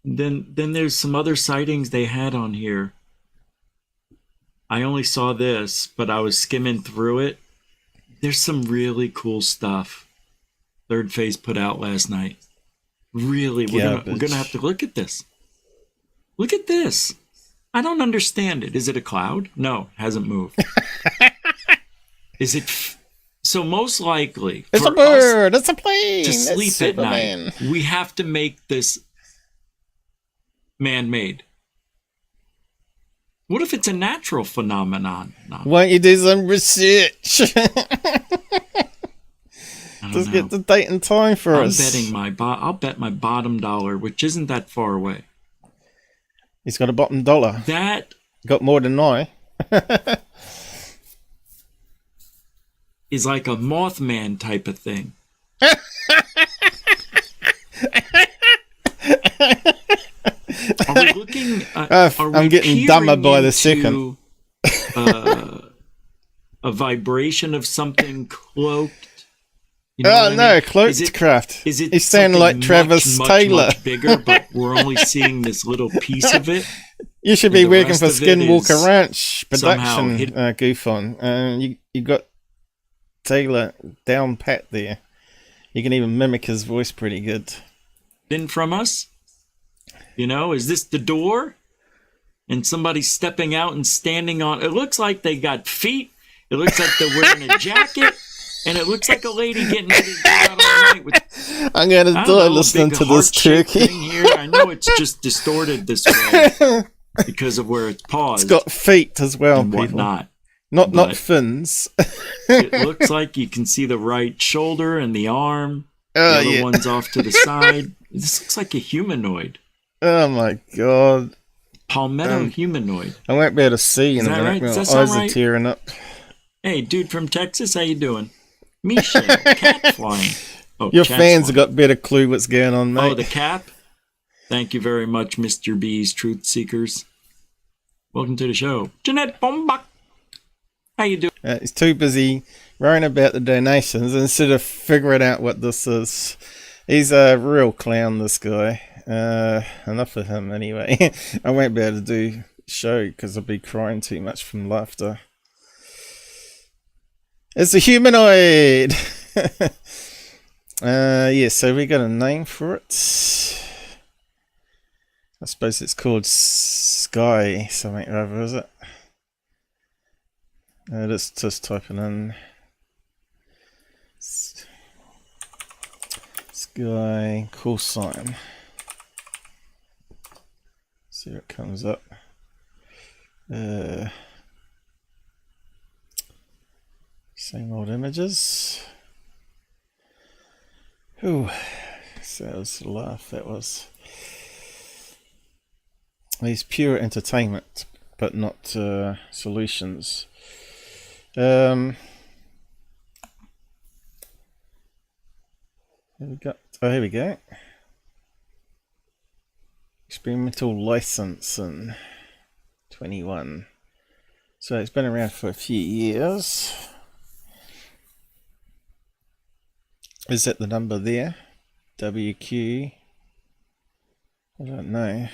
Then there's some other sightings they had on here. I only saw this, but I was skimming through it. There's some really cool stuff Third Phase put out last night. Really, we're gonna have to look at this. Look at this. I don't understand it. Is it a cloud? No, it hasn't moved. Is it? So most likely, it's a bird. It's a plane. To sleep at night, we have to make this man-made. What if it's a natural phenomenon? Why don't you do some research? Just get the date and time for us. I'll bet my bottom dollar, which isn't that far away. He's got a bottom dollar. That got more than I. Is like a Mothman type of thing. Are we looking? I'm getting dumber by the second. A vibration of something cloaked You know what I no, mean? cloaked craft. Is it He's sounding something like Travis much, Taylor. much bigger, but we're only seeing this little piece of it? You should And be the working rest for of it Skinwalker is Ranch somehow production, hidden. GUFON. You got Taylor down pat there. You can even mimic his voice pretty good. In from us? You know, is this the door? And somebody stepping out and standing on it looks like they got feet. It looks like they're wearing a jacket. And it looks like a lady getting ready to go out all night with I'm gonna die listening to this turkey. Here. I know it's just distorted this way because of where it's paused. It's got feet as well, and people. whatnot. Not But fins. it looks like you can see the right shoulder and the arm. The Oh, other yeah. one's off to the side. This looks like a humanoid. Oh my god. Palmetto humanoid. I won't be able to see in Is a that minute. right? My Does that eyes sound are right? tearing up. Hey, dude from Texas, how you doing? Michelle, cat flying. Oh, Your cat's fans have flying. got better clue what's going on, mate. Oh, the cap? Thank you very much, Mr. B's Truth Seekers. Welcome to the show. Jeanette Bombach. How you doing? He's too busy worrying about the donations instead of figuring out what this is. He's a real clown, this guy. Enough of him anyway. I won't be able to do show because I'll be crying too much from laughter. It's a humanoid! Yeah, so we got a name for it. I suppose it's called SCEYE something or other, is it? Let's just typing in SCEYE call sign. See what comes up. Same old images. Ooh, that was a laugh. That was. He's pure entertainment, but not solutions. Here we go. Oh, here we go. Experimental license in 21. So it's been around for a few years. Is that the number there? WQ? I don't know.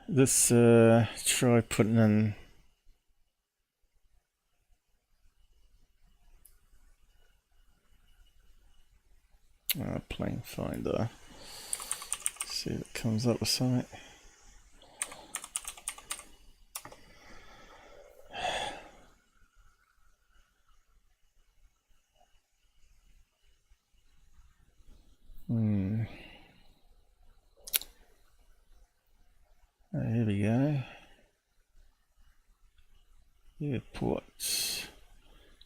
This try putting in plane finder. See if it comes up with something. Here we go. Airports.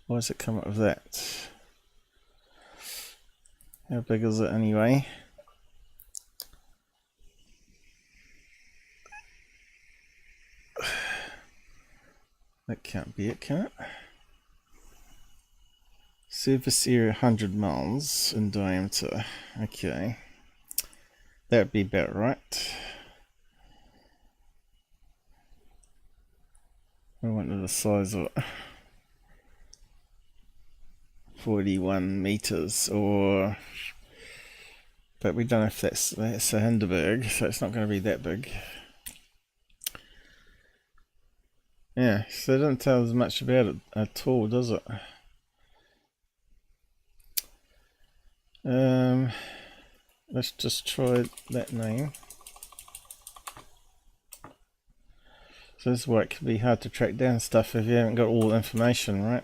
Why does it come up with that? How big is it anyway? That can't be it, can it? Surface area 100 miles in diameter. Okay. That would be about right. I wonder the size of it. 41 meters, or but we don't know if that's a Hindenburg, so it's not going to be that big. Yeah, so it doesn't tell us much about it at all, does it? Let's just try that name. So this is why it can be hard to track down stuff if you haven't got all the information, right?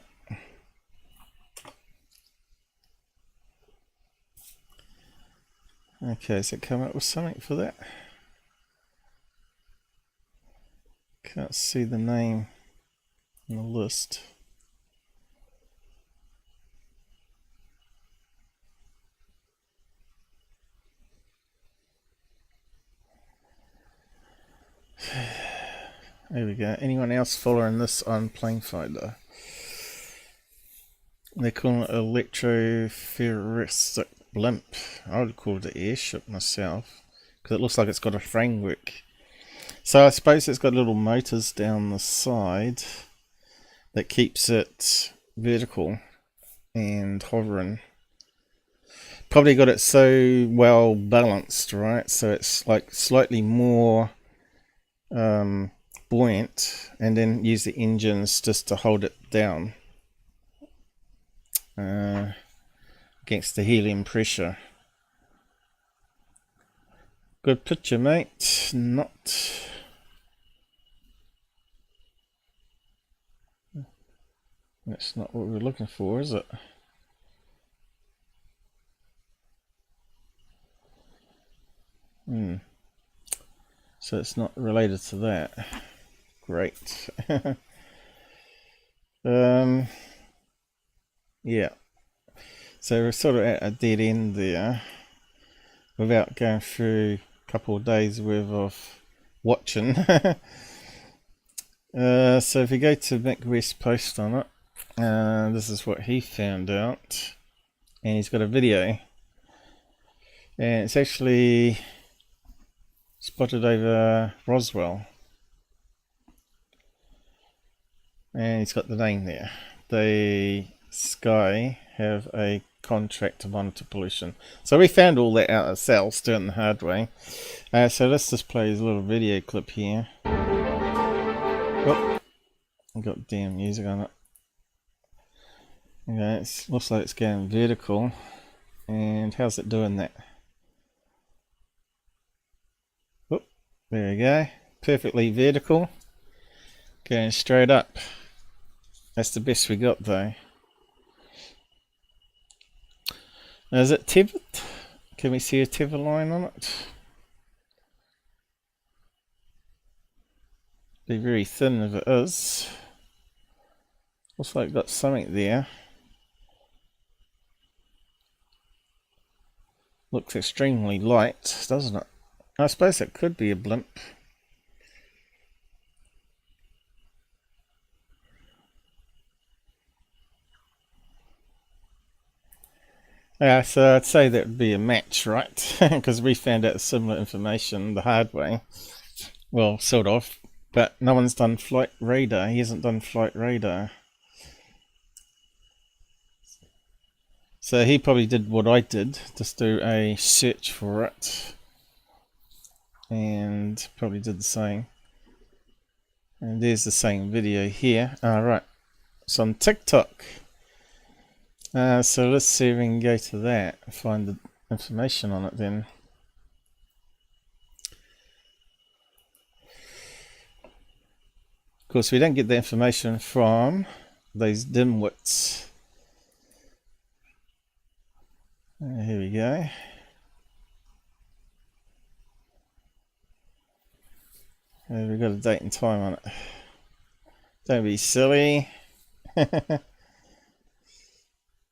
Okay, so come up with something for that. Can't see the name on the list. There we go. Anyone else following this on plane finder? They call it electrophoretic blimp. I would call it an airship myself, because it looks like it's got a framework. So I suppose it's got little motors down the side that keeps it vertical and hovering. Probably got it so well balanced, right? So it's like slightly more buoyant, and then use the engines just to hold it down against the helium pressure. Good picture, mate. Not. That's not what we're looking for, is it? So it's not related to that. Great. Yeah. So we're sort of at a dead end there without going through a couple of days worth of watching. So if we go to Mick West post on it, this is what he found out, and he's got a video, and it's actually spotted over Roswell, and he's got the name there. The SCEYE have a contract to monitor pollution. So we found all that out ourselves, doing it the hard way. So let's just play his little video clip here. Oh, I've got damn music on it. Okay, it looks like it's going vertical. And how's it doing that? Oh, there we go. Perfectly vertical. Going straight up. That's the best we got though. Now, is it tethered? Can we see a tether line on it? Be very thin if it is. Looks like it's got something there. Looks extremely light, doesn't it? I suppose it could be a blimp. So I'd say that would be a match, right? Because we found out similar information the hard way. Well, sort of. But no one's done flight radar. He hasn't done flight radar. So he probably did what I did. Just do a search for it. And probably did the same. And there's the same video here. Alright. It's on TikTok. So let's see if we can go to that and find the information on it then. Of course, we don't get the information from those dimwits. Here we go. We've got a date and time on it. Don't be silly.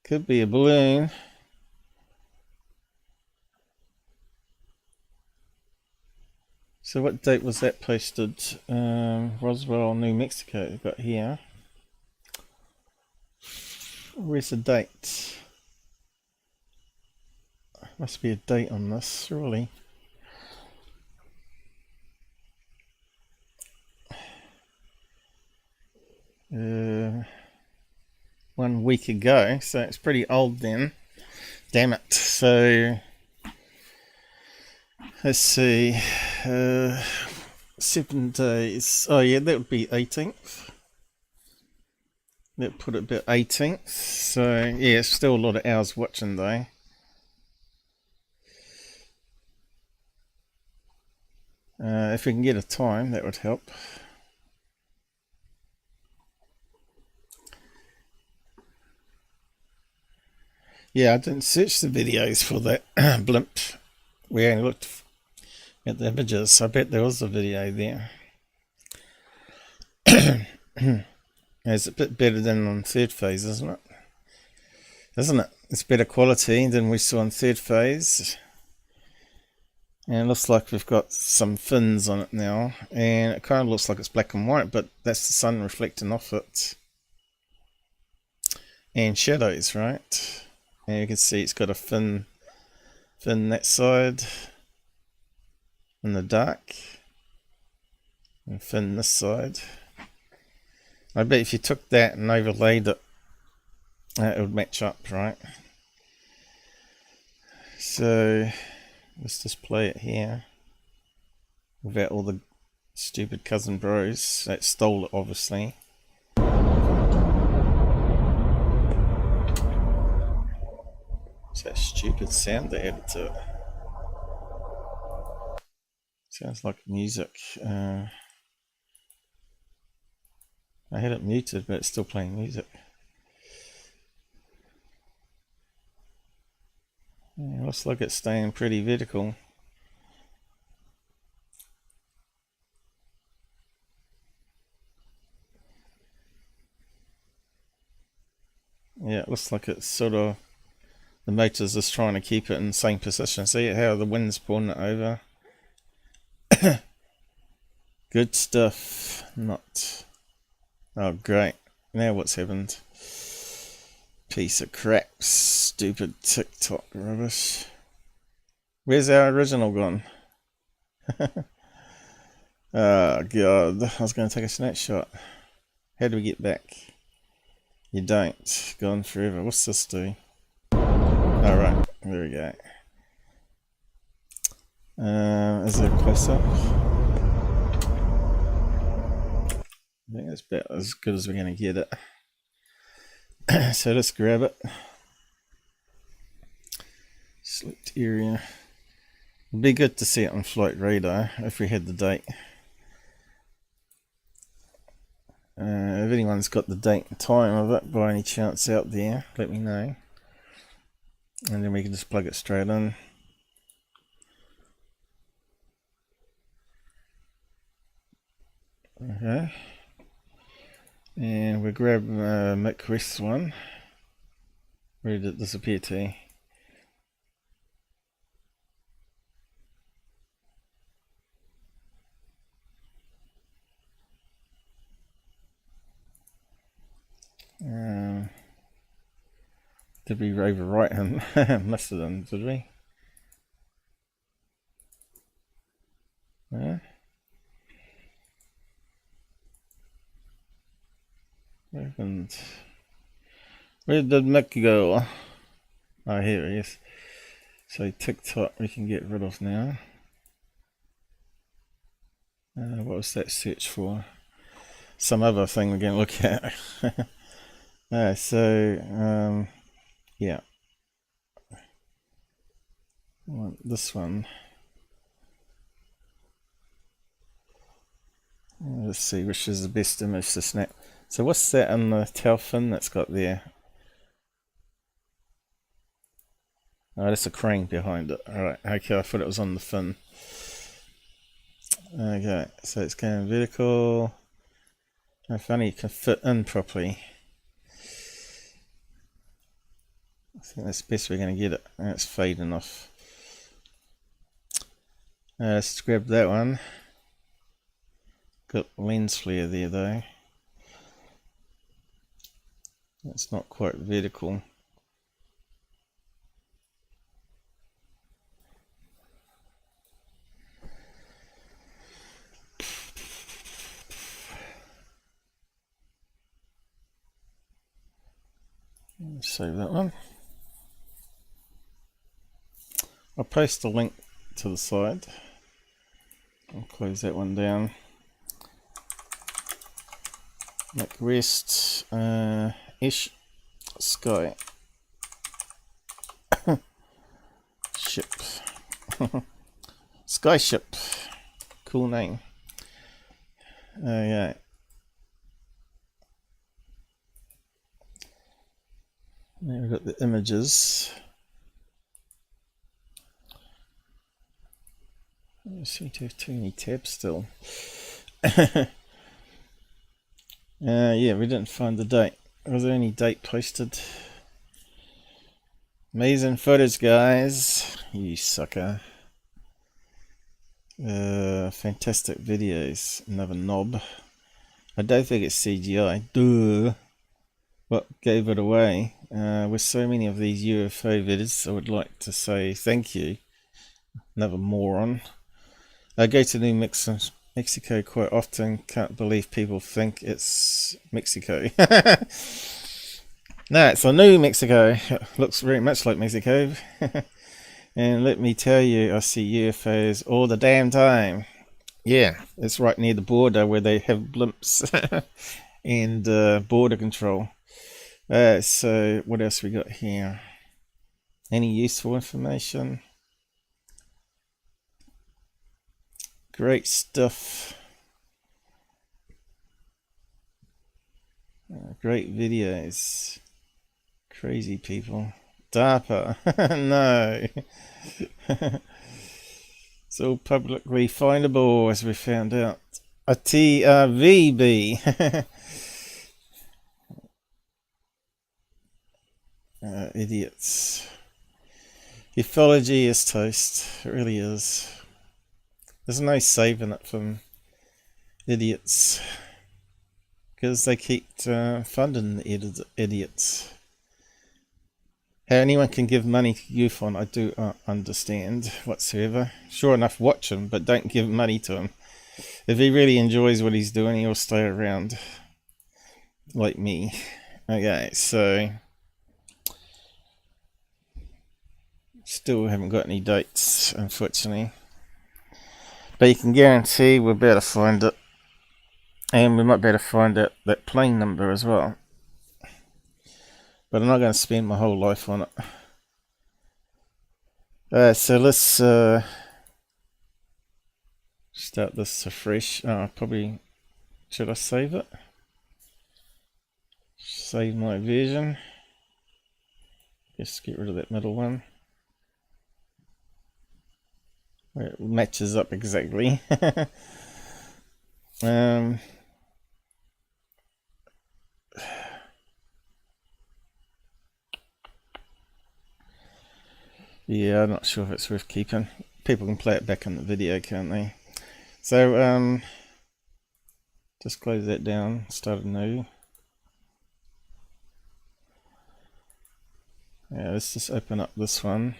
Could be a balloon. So what date was that posted? Roswell, New Mexico, we've got here. Where's the date? Must be a date on this, surely. One week ago, so it's pretty old then. Damn it. So let's see, 7 days. Oh yeah, that would be 18th. That put it about 18th. So yeah, it's still a lot of hours watching though. If we can get a time, that would help. Yeah, I didn't search the videos for that blimp. We only looked at the images. I bet there was a video there. It's a bit better than on third phase, isn't it? Isn't it? It's better quality than we saw on third phase. And it looks like we've got some fins on it now. And it kind of looks like it's black and white, but that's the sun reflecting off it. And shadows, right? And you can see it's got a fin that side in the dark, and fin this side. I bet if you took that and overlaid it it would match up, right? So let's just play it here without all the stupid cousin bros that stole it, obviously. It's that stupid sound they added to it. Sounds like music. I had it muted, but it's still playing music. Yeah, looks like it's staying pretty vertical. Yeah, it looks like it's sort of, the motor's just trying to keep it in the same position. See how the wind's pulling it over? Good stuff. Not. Oh, great. Now what's happened? Piece of crap. Stupid TikTok rubbish. Where's our original gone? Oh, God. I was going to take a snapshot. How do we get back? You don't. Gone forever. What's this do? Alright. There we go. Is there a close-up? I think that's about as good as we're going to get it. So let's grab it. Select area. It'd be good to see it on flight radar if we had the date. If anyone's got the date and time of it by any chance out there, let me know. And then we can just plug it straight in. Okay. And we'll grab Mick West one. Where did it disappear to? Did we overwrite him? Must have done, did we? Yeah. And where did Mick go? Oh, here he is. So TikTok we can get rid of now. What was that search for? Some other thing we're going to look at. Yeah. This one. Let's see which is the best image to snap. So what's that on the tail fin that's got there? Oh, that's a crane behind it. Alright, okay, I thought it was on the fin. Okay, so it's going vertical. If only it can fit in properly. I think that's the best we're going to get it. And it's fading off. Let's grab that one. Got lens flare there though. It's not quite vertical. Let's save that one. I'll post a link to the side. I'll close that one down. Mick West, SCEYE ship. Sky ship. Cool name. Okay. Now we've got the images. I seem to have too many tabs still. Yeah, we didn't find the date. Was there any date posted? Amazing footage, guys. You sucker. Fantastic videos. Another knob. I don't think it's CGI. Duh. What gave it away? With so many of these UFO vids, I would like to say thank you. Another moron. I go to New Mexico quite often. Can't believe people think it's Mexico. No, it's a New Mexico. It looks very much like Mexico. And let me tell you, I see UFOs all the damn time. Yeah, it's right near the border where they have blimps and border control. So what else we got here? Any useful information? Great stuff. Great videos. Crazy people. DARPA. No. It's all publicly findable, as we found out. A TR3b. Idiots. Ufology is toast. It really is. There's no saving it from idiots. Because they keep funding the idiots. How anyone can give money to GUFON, I do understand whatsoever. Sure enough, watch him, but don't give money to him. If he really enjoys what he's doing, he'll stay around. Like me. Okay, so... Still haven't got any dates, unfortunately. But you can guarantee we'll be able to find it. And we might be able to find out that plane number as well. But I'm not going to spend my whole life on it. So let's start this afresh. Probably should I save it? Save my version. Just get rid of that middle one. Where it matches up exactly. Yeah, I'm not sure if it's worth keeping. People can play it back in the video, can't they? So, just close that down, start anew. Yeah, let's just open up this one.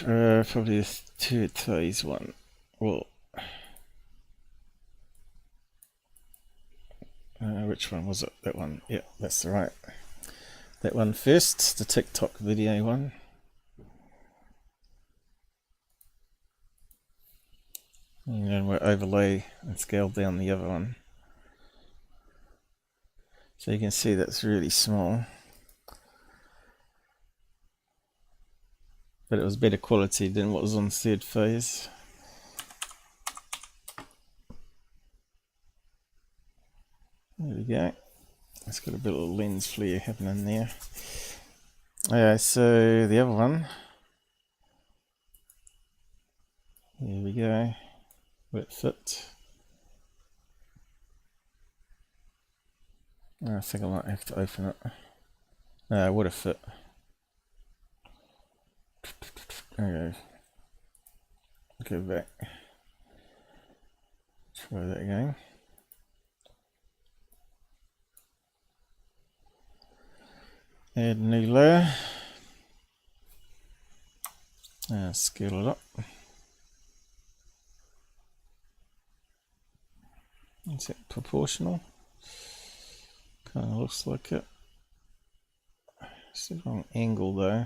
Probably the third phase one. Well, which one was it? That one. Yeah, that's right. That one first, the TikTok video one. And then we'll overlay and scale down the other one. So you can see that's really small. But it was better quality than what was on third phase. There we go. It's got a bit of a lens flare happening there. Okay, so the other one. There we go. Will it fit? I think I might have to open it. No, it would have fit. Okay. Go back. Try that again. Add a new layer. Scale it up. Is it proportional? Kind of looks like it. It's the wrong angle though.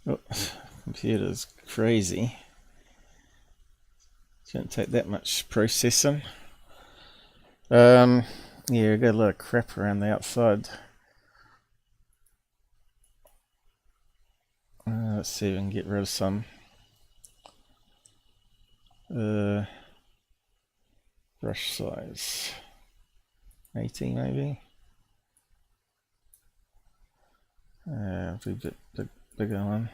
Oh, computer's crazy. Shouldn't take that much processing. Yeah, we got a lot of crap around the outside. Let's see if we can get rid of some. Brush size 80 maybe. Do a bit bigger one.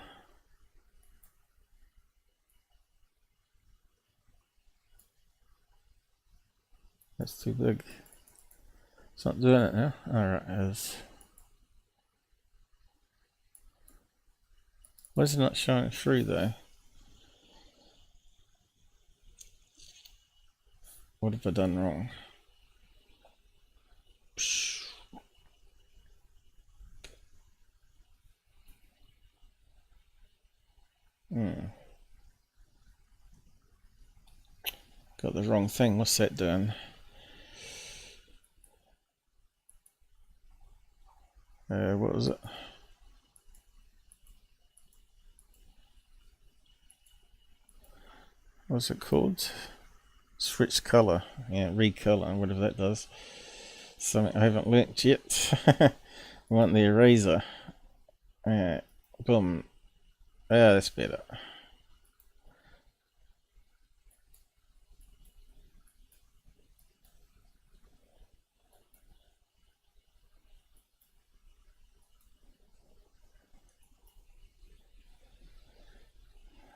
That's too big. It's not doing it now. Alright, it is. Why is it not showing through though? What have I done wrong? Got the wrong thing. What's that doing? What was it? What's it called? Switch color. Yeah, recolor, whatever that does. Something I haven't learnt yet. I want the eraser. Yeah, boom. Yeah, that's better.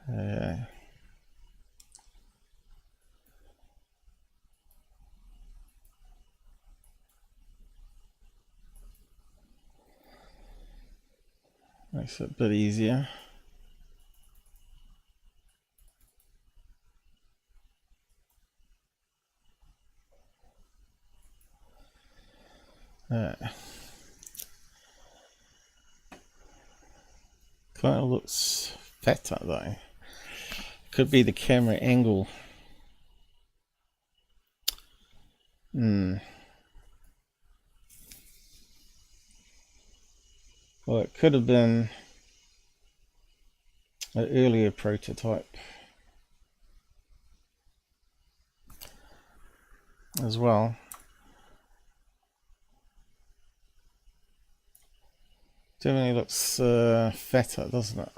Yeah. Makes it a bit easier. Kind of looks fatter though. Could be the camera angle. Well, it could have been an earlier prototype as well. Definitely looks fatter, doesn't it?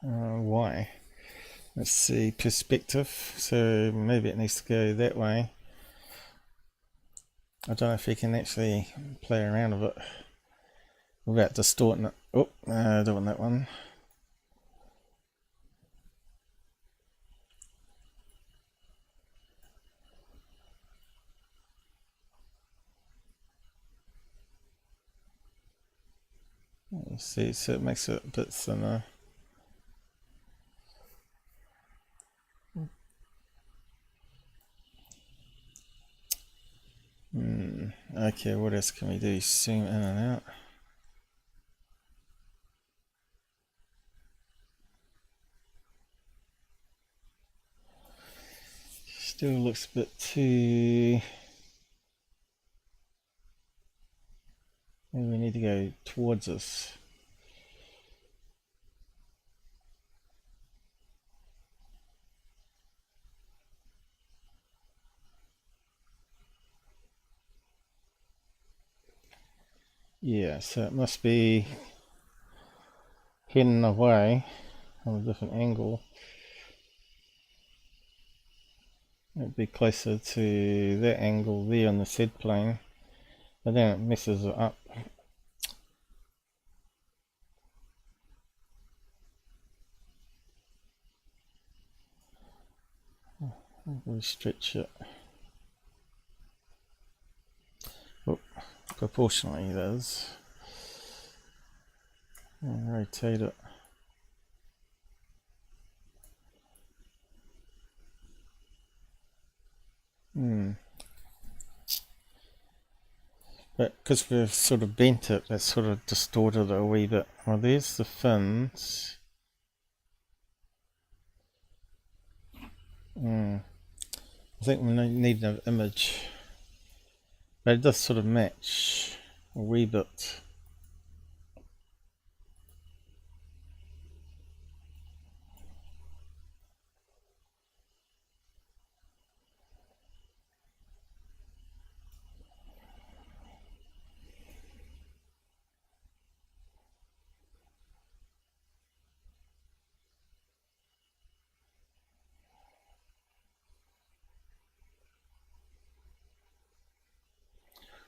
Why? Let's see, perspective. So maybe it needs to go that way. I don't know if you can actually play around with it without distorting it. Oh, I don't want that one. Let's see, so it makes it a bit thinner. Okay, what else can we do? Zoom in and out. Still looks a bit too... Maybe we need to go towards us. Yeah, so it must be hidden away on a different angle. It'd be closer to that angle there on the Z plane, but then it messes it up. We'll stretch it. Oh, proportionally that is. And rotate it. But because we've sort of bent it, that's sort of distorted it a wee bit. Well, there's the fins. I think we need an image. But it does sort of match a wee bit.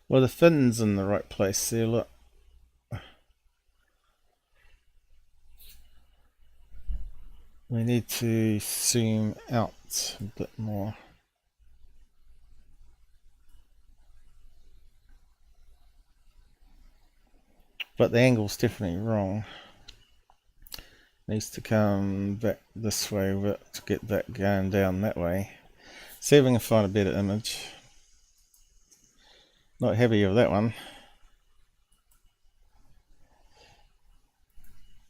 Well, the fin's in the right place there, look. We need to zoom out a bit more. but the angle's definitely wrong. Needs to come back this way but to get that going down that way. See if we can find a better image. Not happy with that one.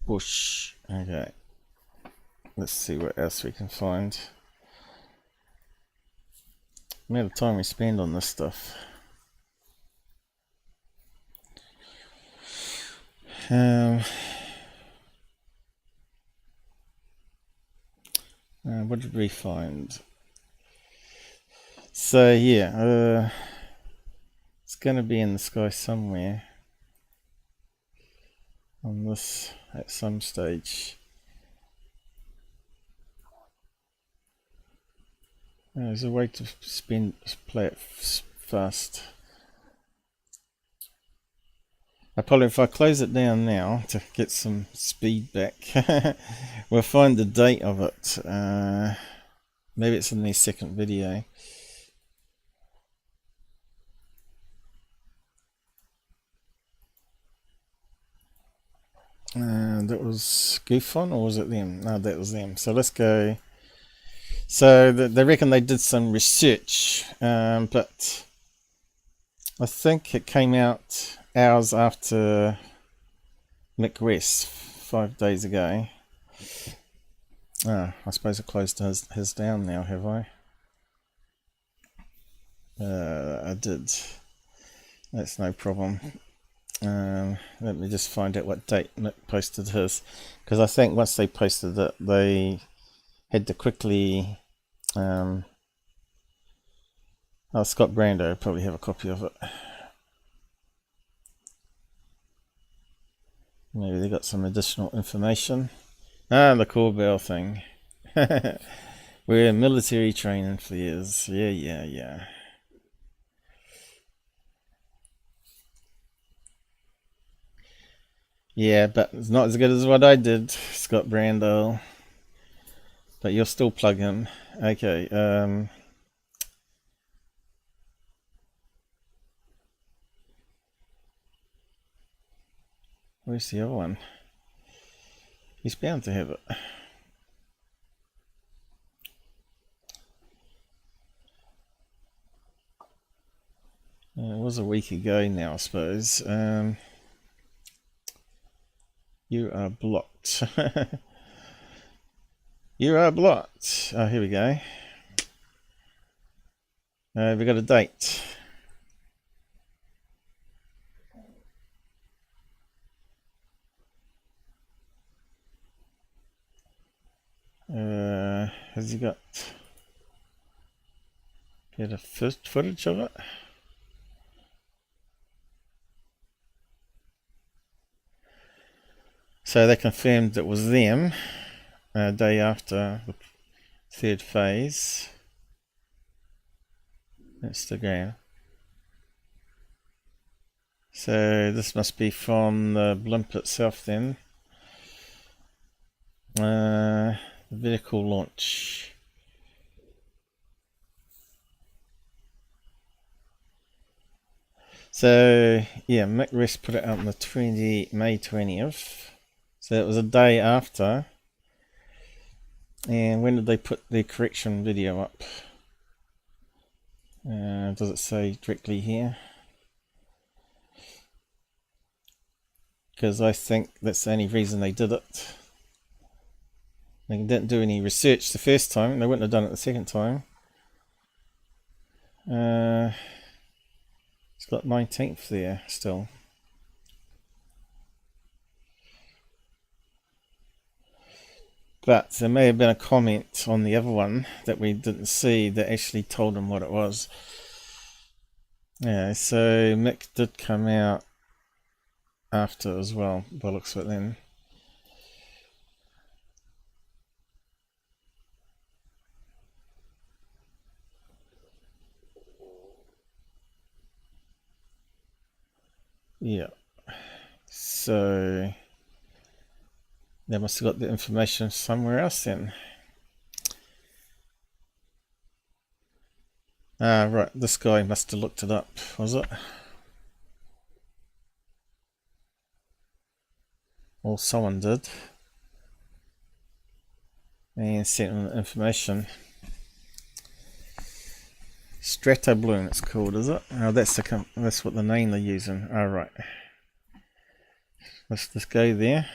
Bush. Okay. Let's see what else we can find. The amount of time we spend on this stuff. What did we find? So yeah, it's going to be in the sky somewhere on this at some stage. There's a way to play it fast. Probably if I close it down now to get some speed back, we'll find the date of it. Maybe it's in the second video. That was GUFON, or was it them? No, that was them. So let's go. So they reckon they did some research, but I think it came out hours after Mick West, 5 days ago. I suppose I closed his down now, have I? I did. That's no problem. Let me just find out what date Mick posted his, because I think once they posted it, they had to quickly. Scott Brando will probably have a copy of it. Maybe they got some additional information. The Corbell thing. We're military training for years. Yeah. Yeah, but it's not as good as what I did, Scott Brando. But you'll still plug him. Okay. Where's the other one? He's bound to have it. It was a week ago now, I suppose. You are blocked. You are blocked. Oh, here we go. We got a date. Has he got a first footage of it? So they confirmed it was them a day after the third phase. Instagram. So this must be from the blimp itself then. The vehicle launch. So yeah, Mick West put it out on the May 20th. So it was a day after. And when did they put the correction video up? Does it say directly here? Because I think that's the only reason they did it. They didn't do any research the first time. They wouldn't have done it the second time. It's got 19th there still. But there may have been a comment on the other one that we didn't see that actually told them what it was. Yeah, so Mick did come out after as well, by the looks of it then. Yeah, so they must have got the information somewhere else then. Right, this guy must have looked it up, was it? or someone did, and sent them the information. Stratoballoon it's called, is it? Oh, that's what the name they're using. Oh, right. Let's just go there.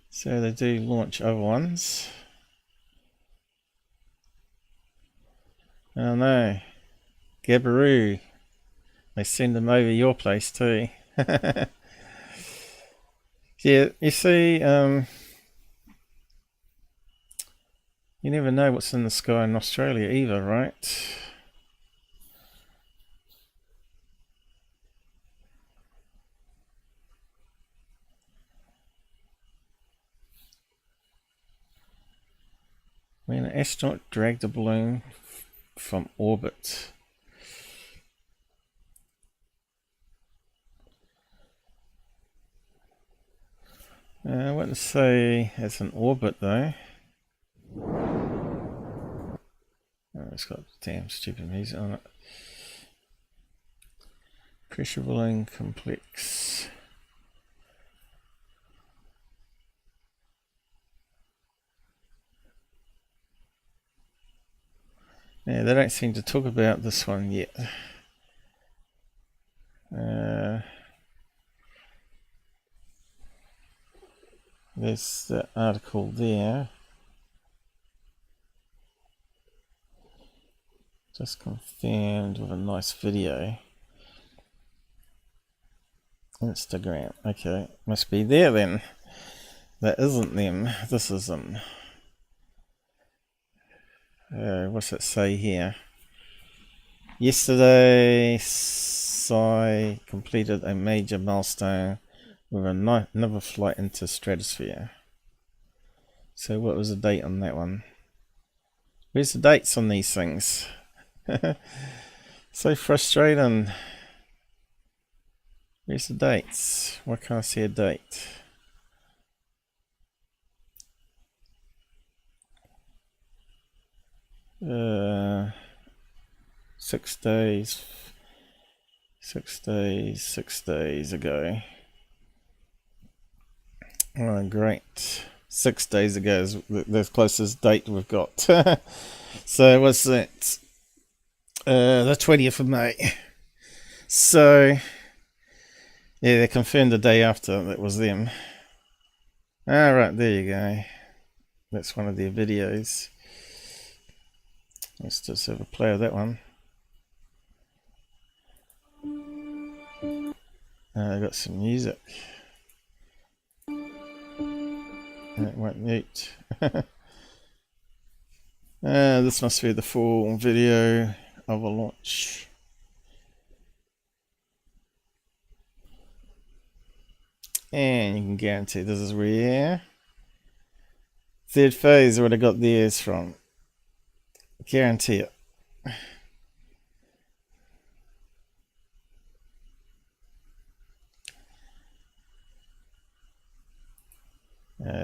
So they do launch other ones. Oh no, Gabaroo. They send them over your place too. Yeah, you see, you never know what's in the sky in Australia either, right? When an astronaut dragged a balloon from orbit. I wouldn't say it's an orbit though. Oh, it's got damn stupid music on it. Pressure balloon complex. Yeah, they don't seem to talk about this one yet. There's the article there. Just confirmed with a nice video. Instagram. Okay, must be there then. That isn't them. This is them. What's it say here? Yesterday, SCEYE completed a major milestone with another flight into stratosphere. So what was the date on that one? Where's the dates on these things? So frustrating. Where's the dates? Why can't I see a date? Uh, 6 days. 6 days. 6 days ago. Oh, great. 6 days ago is the closest date we've got. So what's that? The 20th of May. So yeah, they confirmed the day after that was them. Alright, there you go. That's one of their videos. Let's just have a play of that one. I got some music. It won't mute. This must be the full video of a launch. And you can guarantee this is where third phase where they got theirs from. Guarantee it.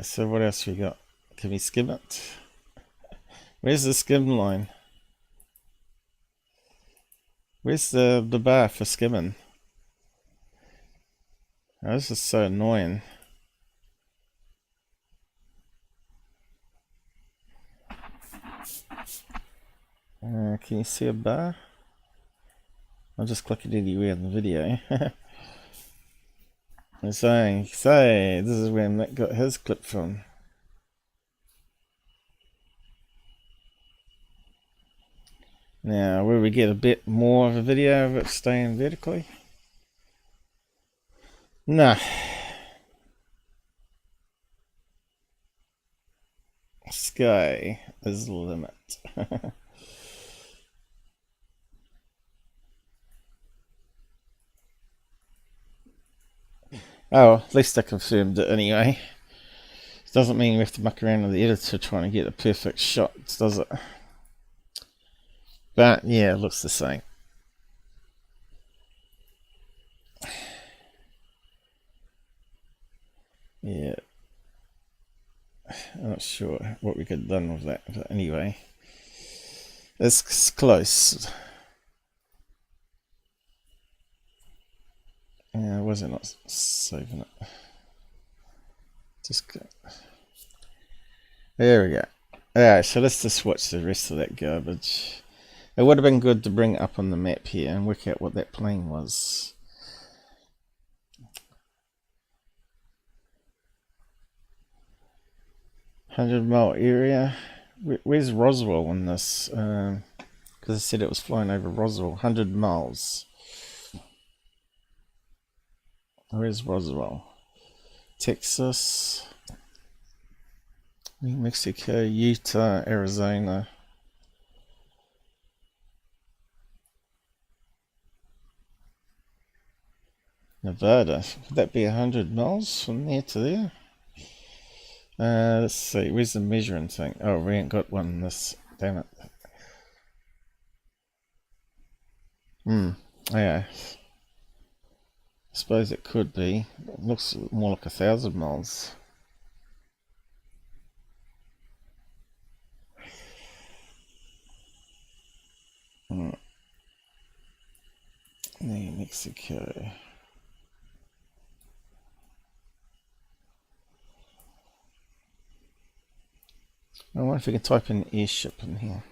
So what else we got? Can we skim it? Where's the skim line? Where's the bar for skimming? Oh, this is so annoying. Can you see a bar? I'll just click it anywhere in the video. I'm saying, say, this is where Mick got his clip from. Now, will we get a bit more of a video of it staying vertically? Nah. Sky is the limit. Oh, at least I confirmed it anyway. Doesn't mean we have to muck around with the editor trying to get a perfect shot, does it? But yeah, it looks the same. Yeah. I'm not sure what we could have done with that, but anyway. It's close. Yeah, was it not saving it? Just go. There we go. Alright, so let's just watch the rest of that garbage. It would have been good to bring it up on the map here and work out what that plane was. $100-mile area. Where's Roswell in this? Because I said it was flying over Roswell. 100 miles. Where's Roswell? Texas, New Mexico, Utah, Arizona. Nevada. Would that be 100 miles from there to there? Let's see. Where's the measuring thing? Oh, we ain't got one. This. Damn it. Yeah. I suppose it could be. It looks more like 1,000 miles. New Mexico. I wonder if we can type in airship in here.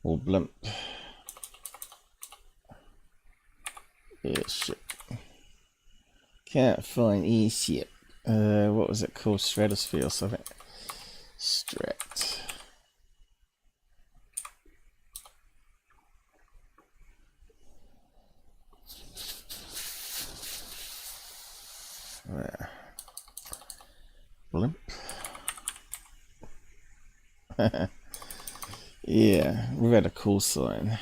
Or blimp. Airship. Can't find airship. What was it called? Stratosphere or something. Strat. There. Blimp. Yeah, we've had a call sign.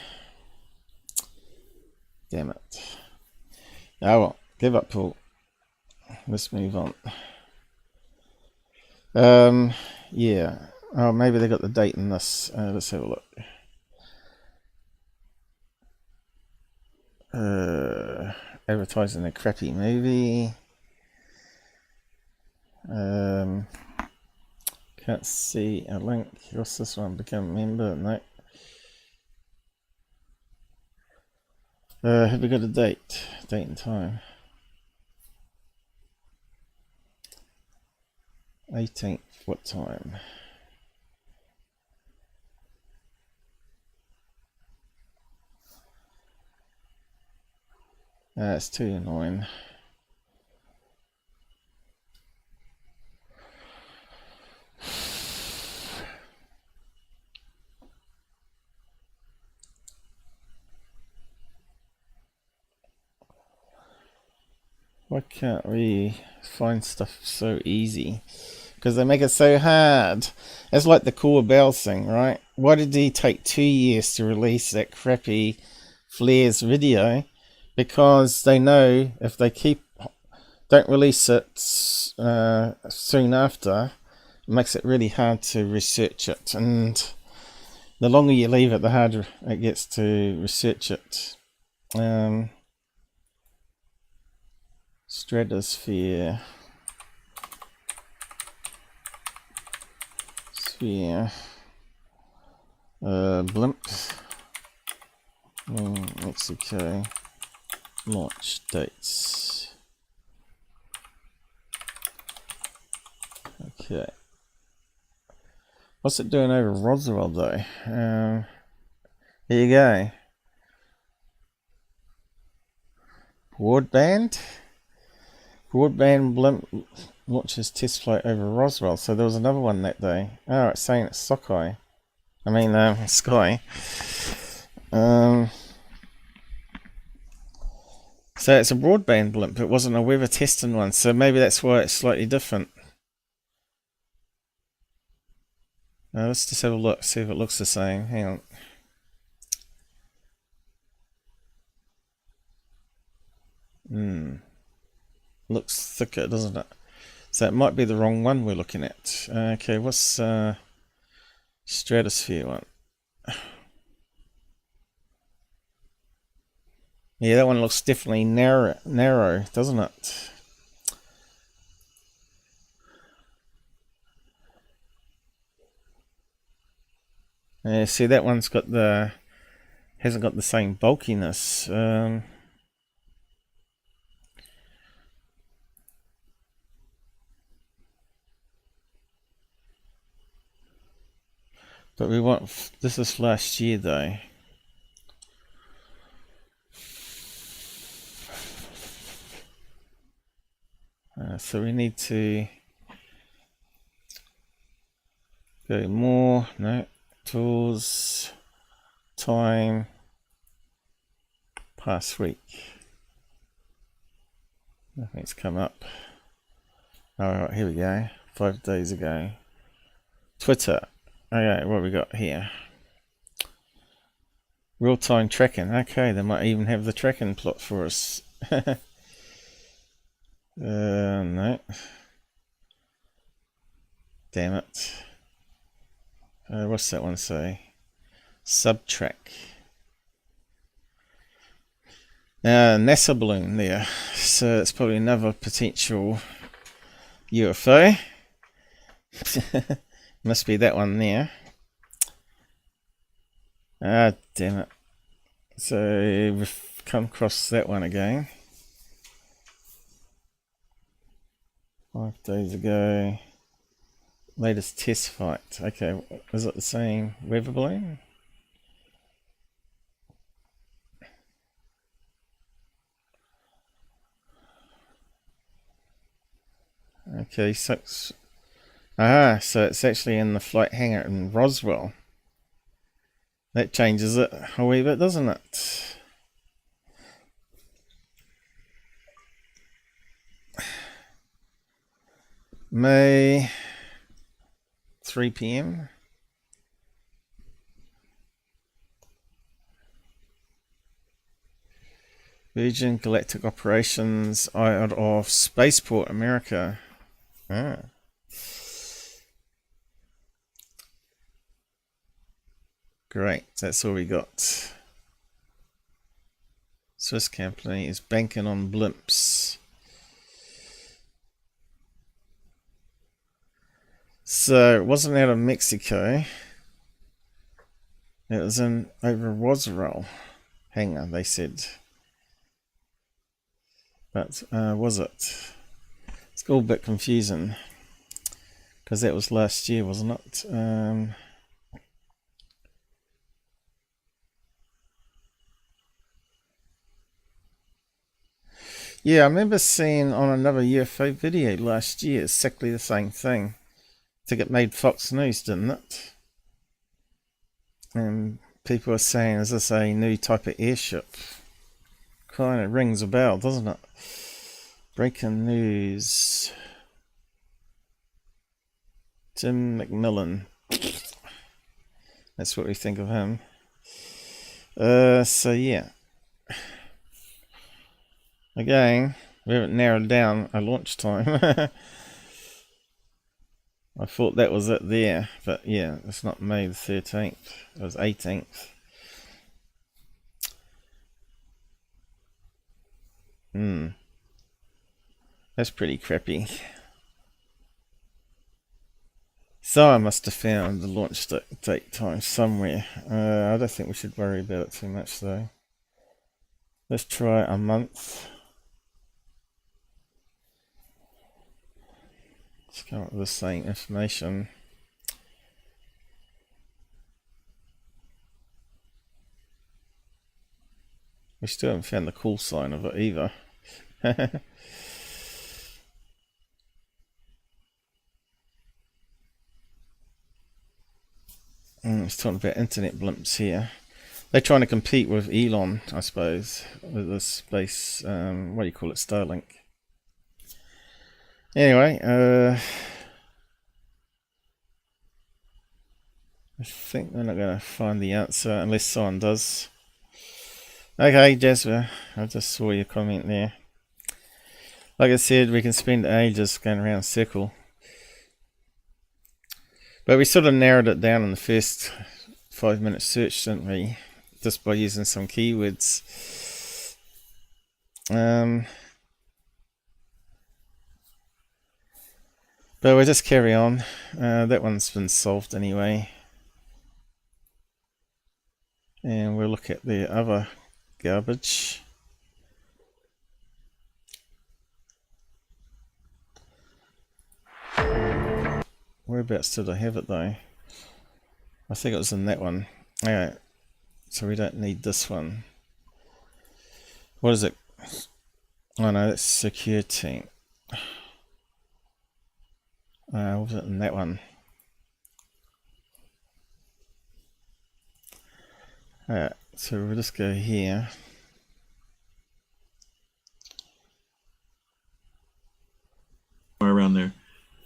Damn it. Oh well, give up, Paul. Let's move on. Yeah. Oh, maybe they got the date in this. Let's have a look. Advertising a crappy movie. Can't see a link. What's this one? Become a member? No. Have we got a date? Date and time. 18th. What time? It's 2 to 9. Why can't we find stuff so easy? Because they make it so hard. It's like the Corbells thing, right? Why did he take 2 years to release that crappy Flares video? Because they know if they don't release it soon after, it makes it really hard to research it. And the longer you leave it, the harder it gets to research it. Stratosphere. Sphere. Blimp. Mexico. Launch dates. Okay. What's it doing over Roswell though? Here you go. Broadband blimp launches test flight over Roswell. So there was another one that day. Oh, it's saying it's SCEYE. I mean, SCEYE. So it's a broadband blimp. It wasn't a weather testing one. So maybe that's why it's slightly different. Let's just have a look. See if it looks the same. Hang on. Looks thicker, doesn't it? So it might be the wrong one we're looking at. Okay, what's Stratosphere one? Yeah, that one looks definitely narrow, doesn't it? See, that one's got the hasn't got the same bulkiness. But we want, this is last year though. So we need to go more, no, tools, time, past week. Nothing's come up. Alright, here we go. 5 days ago. Twitter. Okay, what we got here? Real-time tracking. Okay, they might even have the tracking plot for us. No. Damn it. What's that one say? Subtrack. NASA balloon there. So it's probably another potential UFO. Must be that one there. Ah, damn it. So we've come across that one again. 5 days ago. Latest test flight. Okay, is it the same weather balloon? Okay, so it's actually in the flight hangar in Roswell. That changes it a wee bit, doesn't it? May 3 p.m. Virgin Galactic Operations out of Spaceport, America. Ah. Great, that's all we got. Swiss company is banking on blimps. So it wasn't out of Mexico. It was in over Roswell hangar, they said. But was it? It's all a bit confusing because that was last year, wasn't it? Yeah, I remember seeing on another UFO video last year exactly the same thing. I think it made Fox News, didn't it? And people are saying, is this a new type of airship? Kind of rings a bell, doesn't it? Breaking news. Tim McMillan. That's what we think of him. So yeah. Again, we haven't narrowed down a launch time. I thought that was it there, but yeah, it's not May the 13th, it was 18th. That's pretty crappy. So I must have found the launch date time somewhere. I don't think we should worry about it too much though. Let's try a month. Let's come up with the same information. We still haven't found the call sign of it either. It's talking about internet blimps here. They're trying to compete with Elon, I suppose, with the space, what do you call it, Starlink. Anyway, I think they're not going to find the answer unless someone does. Okay, Jasper, I just saw your comment there. Like I said, we can spend ages going around a circle. But we sort of narrowed it down in the first 5-minute search, didn't we? Just by using some keywords. But we'll just carry on. That one's been solved anyway. And we'll look at the other garbage. Whereabouts did I have it though? I think it was in that one. Alright, so we don't need this one. What is it? Oh no, that's Secure Team. Was it in that one? Alright, so we'll just go here. Around there.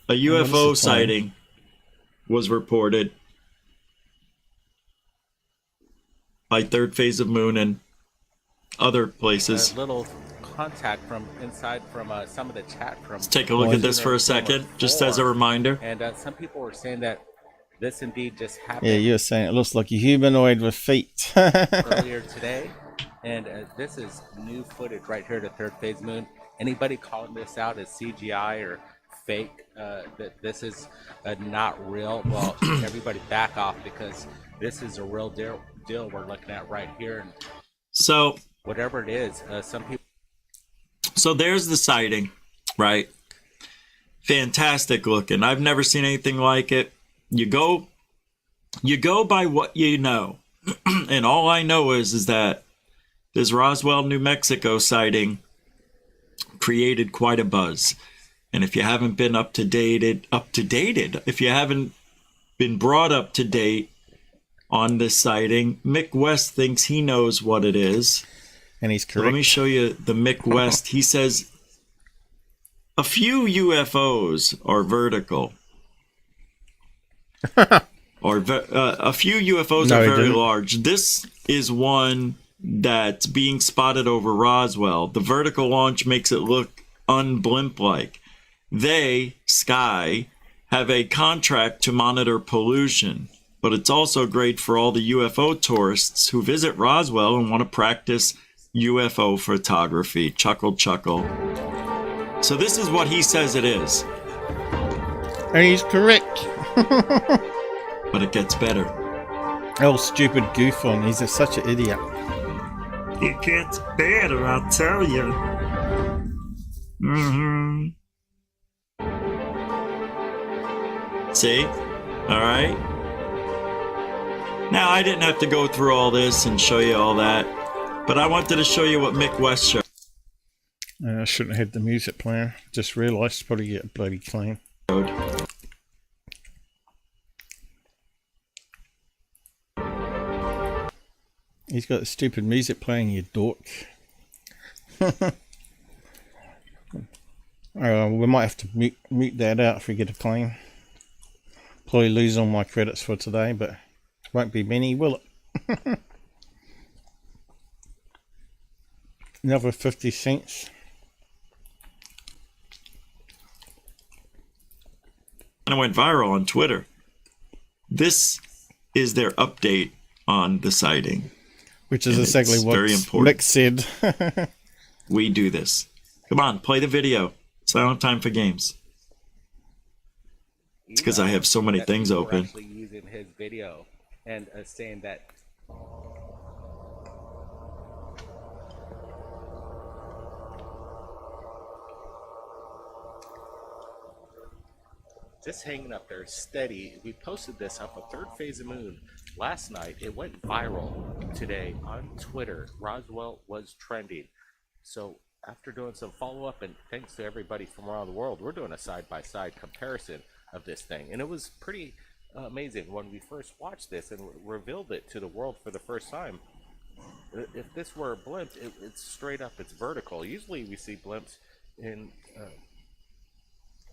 A UFO sighting was reported by Thridphaseofmoon and other places. A little contact from inside from some of the chat from. Let's take a look at this for a second, just as a reminder. And some people were saying that this indeed just happened. Yeah, you were saying it looks like a humanoid with feet. Earlier today, and this is new footage right here to Thridphaseofmoon. Anybody calling this out as CGI or fake, that this is not real, well, everybody back off, because this is a real deal we're looking at right here. And so whatever it is, some people. So there's the sighting, right? Fantastic looking. I've never seen anything like it. You go by what you know. And all I know is that this Roswell, New Mexico sighting created quite a buzz. And if you haven't been up to date, if you haven't been brought up to date on this sighting, Mick West thinks he knows what it is. And he's correct. So let me show you the Mick West. He says a few UFOs are vertical. Or a few UFOs are very large. This is one that's being spotted over Roswell. The vertical launch makes it look unblimp-like. They, SCEYE, have a contract to monitor pollution, but it's also great for all the UFO tourists who visit Roswell and want to practice UFO photography. Chuckle, chuckle. So this is what he says it is. And he's correct. But it gets better. Oh, stupid GUFON. He's such an idiot. It gets better, I'll tell you. See? Alright? Now, I didn't have to go through all this and show you all that, but I wanted to show you what Mick West showed. I shouldn't have had the music playing. Just realised probably get a bloody claim. He's got the stupid music playing, you dork. We might have to mute that out if we get a claim. Probably lose all my credits for today, but it won't be many, will it? Another 50 cents. And it went viral on Twitter. This is their update on the sighting. Which is exactly what Mick said. We do this. Come on, play the video. Silent time for games. It's because I have so many things open. Actually using his video and saying that. Just hanging up there steady. We posted this up a Thridphaseofmoon last night. It went viral today on Twitter. Roswell was trending. So after doing some follow-up, and thanks to everybody from around the world, we're doing a side-by-side comparison of this thing. And it was pretty amazing when we first watched this and revealed it to the world for the first time. If this were a blimp, it's straight up, it's vertical. Usually we see blimps in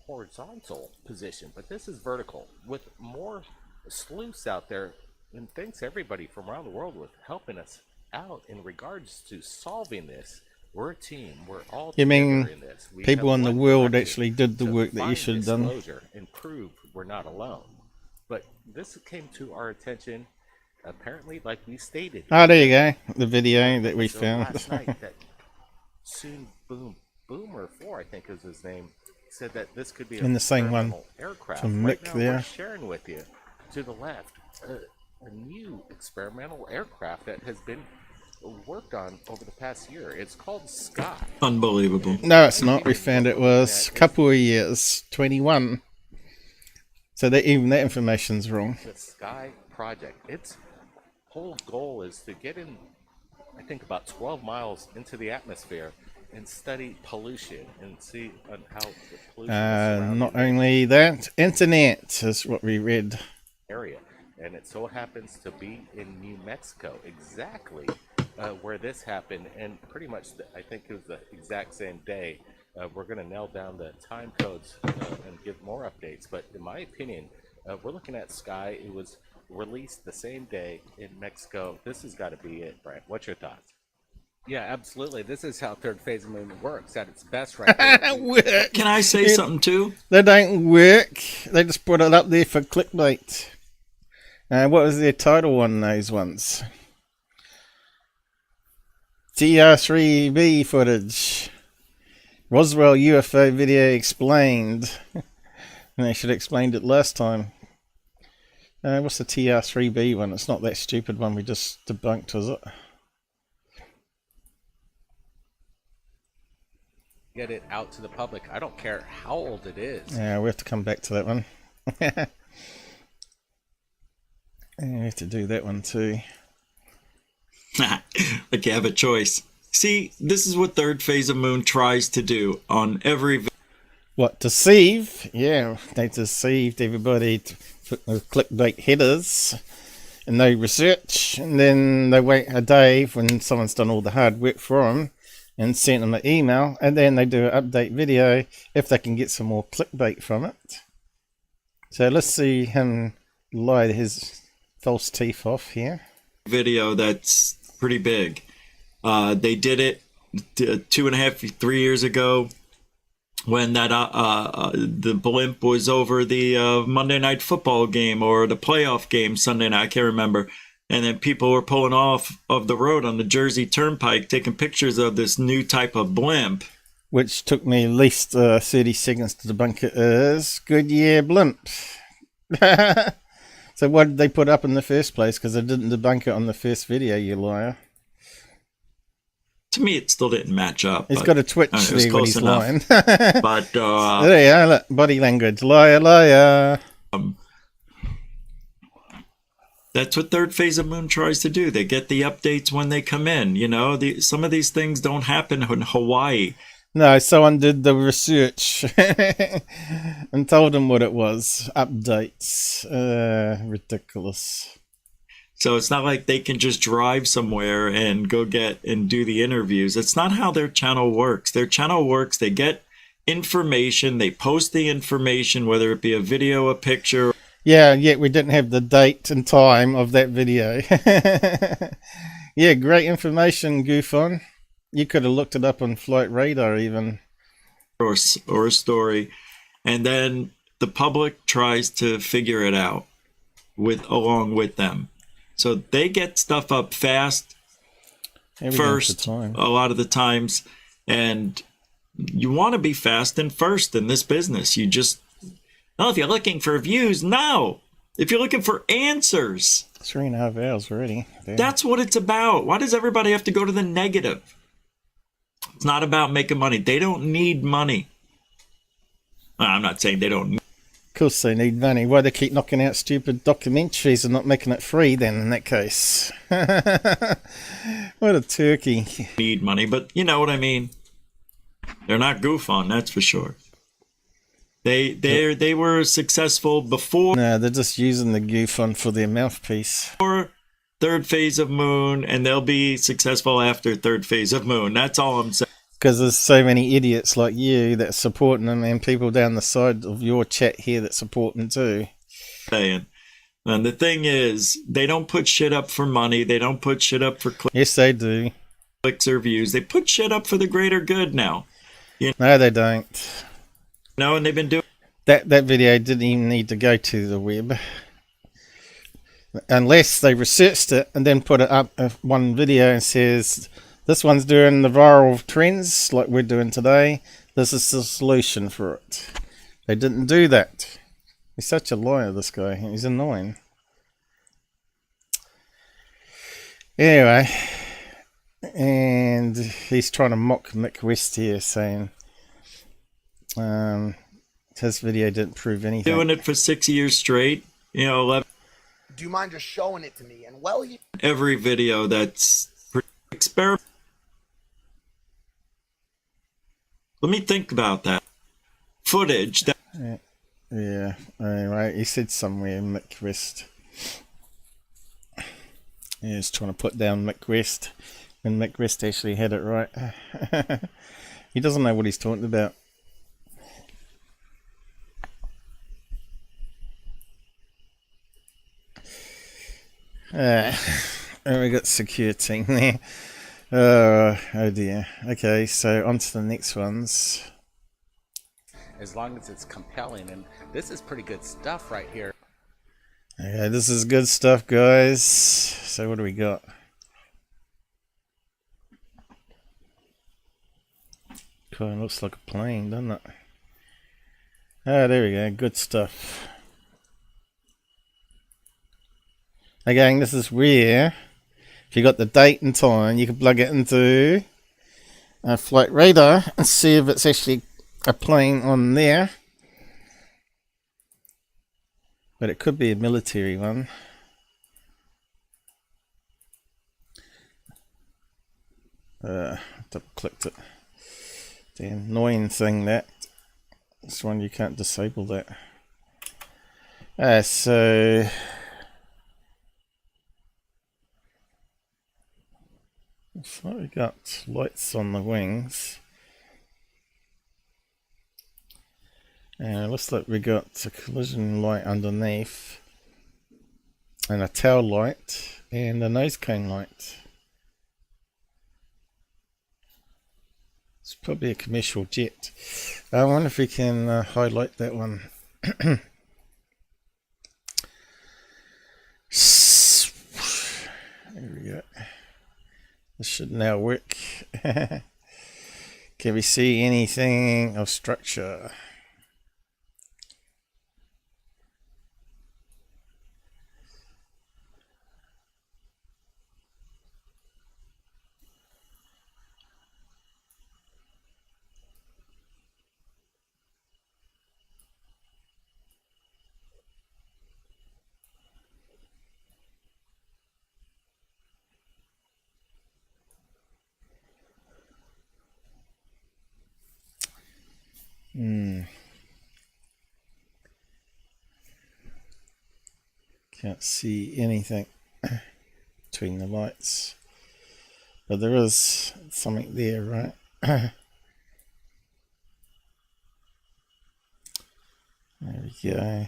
horizontal position, but this is vertical with more sleuths out there. And thanks everybody from around the world with helping us out in regards to solving this. We're a team. We're all together in this. People in the world actually did the work that you should have done and prove we're not alone. But this came to our attention apparently, like we stated. Oh, there you go, the video that we found last night. That soon Boomer 4, I think is his name, said that this could be in the same one aircraft. from right Mick now, there. we're sharing with you to the left a new experimental aircraft that has been worked on over the past year. It's called SCEYE. Unbelievable. No, it's not. We found it was a couple of years, 21. So that even that information's wrong. The SCEYE project. Its whole goal is to get in, I think, about 12 miles into the atmosphere and study pollution and see on how the pollution is surrounding Not the only that, internet is what we read. area. And it so happens to be in New Mexico, exactly where this happened. And pretty much, I think it was the exact same day. We're going to nail down the time codes and give more updates. But in my opinion, we're looking at SCEYE. It was released the same day in Mexico. This has got to be it, Brian. What's your thoughts? Yeah, absolutely. This is how Third Phase of Moon works at its best right there. Work. Can I say something too? They don't work. They just put it up there for clickbait. What was their title on those ones? TR3b footage. Roswell UFO video explained. And they should have explained it last time. What's the TR3b one? It's not that stupid one we just debunked, was it? Get it out to the public. I don't care how old it is. Yeah, we have to come back to that one. Yeah, we have to do that one too. Like you have a choice. See, this is what Third Phase of Moon tries to do on every. What, deceive? Yeah, they deceived everybody with clickbait headers and no research, and then they wait a day when someone's done all the hard work for them and sent them an email, and then they do an update video if they can get some more clickbait from it. So let's see him lie his false teeth off here. Video that's pretty big. They did it 2.5, 3 years ago when that the blimp was over the Monday Night Football game or the playoff game Sunday night, I can't remember. And then people were pulling off of the road on the Jersey Turnpike taking pictures of this new type of blimp. Which took me at least 30 seconds to debunk it as Goodyear blimp. So why did they put up in the first place? Because they didn't debunk it on the first video, you liar. To me, it still didn't match up. He's got a twitch there when he's lying. But there you are, look, body language. Liar, liar. That's what Third Phase of Moon tries to do. They get the updates when they come in. You know, some of these things don't happen in Hawaii. No, someone did the research and told them what it was. Updates. Ridiculous. So it's not like they can just drive somewhere and go get and do the interviews. It's not how their channel works. Their channel works, they get information, they post the information, whether it be a video, a picture. Yeah, yet we didn't have the date and time of that video. Yeah, great information, GUFON. You could have looked it up on Flight Radar even. Or a story. And then the public tries to figure it out along with them. So they get stuff up fast first a lot of the times. And you want to be fast and first in this business. You just, no, if you're looking for views, no. If you're looking for answers. 3.5 hours already. Damn. That's what it's about. Why does everybody have to go to the negative? It's not about making money. They don't need money. I'm not saying they don't need. Of course they need money. Why they keep knocking out stupid documentaries and not making it free then in that case? What a turkey. Need money, but you know what I mean. They're not GUFON, that's for sure. They were successful before. No, they're just using the GUFON for their mouthpiece. Third Phase of Moon, and they'll be successful after Third Phase of Moon. That's all I'm saying. Because there's so many idiots like you that are supporting them, and people down the side of your chat here that support them too. And the thing is, they don't put shit up for money. They don't put shit up for clicks. Yes, they do. Clicks or views. They put shit up for the greater good now. No, they don't. No, and they've been doing that video didn't even need to go to the web. Unless they researched it and then put it up one video and says, this one's doing the viral trends like we're doing today. This is the solution for it. They didn't do that. He's such a liar, this guy. He's annoying. Anyway, and he's trying to mock Mick West here, saying his video didn't prove anything. Doing it for 6 years straight. You know, Do you mind just showing it to me? And well, you every video that's experiment. Let me think about that. Footage that Yeah, anyway, he said somewhere Mick West. He's trying to put down Mick West when Mick West actually had it right. He doesn't know what he's talking about. And we got secure team there. Oh dear. Okay, so on to the next ones. As long as it's compelling, and this is pretty good stuff right here. Okay, this is good stuff, guys. So what do we got? Kind of looks like a plane, doesn't it? Ah, there we go. Good stuff. Again, this is where, if you got the date and time, you can plug it into a flight radar and see if it's actually a plane on there. But it could be a military one. Double clicked it. The annoying thing that this one, you can't disable that. So looks like we got lights on the wings. And it looks like we got a collision light underneath, and a tail light, and a nose cone light. It's probably a commercial jet. I wonder if we can highlight that one. There we go. This should now work. Can we see anything of structure? Can't see anything between the lights, but there is something there, right? There we go.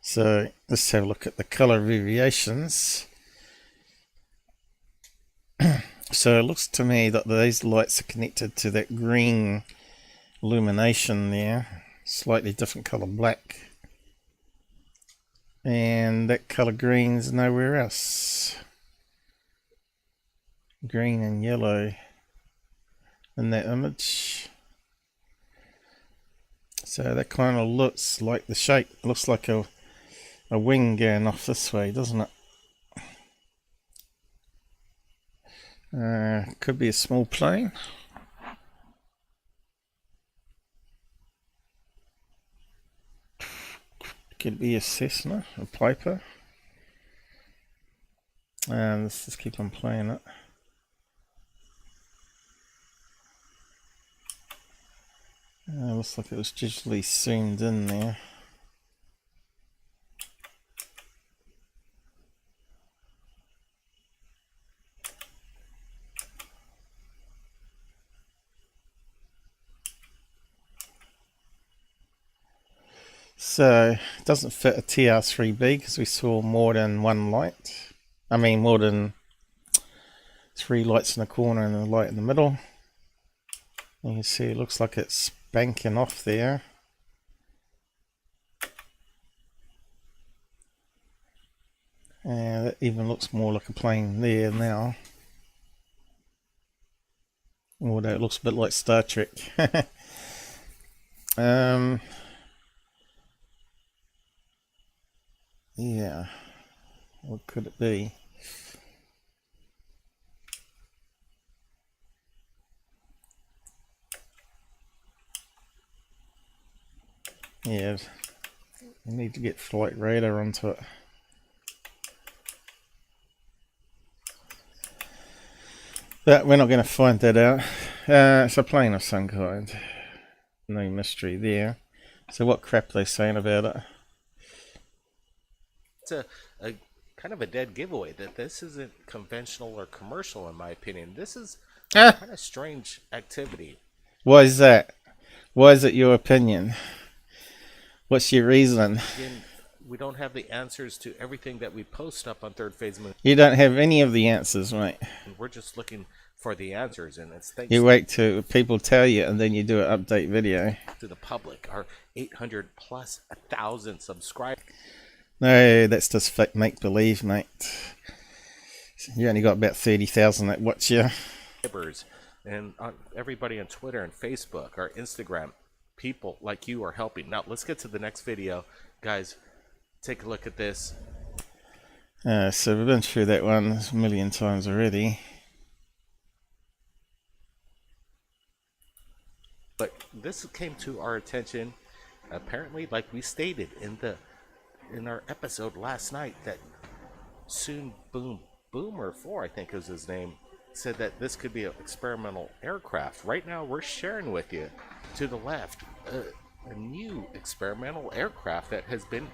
So let's have a look at the color variations. So it looks to me that these lights are connected to that green illumination there, slightly different color black, and that color green is nowhere else. Green and yellow in that image. So that kind of looks like the shape. It looks like a wing going off this way, doesn't it? Could be a small plane. Could be a Cessna, a Piper. And let's just keep on playing it. Looks like it was digitally zoomed in there. So it doesn't fit a TR3b because we saw more than one light. I mean more than 3 lights in the corner and a light in the middle. You can see it looks like it's banking off there. And it even looks more like a plane there now. Although it looks a bit like Star Trek. Yeah, what could it be? Yeah, we need to get flight radar onto it. But we're not going to find that out. It's a plane of some kind. No mystery there. So what crap are they saying about it? It's a kind of a dead giveaway that this isn't conventional or commercial, in my opinion. This is a kind of strange activity. Why is that? Why is it your opinion? What's your reason? Again, we don't have the answers to everything that we post up on Third Phase Moon. You don't have any of the answers, mate. We're just looking for the answers, and it's thanks You wait till people tell you, and then you do an update video. to the public, our 800 plus 1,000 subscribers. No, that's just fake make-believe, mate. You only got about 30,000 that watch you. And everybody on Twitter and Facebook, our Instagram, people like you are helping. Now, let's get to the next video. Guys, take a look at this. So we've been through that one a million times already. But this came to our attention, apparently, like we stated in our episode last night, that Soon Boomer 4, I think is his name, said that this could be an experimental aircraft. Right now, we're sharing with you, to the left, a new experimental aircraft that has been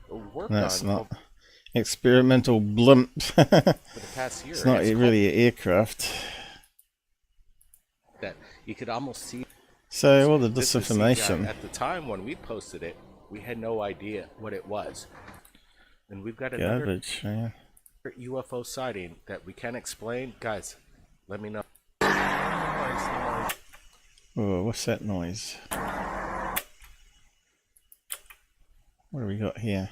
worked on. That's not experimental blimp. For the past year. It's not really an aircraft. That you could almost see. So all the This is CGI. disinformation. At the time when we posted it, we had no idea what it was. And we've got another Garbage, man. UFO sighting that we can't explain. Guys, let me know. Oh, what's that noise? What do we got here?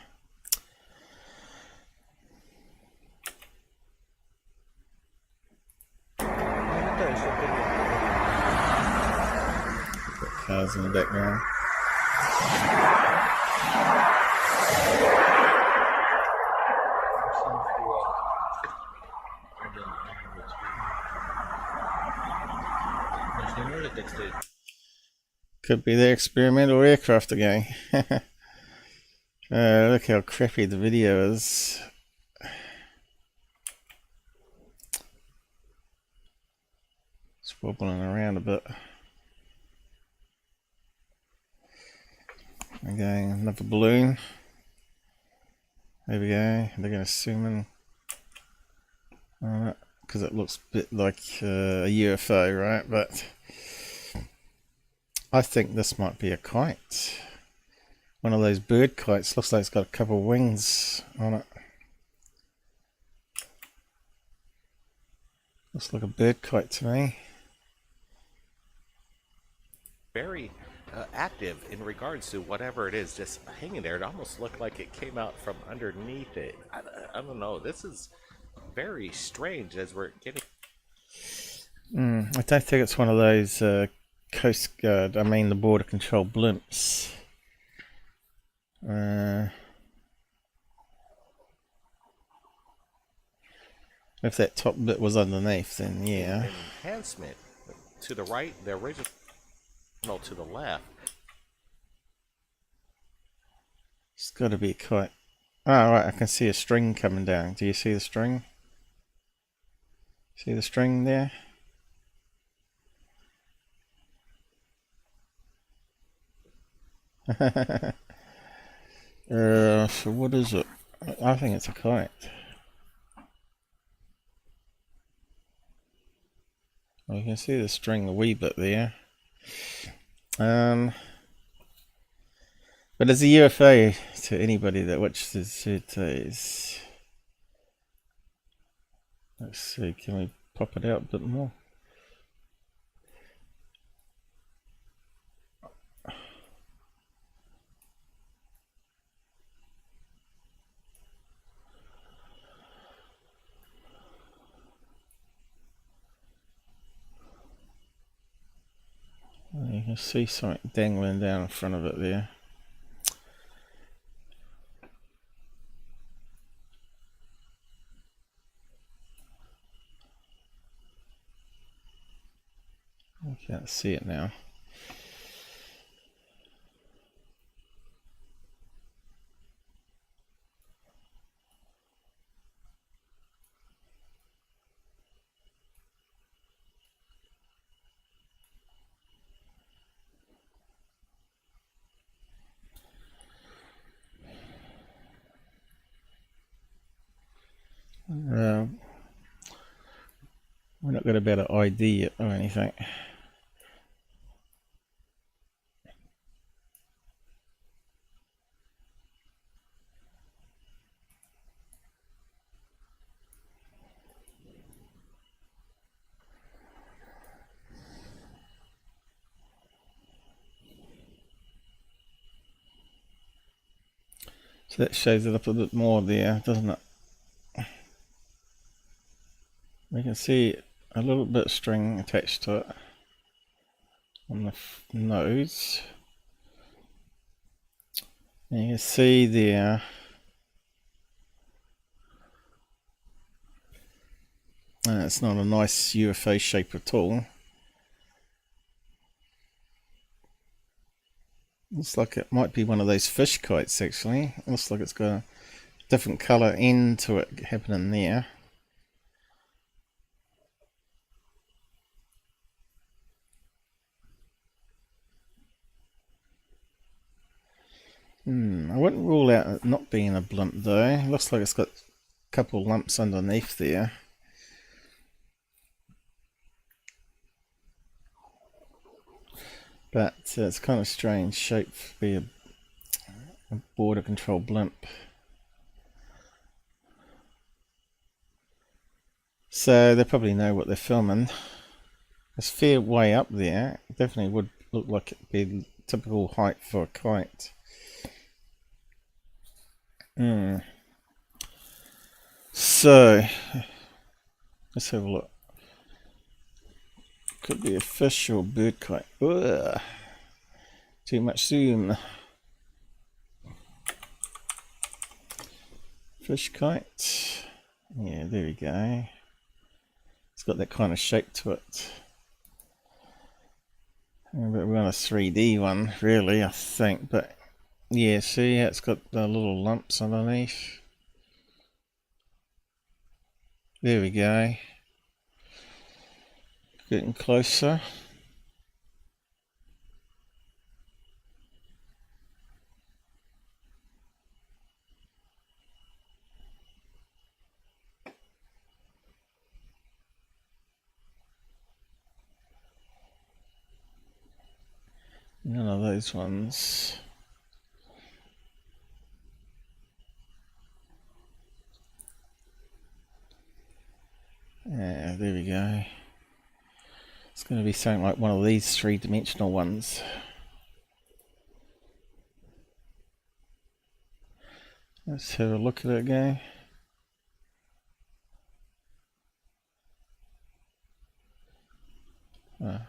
Cars in the background. Could be the experimental aircraft again. Look how crappy the video is. It's wobbling around a bit. Again, another balloon. There we go. They're going to zoom in on it because it looks a bit like a UFO, right? But I think this might be a kite. One of those bird kites. Looks like it's got a couple of wings on it. Looks like a bird kite to me. Very active in regards to whatever it is, just hanging there. It almost looked like it came out from underneath it. I don't know. This is very strange as we're getting. I don't think it's one of those Coast Guard, the border control blimps. If that top bit was underneath, then yeah. Enhancement to the right, the original to the left. It's got to be a kite. Oh, right, I can see a string coming down. Do you see the string? See the string there? So what is it? I think it's a kite. Well, you can see the string a wee bit there. But as a UFO, to anybody that watches these, let's see, can we pop it out a bit more? You can see something dangling down in front of it there. I can't see it now. We're not got a better ID yet or anything. So that shows it up a bit more there, doesn't it? We can see a little bit of string attached to it on the nose. And you can see there it's not a nice UFO shape at all. Looks like it might be one of those fish kites actually. It looks like it's got a different colour end to it happening there. I wouldn't rule out it not being a blimp though. It looks like it's got a couple lumps underneath there. But it's kind of strange shape to be a border control blimp. So they probably know what they're filming. It's fair way up there. It definitely would look like it'd be typical height for a kite. So let's have a look. Could be a fish or bird kite. Ugh. Too much zoom. Fish kite. Yeah, there we go. It's got that kind of shape to it. But we're on a 3D one, really, I think. But yeah, see, it's got the little lumps underneath. There we go. Getting closer. None of those ones. Yeah, there we go. It's going to be something like one of these three-dimensional ones. Let's have a look at it again. Yeah,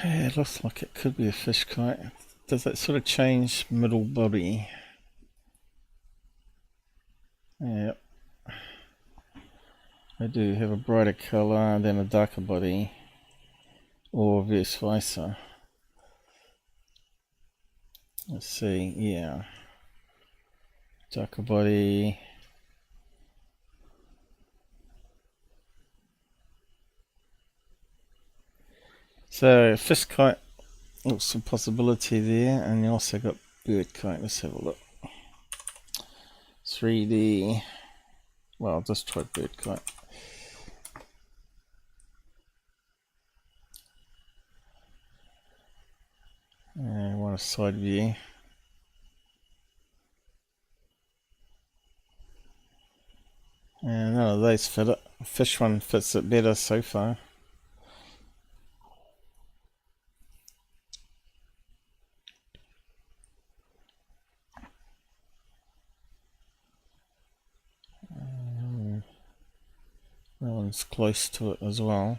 it looks like it could be a fish kite. Does that sort of change middle body? Yep. They do have a brighter colour and then a darker body, or vice versa. Let's see, yeah. Darker body. So fish kite looks a possibility there, and you also got bird kite. Let's have a look. 3D. Well, I'll just try bird kite. I want a side view. And none of those fit it. Fish one fits it better so far. That one's close to it as well.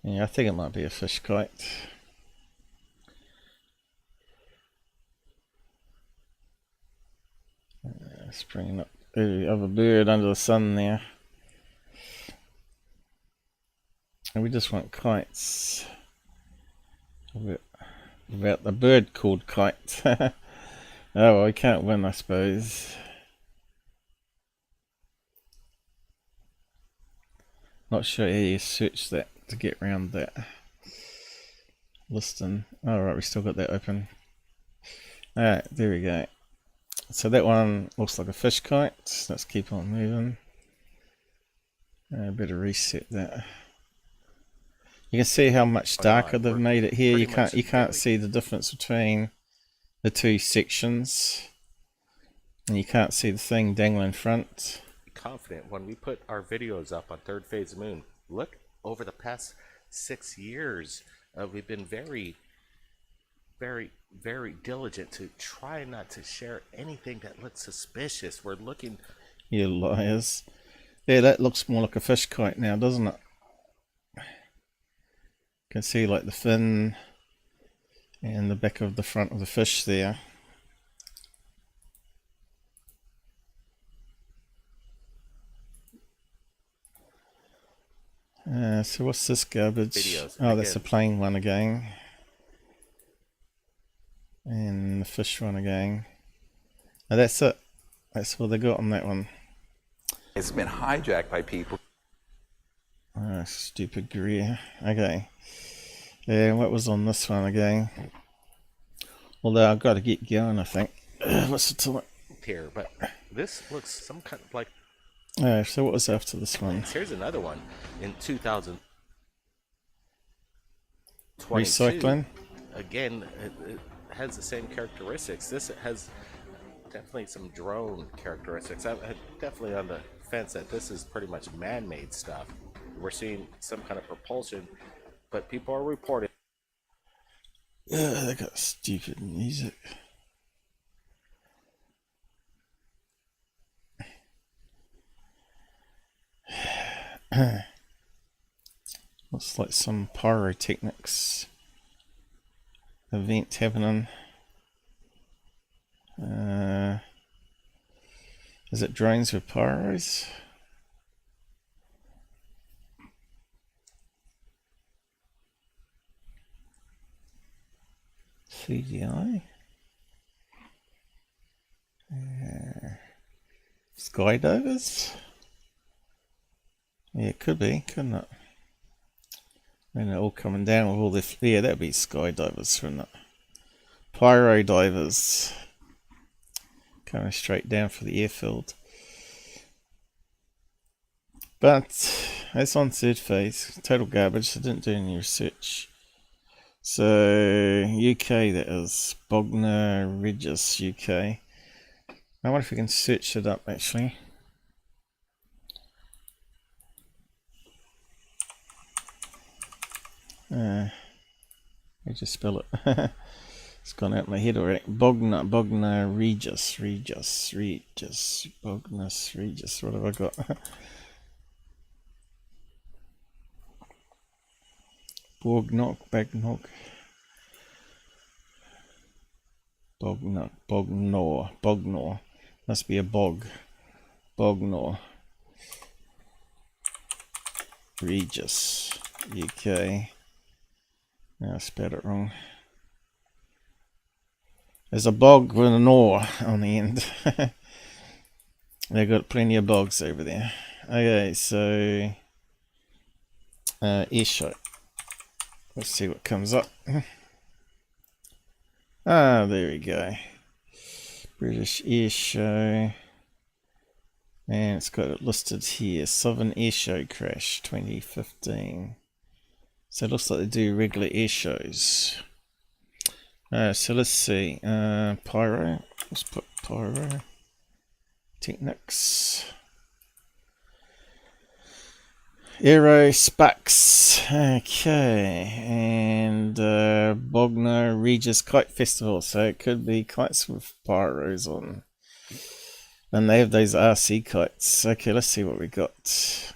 Yeah, I think it might be a fish kite. Springing up. Ooh, of a bird under the sun there. And we just want kites. About the bird called Kite. Oh, well, we can't win, I suppose. Not sure how you search that to get around that. listing. All right, we still got that open. All right, there we go. So that one looks like a fish kite. Let's keep on moving. Better reset that. You can see how much darker they've made it here. You can't see the difference between the two sections, and you can't see the thing dangling in front. Confident when we put our videos up on Third Phase of Moon. Look, over the past 6 years, we've been very diligent to try not to share anything that looks suspicious. We're looking. You liars. Yeah, that looks more like a fish kite now, doesn't it? You can see like the fin and the back of the front of the fish there. So what's this garbage? Videos. Oh, that's a plain one again. And the fish one again. Now that's it. That's what they got on that one. It's been hijacked by people. Oh, stupid Greer. Okay. And what was on this one again? Although I've got to get going, I think. What's the time? Here, but this looks some kind of like. So what was after this one? Here's another one in 2022. Recycling. Again, it has the same characteristics. This has definitely some drone characteristics. I'm definitely on the fence that this is pretty much man-made stuff. We're seeing some kind of propulsion, but people are reporting. Yeah, they got stupid music. Looks like some pyrotechnics event happening. Is it drones with pyros? CGI? Skydivers? Yeah, it could be, couldn't it? And they're all coming down with all the... Yeah, that'd be skydivers, wouldn't it? Pyro divers. Coming straight down for the airfield. But, it's on third phase. Total garbage, I didn't do any research. So, UK, that is. Bognor Regis, UK. I wonder if we can search it up, actually. I just spell it. It's gone out of my head already. Bognor Regis, Bognor Regis. What have I got? Bognor. Must be a bog. Bognor Regis, UK. No, I spelled it wrong. There's a bog with an oar on the end. They've got plenty of bogs over there. Okay, so air show. Let's see what comes up. Ah, there we go. British Air Show. And it's got it listed here. Southern Air Show Crash 2015. So it looks like they do regular air shows. So let's see. Pyro. Let's put Pyro. Technics. Aero Sparks. Okay. And Bognor Regis Kite Festival. So it could be kites with pyros on. And they have those RC kites. Okay, let's see what we got.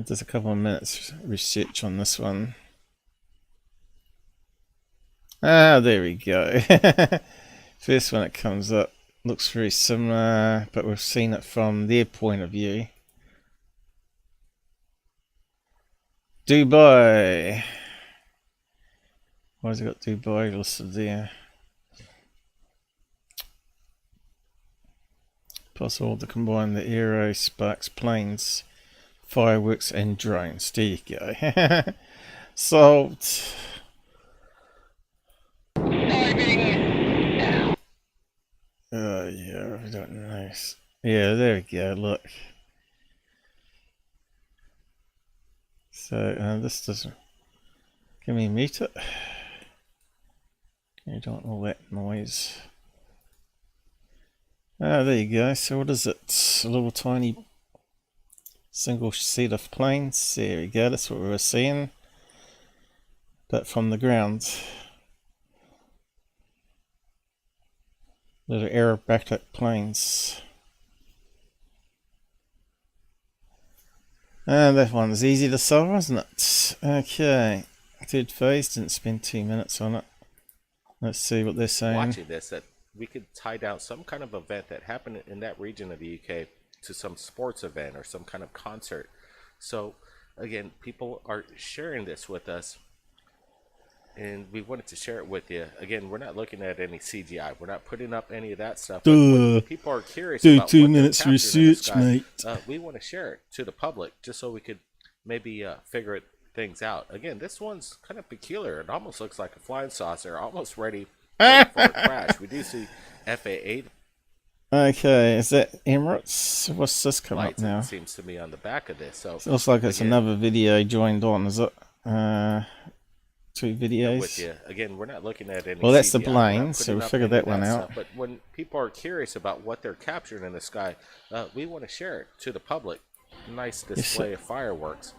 Just a couple of minutes research on this one. Ah, there we go. First one that comes up looks very similar, but we've seen it from their point of view. Dubai. Why has it got Dubai listed there? Possible to combine the aero sparks planes, fireworks and drones. There you go. Salt. Oh yeah, I don't know. Yeah, there we go, look. So, this doesn't... Can we mute it? You don't want all that noise. Ah, there you go. So what is it? A little tiny single set of planes. There we go, that's what we were seeing. But from the ground. Little aerobatic planes. And that one's easy to solve, isn't it? Okay. Third phase, didn't spend 2 minutes on it. Let's see what they're saying. Watching this, that we could tie down some kind of event that happened in that region of the UK to some sports event or some kind of concert. So again, people are sharing this with us, and we wanted to share it with you. Again, we're not looking at any CGI. We're not putting up any of that stuff. But when people are curious about 2 what minutes research, mate. we want to share it to the public just so we could maybe figure things out. Again, this one's kind of peculiar. It almost looks like a flying saucer, almost ready for a crash. We do see FA8. Okay, is that Emirates? What's this coming up now? It seems to me on the back of this. So it looks like it's another video joined on, is it? 2 videos. With you. Again, we're not looking at any. Well, that's the CGI. plane, so we figured that one out. But when people are curious about what they're capturing in the sky, we want to share it to the public. Nice display of fireworks.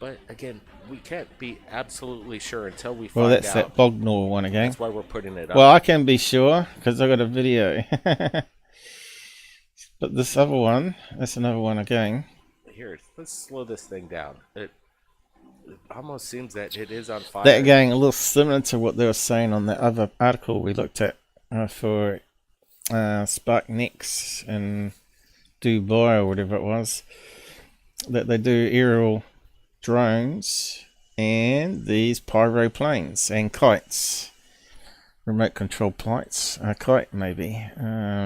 But again, we can't be absolutely sure until we find out. Well, that's that Bognor one again. That's why we're putting it up. Well, I can be sure because I got a video. But this other one, that's another one again. Here, let's slow this thing down. It almost seems that it is on fire. That again, a little similar to what they were saying on the other article we looked at for Spark Next in Dubai or whatever it was. That they do aerial drones and these pyro planes and kites, remote control kites, kite maybe.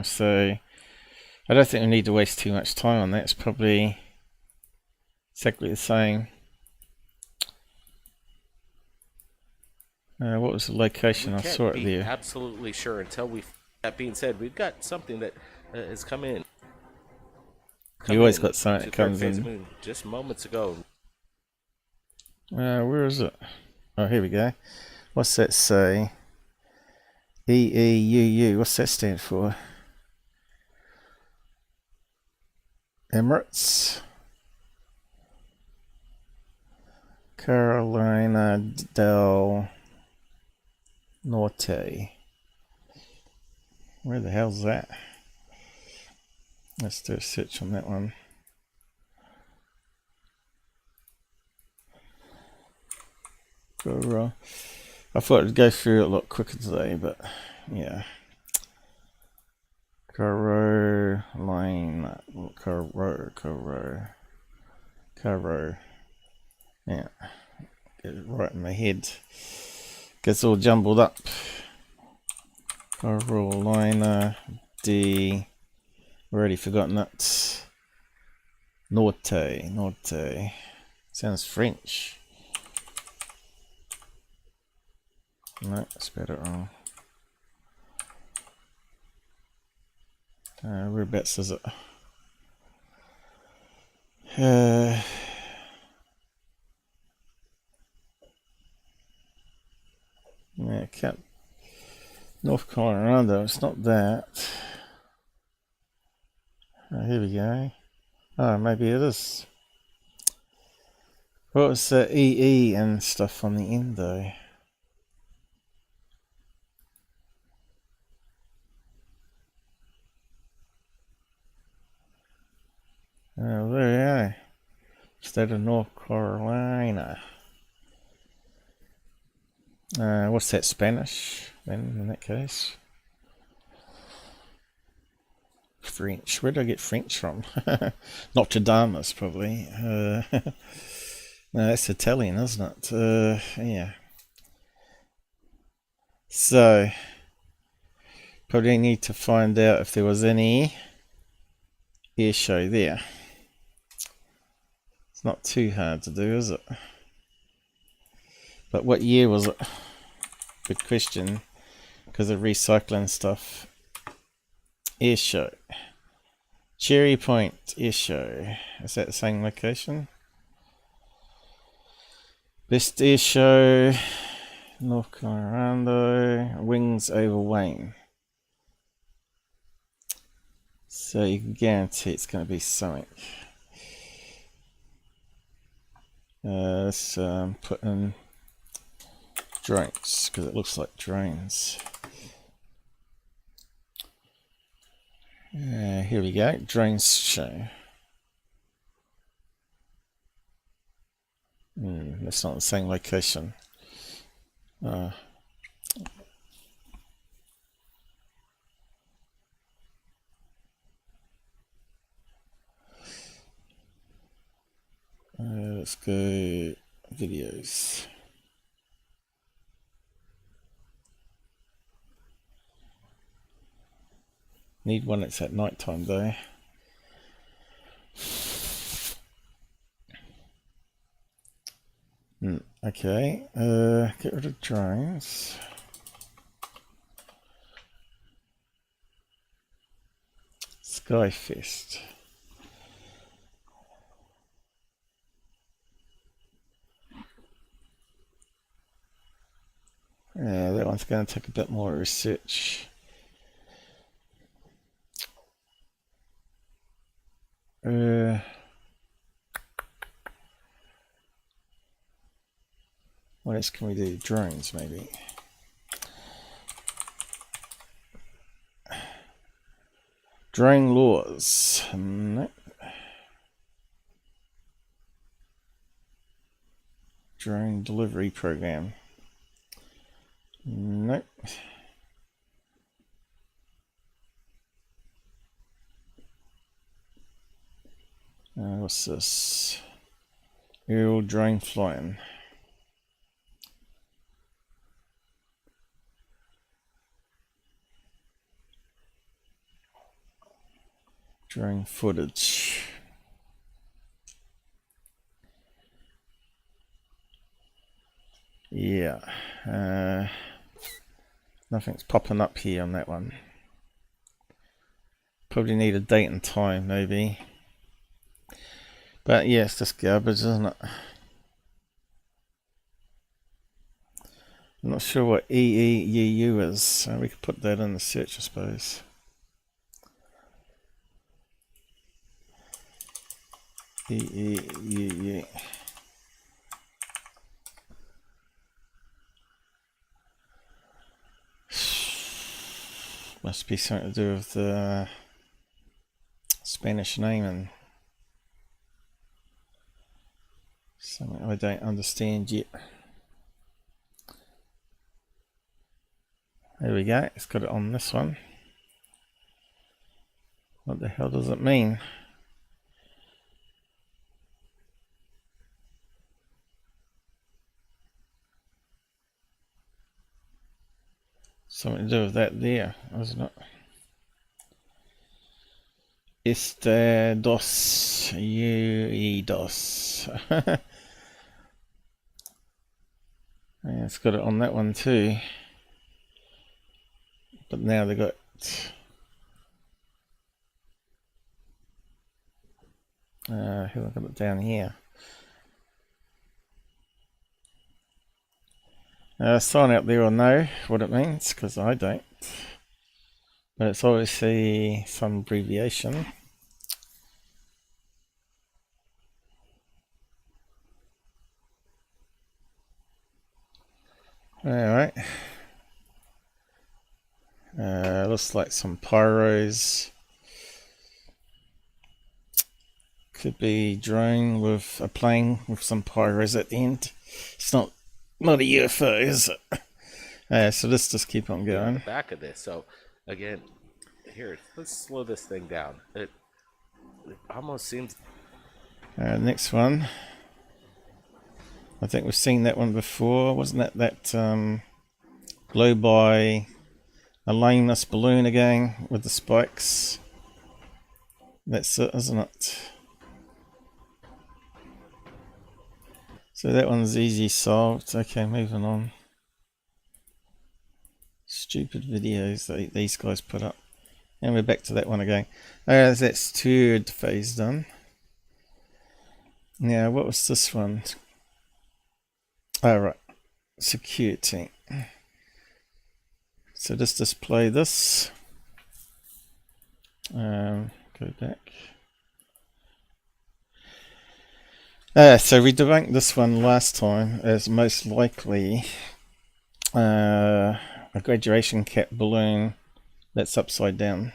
So I don't think we need to waste too much time on that. It's probably exactly the same. What was the location? I saw it there. Absolutely sure until we. That being said, we've got something that has come in. You always got something that comes in. Just moments ago. Where is it? Oh, here we go. What's that say? EEUU. What's that stand for? Emirates. Carolina del Norte. Where the hell's that? Let's do a search on that one. I thought it'd go through it a lot quicker today, but yeah. Carolina, Caro. Yeah, get it right in my head. Gets all jumbled up. Carolina D. Already forgotten that. Norte. Sounds French. No, I spelled it wrong. Whereabouts is it? Yeah, Cap. North Colorado, it's not that. Oh, here we go. Oh, maybe it is. What was the EE and stuff on the end though? Oh, there we are. State of North Carolina. What's that, Spanish then in that case? French. Where did I get French from? Notre Dame probably. No, that's Italian, isn't it? Yeah. So, probably need to find out if there was any air show there. It's not too hard to do, is it? But what year was it? Good question. Because of recycling stuff. Air show. Cherry Point Air Show. Is that the same location? Best Air Show. North Colorado. Wings over Wayne. So you can guarantee it's going to be something. Let's put in drones because it looks like drones. Here we go, drones show. That's not the same location. Let's go videos. Need one that's at night time though. Okay, get rid of drones. Skyfest. Yeah, that one's going to take a bit more research. What else can we do? Drones, maybe. Drone laws. No. Drone delivery program. Nope. What's this? Aerial drone flying. Drone footage. Yeah. Nothing's popping up here on that one. Probably need a date and time, maybe. But yeah, it's just garbage, isn't it? I'm not sure what EEUU is, so we could put that in the search, I suppose. EEUU. Must be something to do with the Spanish name and something I don't understand yet. There we go, it's got it on this one. What the hell does it mean? Something to do with that there, wasn't it? Dos dos. Yeah, it's got it on that one too. But now they got here I've got it down here. Someone out there will know what it means, because I don't. But it's obviously some abbreviation. Alright. Looks like some pyros. Could be drone with a plane with some pyros at the end. It's not a UFO, is it? So let's just keep on going. The back of this. So again, here, let's slow this thing down. It almost seems. Next one. I think we've seen that one before. Wasn't that glow by a lameness balloon again with the spikes? That's it, isn't it? So that one's easy solved. Okay, moving on. Stupid videos that these guys put up. And we're back to that one again. That's third phase done. Now, what was this one? Oh, right. Security. So just display this. Go back. So we debunked this one last time as most likely a graduation cap balloon that's upside down.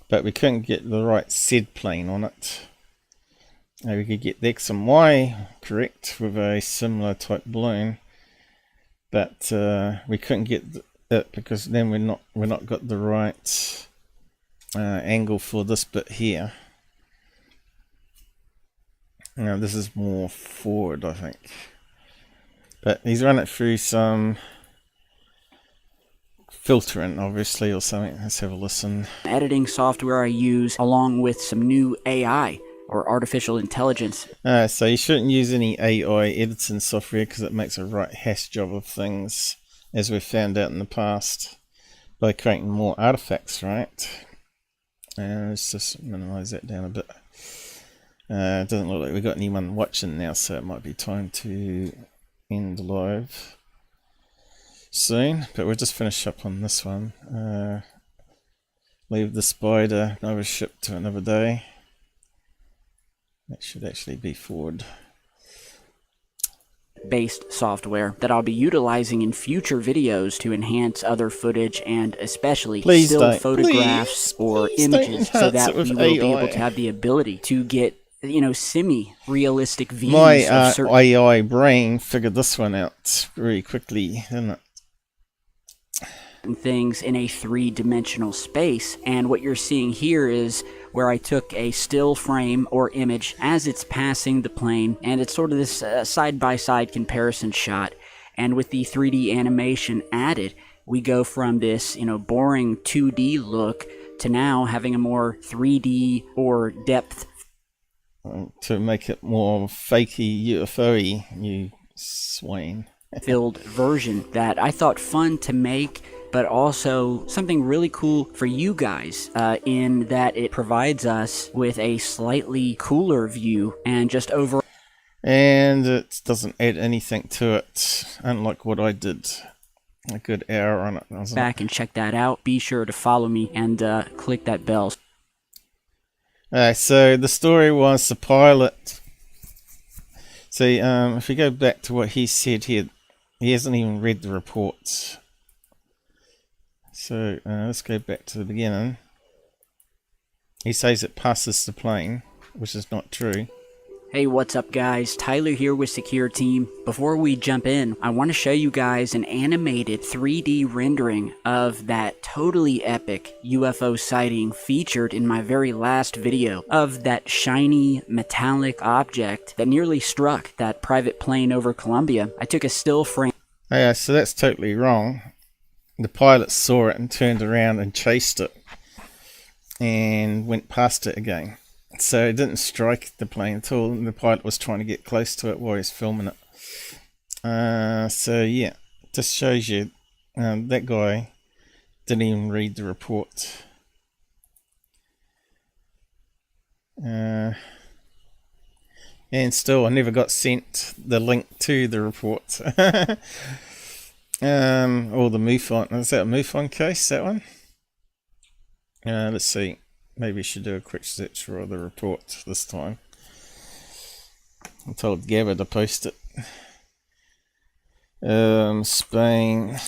But we couldn't get the right SED plane on it. We could get the X and Y correct with a similar type balloon, but we couldn't get it because then we're not got the right angle for this bit here. Now this is more forward, I think, but he's run it through some filtering obviously or something. Let's have a listen. Editing software I use along with some new AI or artificial intelligence. So you shouldn't use any AI editing software because it makes a right hash job of things, as we've found out in the past, by creating more artifacts, right? Let's just minimize that down a bit. It doesn't look like we've got anyone watching now, so it might be time to end live soon, but we'll just finish up on this one. Leave the spider, another ship to another day. That should actually be forward. Based software that I'll be utilizing in future videos to enhance other footage and especially still photographs or images, so that we will be able to have the ability to get, you know, semi-realistic views of certain AI brain figured this one out very quickly, didn't it? things in a three-dimensional space. And what you're seeing here is where I took a still frame or image as it's passing the plane, and it's sort of this side-by-side comparison shot. And with the 3D animation added, we go from this, you know, boring 2D look to now having a more 3D or depth to make it more fakey UFO-y, you swain. filled version that I thought fun to make, but also something really cool for you guys, in that it provides us with a slightly cooler view and just over. And it doesn't add anything to it, unlike what I did. A good hour on it, wasn't back and check that out. Be sure to follow me and click that bell. So the story was the pilot. See, if we go back to what he said here, he hasn't even read the reports. So let's go back to the beginning. He says it passes the plane, which is not true. Hey, what's up guys? Tyler here with Secureteam. Before we jump in, I want to show you guys an animated 3D rendering of that totally epic UFO sighting featured in my very last video of that shiny metallic object that nearly struck that private plane over Colombia. I took a still frame. Yeah, so that's totally wrong. The pilot saw it and turned around and chased it and went past it again. So it didn't strike the plane at all. The pilot was trying to get close to it while he's filming it. So yeah, just shows you that guy didn't even read the report. And still, I never got sent the link to the report. Or the MUFON. Is that a MUFON case, that one? Let's see. Maybe we should do a quick search for the report this time. I told Gabba to post it. Spain.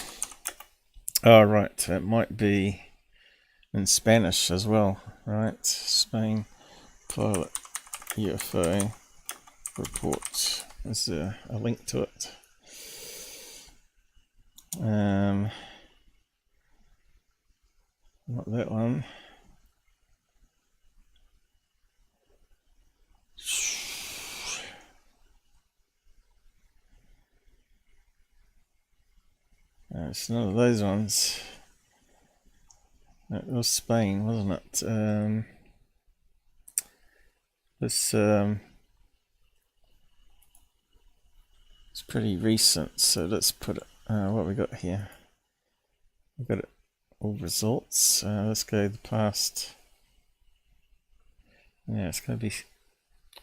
Oh, right. It might be in Spanish as well. Right. Spain pilot UFO report. Is there a link to it? Not that one. It's none of those ones. It was Spain, wasn't it? It's pretty recent, so let's put it. What we got here? We've got it, all results. Let's go the past. Yeah, it's going to be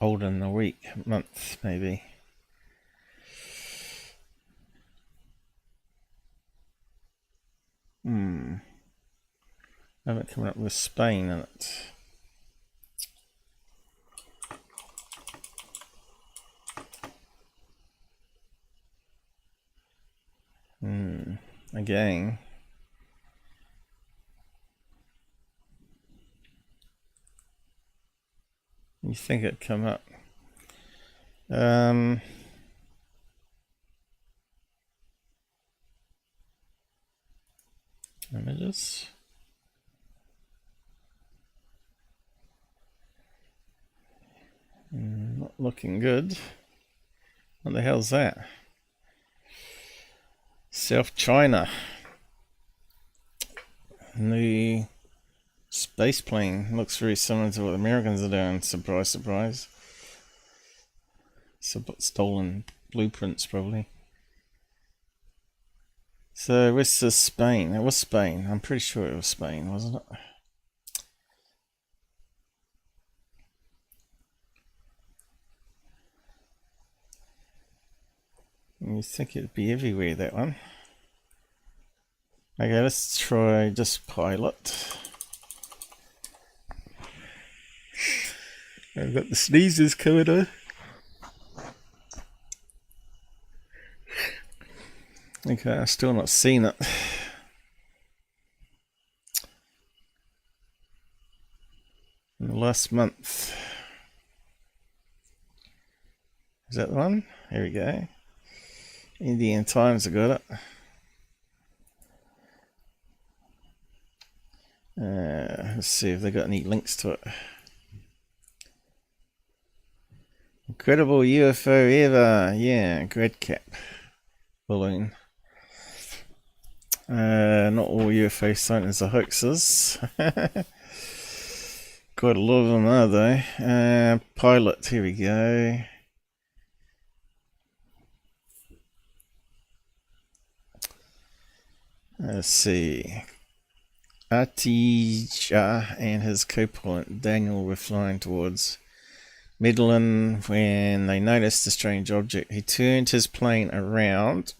older than a week, month maybe. I haven't come up with Spain in it. Again. You think it'd come up? Images. Not looking good. What the hell's that? South China. New space plane. Looks very similar to what the Americans are doing. Surprise, surprise. Stolen blueprints, probably. So, where's this Spain? It was Spain. I'm pretty sure it was Spain, wasn't it? You think it'd be everywhere, that one. Okay, let's try just pilot. I've got the sneezes coming on. Okay, I've still not seen it. In the last month. Is that the one? Here we go. Indian Times have got it. Let's see if they got any links to it. Incredible UFO ever. Yeah, Grad Cap balloon. Not all UFO sightings are hoaxes. Quite a lot of them are though. Pilot, here we go. Let's see. Atija and his co-pilot Daniel were flying towards Medellin when they noticed a strange object. He turned his plane around.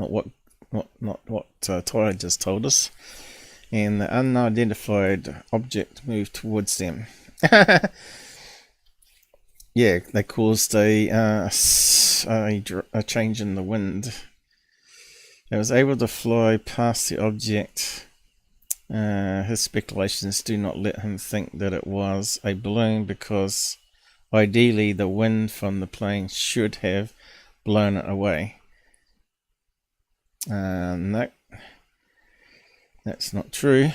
Not what Ty just told us. And the unidentified object moved towards them. Yeah, they caused a change in the wind. It was able to fly past the object. His speculations do not let him think that it was a balloon because ideally the wind from the plane should have blown it away. No, that's not true.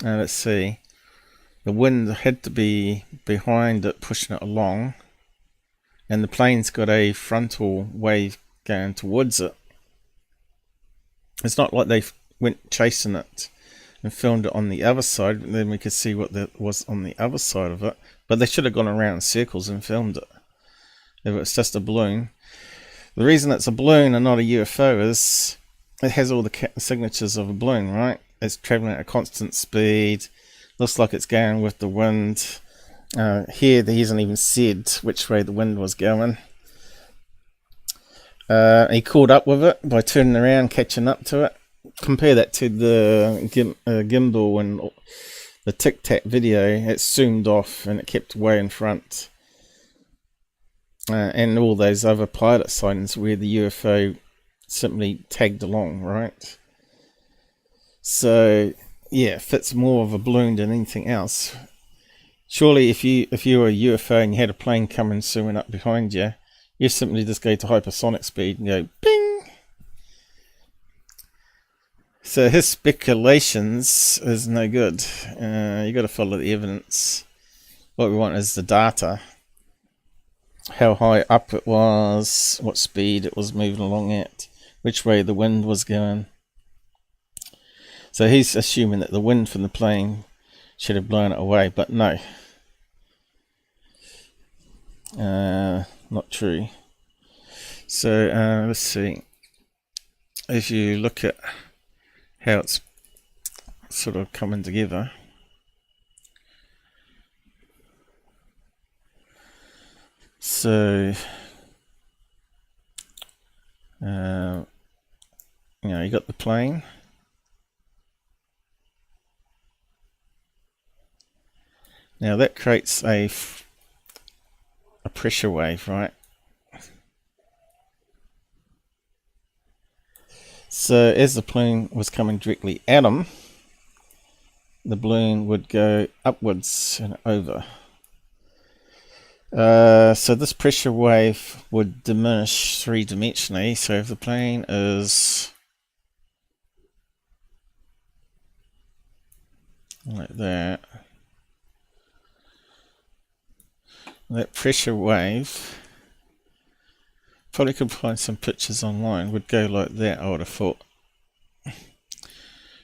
Let's see. The wind had to be behind it pushing it along, and the plane's got a frontal wave going towards it. It's not like they went chasing it and filmed it on the other side, then we could see what was on the other side of it. But they should have gone around in circles and filmed it if it's just a balloon. The reason it's a balloon and not a UFO is it has all the signatures of a balloon, right? It's traveling at a constant speed. Looks like it's going with the wind. Here, he hasn't even said which way the wind was going. He caught up with it by turning around, catching up to it. Compare that to the gimbal and the Tic Tac video. It zoomed off and it kept way in front. And all those other pilot sightings where the UFO simply tagged along, right? So yeah, fits more of a balloon than anything else. Surely if you were a UFO and you had a plane coming zooming up behind you, you simply just go to hypersonic speed and go bing. So his speculations is no good. You got to follow the evidence. What we want is the data. How high up it was, what speed it was moving along at, which way the wind was going. So he's assuming that the wind from the plane should have blown it away, but no. Not true. So let's see. If you look at how it's sort of coming together, so you know, you got the plane, now that creates a pressure wave, right? So as the plane was coming directly at him, the balloon would go upwards and over. So this pressure wave would diminish three-dimensionally. So if the plane is like that, that pressure wave, probably could find some pictures online, would go like that, I would have thought.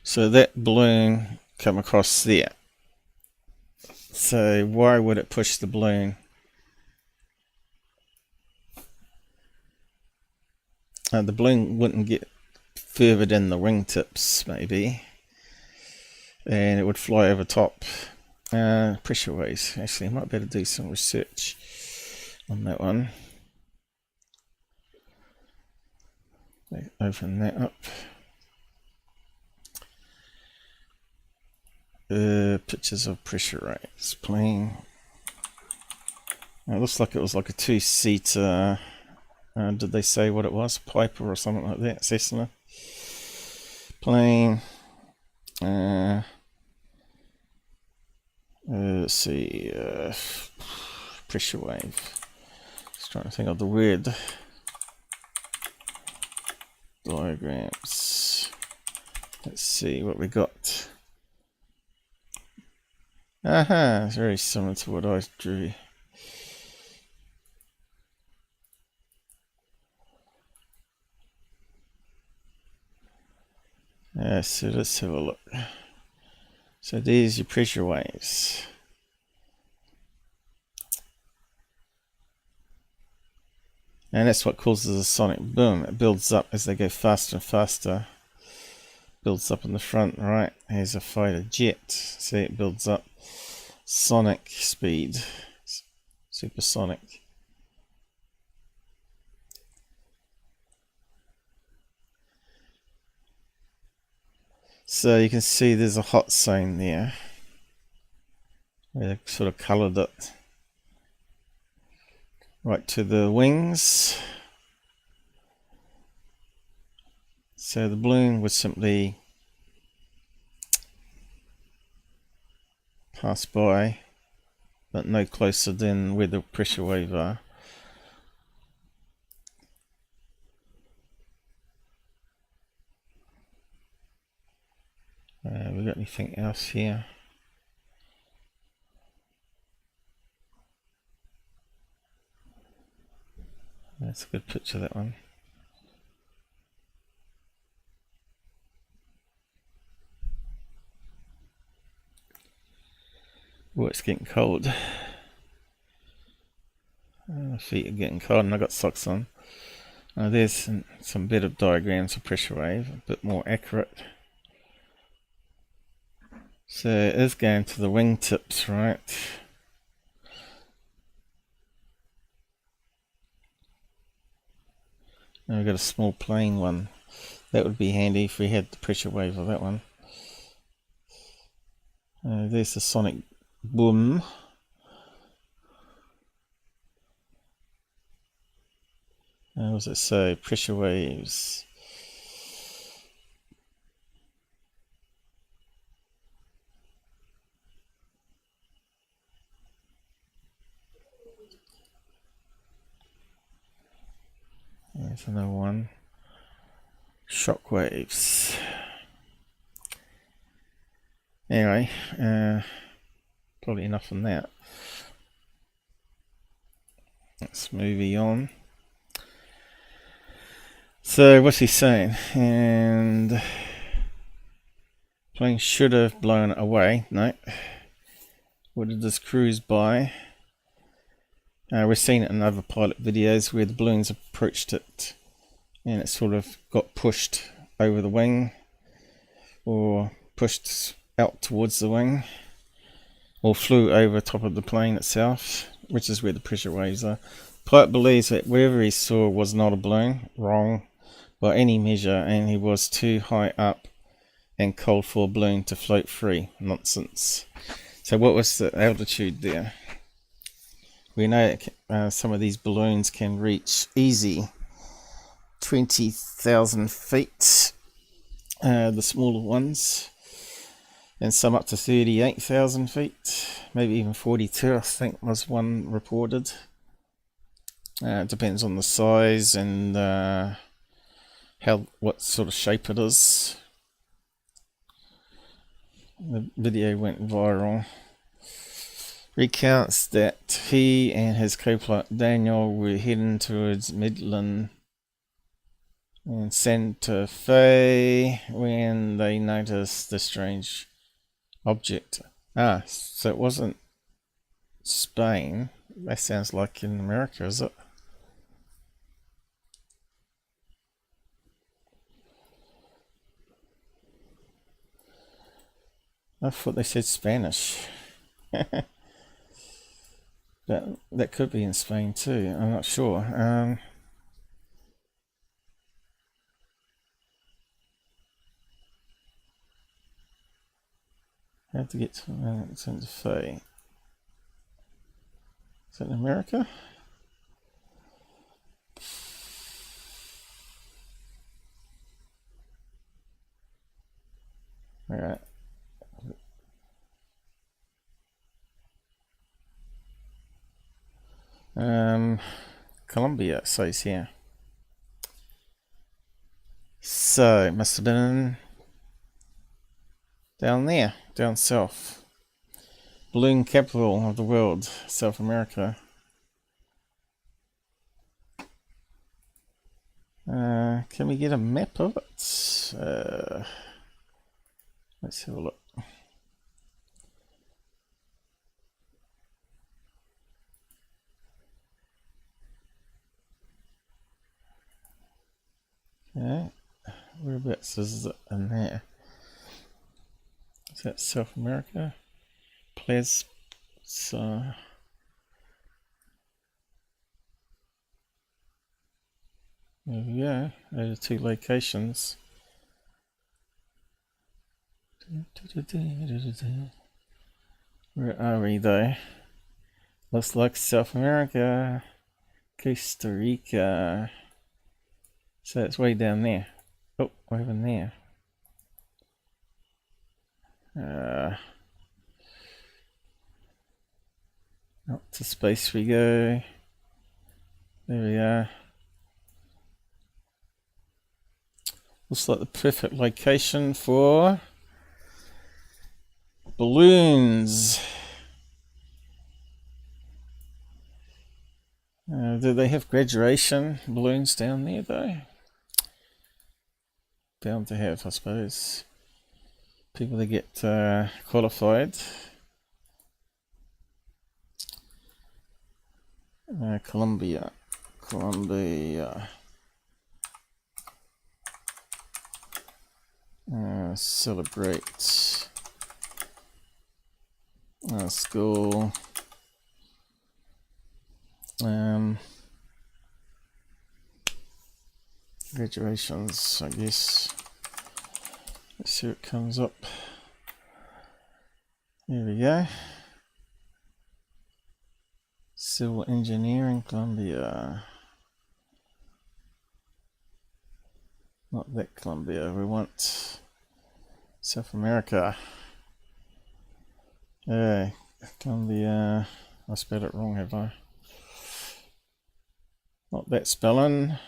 So that balloon come across there. So why would it push the balloon? The balloon wouldn't get further than the wingtips, maybe, and it would fly over top. Pressure waves. Actually, I might better do some research on that one. Open that up. Pictures of pressure waves. Plane. It looks like it was like a two-seater. Did they say what it was? Piper or something like that? Cessna. Plane. Let's see. Pressure wave. Just trying to think of the word. Diagrams. Let's see what we got. Aha, it's very similar to what I drew. So let's have a look. So there's your pressure waves. And that's what causes a sonic boom. It builds up as they go faster and faster. Builds up in the front, right? Here's a fighter jet. See, it builds up. Sonic speed. Supersonic. So you can see there's a hot zone there. They sort of coloured it right to the wings. So the balloon would simply pass by, but no closer than where the pressure wave are. We got anything else here? That's a good picture, that one. Oh, it's getting cold. My feet are getting cold and I've got socks on. There's some better diagrams of pressure wave, a bit more accurate. So it is going to the wingtips, right? Now we've got a small plane one. That would be handy if we had the pressure wave of that one. There's the sonic boom. What does it say? Pressure waves. There's another one. Shock waves. Anyway, probably enough on that. Let's move on. So what's he saying? And Plane should have blown it away. No. What did this cruise by? We've seen it in other pilot videos where the balloons approached it and it sort of got pushed over the wing or pushed out towards the wing or flew over top of the plane itself, which is where the pressure waves are. Pilot believes that whatever he saw was not a balloon, wrong by any measure, and he was too high up and cold for a balloon to float free. Nonsense. So what was the altitude there? We know that some of these balloons can reach easy 20,000 feet, the smaller ones, and some up to 38,000 feet, maybe even 42, I think was one reported. It depends on the size and what sort of shape it is. The video went viral. Recounts that he and his co-pilot Daniel were heading towards Midland and Santa Fe when they noticed the strange object. So it wasn't Spain. That sounds like in America, is it? I thought they said Spanish. That could be in Spain too. I'm not sure. How to get to Santa Fe? Is that in America? All right. Colombia, it says here. So it must have been down there, down south. Balloon capital of the world, South America. Can we get a map of it? Let's have a look. Okay, whereabouts is it in there? Is that South America? Plas. So there we go. Those are two locations. Where are we though? Looks like South America, Costa Rica. So it's way down there. Oh, over there. Up to space we go. There we are. Looks like the perfect location for balloons. Do they have graduation balloons down there though? Bound to have, I suppose. People that get qualified. Colombia. Celebrate. School. Graduations, I guess. Let's see what comes up. Here we go. Civil engineering, Colombia. Not that Colombia, we want South America. Hey, Colombia. I spelled it wrong, have I? Not that spelling.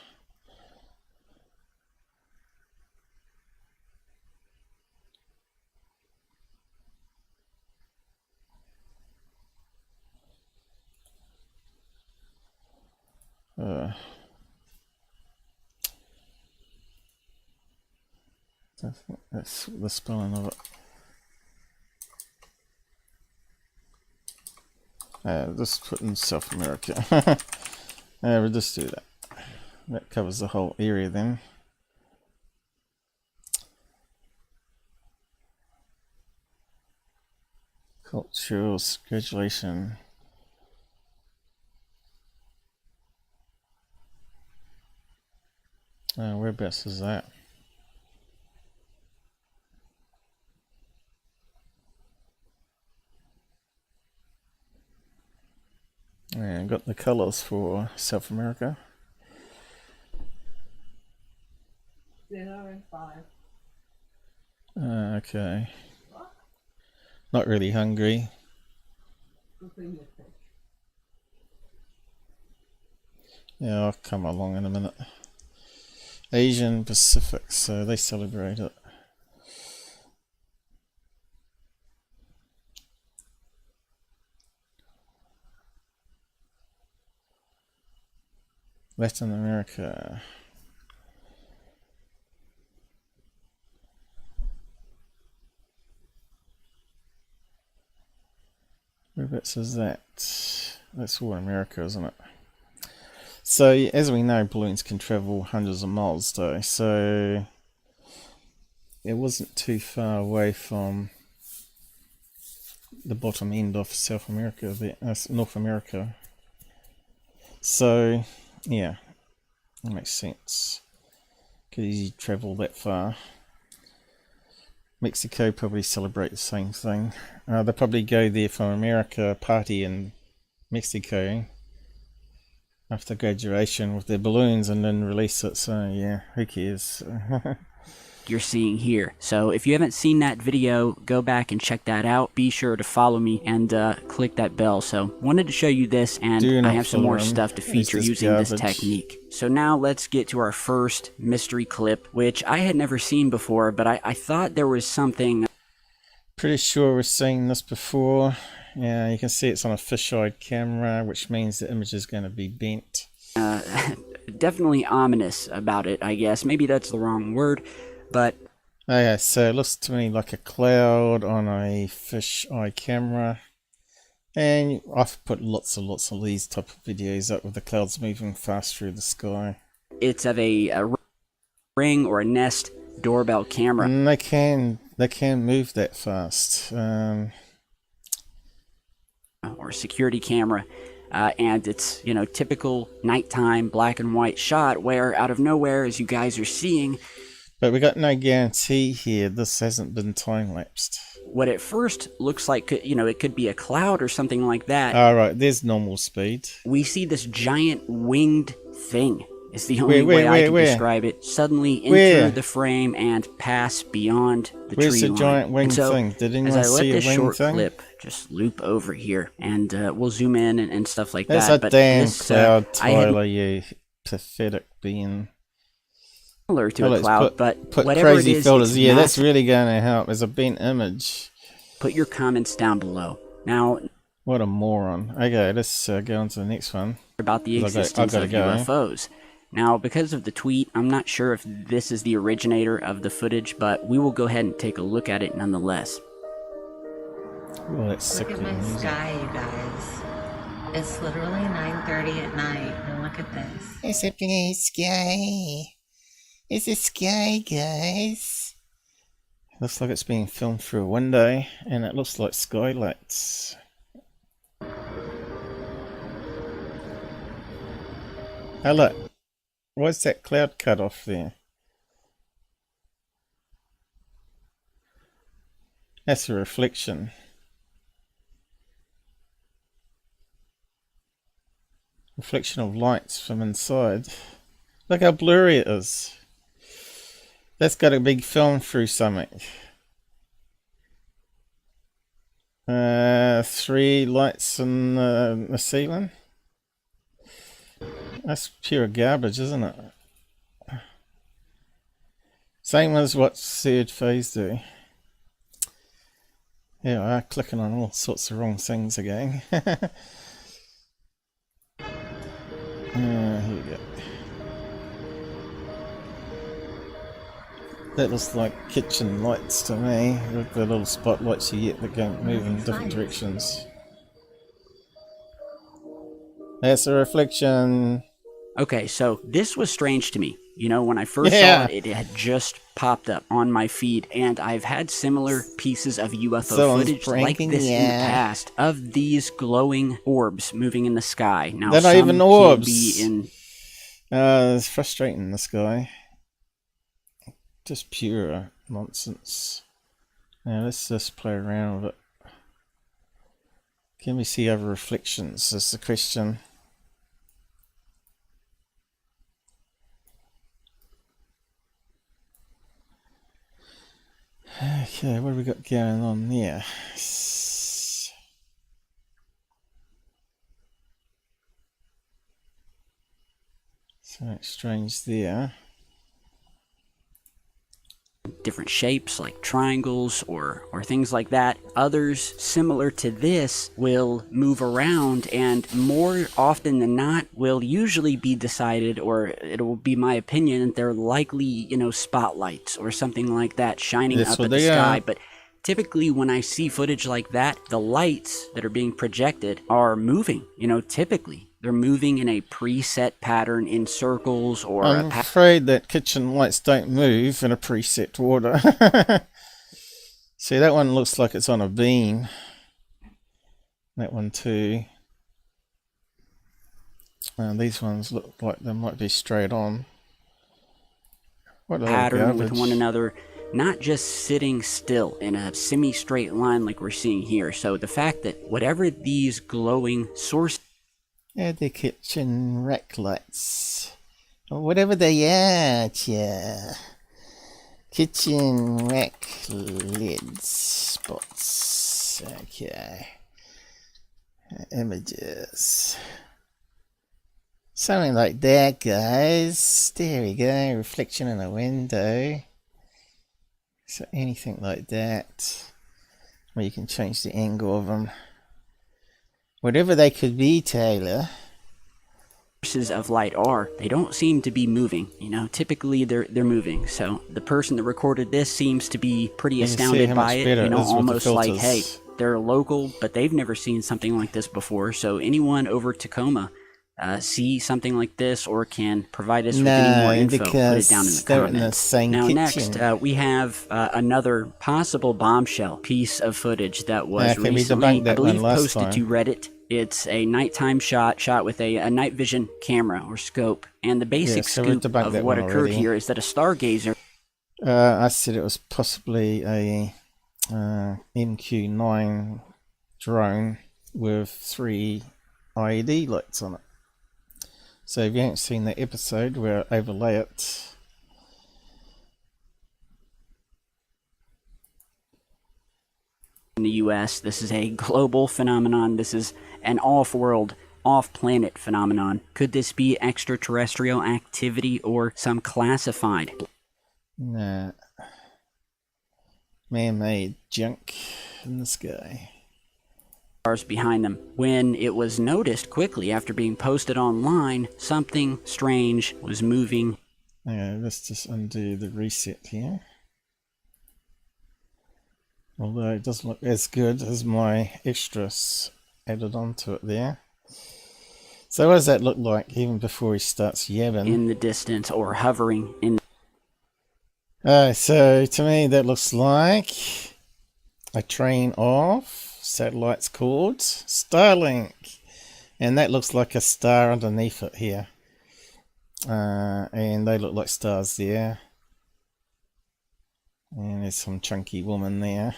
That's the spelling of it. Just put in South America. We'll just do that. That covers the whole area then. Cultural graduation. Whereabouts is that? And got the colors for South America. 0 and 5. Okay. Not really hungry. Yeah, I'll come along in a minute. Asian Pacific, so they celebrate it. Latin America. Whereabouts is that? That's all America, isn't it? So, as we know, balloons can travel hundreds of miles though, so it wasn't too far away from the bottom end of South America, North America. So, yeah, that makes sense. Could easily travel that far. Mexico probably celebrate the same thing. They'll probably go there from America, party in Mexico after graduation with their balloons and then release it. So yeah, who cares? You're seeing here. So if you haven't seen that video, go back and check that out. Be sure to follow me and click that bell. So wanted to show you this, and I have some more stuff to feature using this technique. So now let's get to our first mystery clip, which I had never seen before, but I thought there was something. Pretty sure we've seen this before. Yeah, you can see it's on a fisheye camera, which means the image is going to be bent. Definitely ominous about it, I guess. Maybe that's the wrong word. But okay, so it looks to me like a cloud on a fisheye camera, and I've put lots of these type of videos up with the clouds moving fast through the sky. It's of a Ring or a Nest doorbell camera. And they can move that fast. Or a security camera. And it's, you know, typical nighttime black and white shot where out of nowhere, as you guys are seeing. But we got no guarantee here this hasn't been time-lapsed. What at first looks like, you know, it could be a cloud or something like that. Alright, there's normal speed. We see this giant winged thing. It's the only way I can describe it. Suddenly enter the frame and pass beyond the tree line. Where's the giant winged thing? Did anyone see a winged thing? As I let this short clip just loop over here, and we'll zoom in and stuff like that. That's a damn cloud, Tyler, you pathetic being. Similar to a cloud, but put whatever crazy it is, filters. Yeah, massive. that's really going to help. As a bent image. Put your comments down below. Now, what a moron. Okay, let's go on to the next one. About the existence of UFOs. Now, because of the tweet, I'm not sure if this is the originator of the footage, but we will go ahead and take a look at it nonetheless. Well, that's sick. Look at my sky, you guys. It's literally 9:30 at night, and look at this. It's a blue sky. It's a sky, guys. Looks like it's being filmed through a window, and it looks like skylights. Oh look, why's that cloud cut off there? That's a reflection. Reflection of lights from inside. Look how blurry it is. That's got to be filmed through something. 3 lights in the ceiling. That's pure garbage, isn't it? Same as what third phase do. Yeah, I'm clicking on all sorts of wrong things again. Here we go. That looks like kitchen lights to me, with the little spotlights you get that go move in different directions. That's a reflection. Okay, so this was strange to me. You know, when I first saw it, it had just popped up on my feed, and I've had similar pieces of UFO footage like this in the past of these glowing orbs moving in the sky. Now, they're not some even orbs. Be in... It's frustrating, this guy. Just pure nonsense. Now, let's just play around with it. Can we see other reflections? Is the question. Okay, what have we got going on there? Something strange there. Different shapes like triangles or things like that. Others similar to this will move around, and more often than not will usually be decided, or it will be my opinion, that they're likely, you know, spotlights or something like that shining up at the sky. But typically when I see footage like that, the lights that are being projected are moving. You know, typically they're moving in a preset pattern in circles or... I'm afraid that kitchen lights don't move in a preset order. See, that one looks like it's on a beam. That one too. These ones look like they might be straight on. What pattern with one another, not just sitting still in a semi-straight line like we're seeing here. So the fact that whatever these glowing sources... Yeah, the kitchen rack lights. Or whatever they are, yeah. Kitchen rack lid spots. Okay. Images. Something like that, guys. There we go. Reflection in a window. So anything like that. Where you can change the angle of them. Whatever they could be, Taylor. Sources of light are, they don't seem to be moving. You know, typically they're moving. So the person that recorded this seems to be pretty astounded by it. You know, almost like, hey, they're local, but they've never seen something like this before. So anyone over Tacoma see something like this or can provide us with any more info, put it down in the comments. Now next, we have another possible bombshell piece of footage that was recently, I believe, posted to Reddit. It's a nighttime shot with a night vision camera or scope. And the basic scoop of what occurred here is that a stargazer... I said it was possibly a MQ-9 drone with 3 LED lights on it. So if you haven't seen the episode where I overlay it, in the US, this is a global phenomenon. This is an off-world, off-planet phenomenon. Could this be extraterrestrial activity or some classified? Nah. Man-made junk in the sky. Behind them. When it was noticed quickly after being posted online, something strange was moving. Okay, let's just undo the reset here. Although it doesn't look as good as my extras added onto it there. So what does that look like even before he starts yabbing? In the distance or hovering in... So to me that looks like a train of satellites called Starlink, and that looks like a star underneath it here, and they look like stars there, and there's some chunky woman there.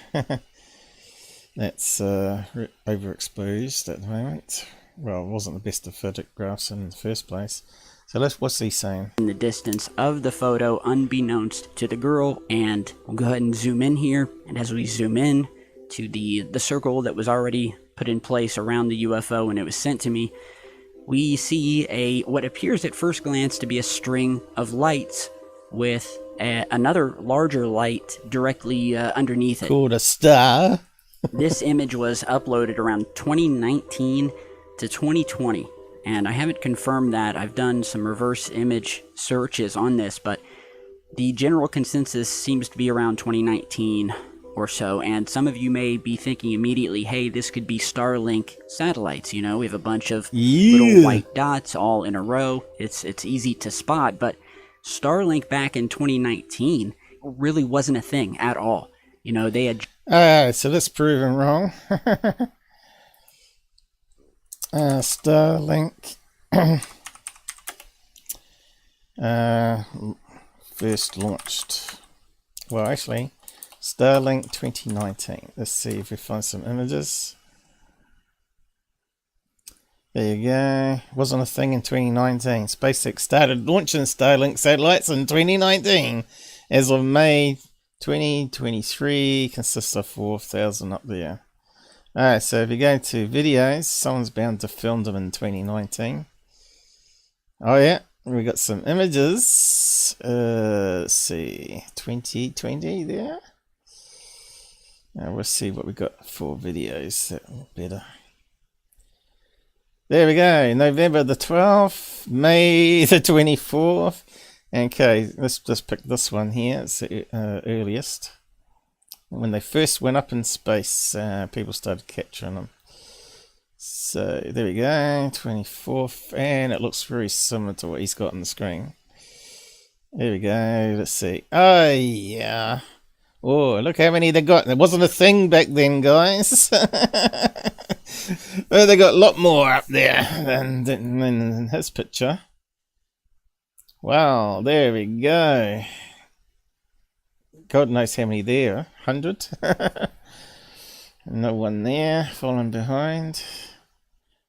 That's overexposed at the moment. Well, it wasn't the best of photographs in the first place. So what's he saying? In the distance of the photo, unbeknownst to the girl, and we'll go ahead and zoom in here, and as we zoom in to the circle that was already put in place around the UFO when it was sent to me, we see what appears at first glance to be a string of lights with another larger light directly underneath it. Called a star. This image was uploaded around 2019 to 2020, and I haven't confirmed that. I've done some reverse image searches on this, but the general consensus seems to be around 2019 or so, and some of you may be thinking immediately, hey, this could be Starlink satellites. You know, we have a bunch of little white dots all in a row. It's easy to spot, but Starlink back in 2019 really wasn't a thing at all. You know, they had... So that's proven wrong. Starlink. First launched. Well, actually, Starlink 2019. Let's see if we find some images. There you go. Wasn't a thing in 2019. SpaceX started launching Starlink satellites in 2019. As of May 2023, consists of 4,000 up there. Alright, so if you go to videos, someone's bound to film them in 2019. Oh yeah, we got some images. Let's see, 2020 there. Now we'll see what we got for videos that are better. There we go, November the 12th, May the 24th. Okay, let's just pick this one here. It's the earliest. When they first went up in space, people started capturing them. So there we go, 24th, and it looks very similar to what he's got on the screen. There we go, let's see. Oh yeah. Oh, look how many they got. There wasn't a thing back then, guys. Well, they got a lot more up there than in his picture. Wow, there we go. God knows how many there. 100. Another one there, falling behind.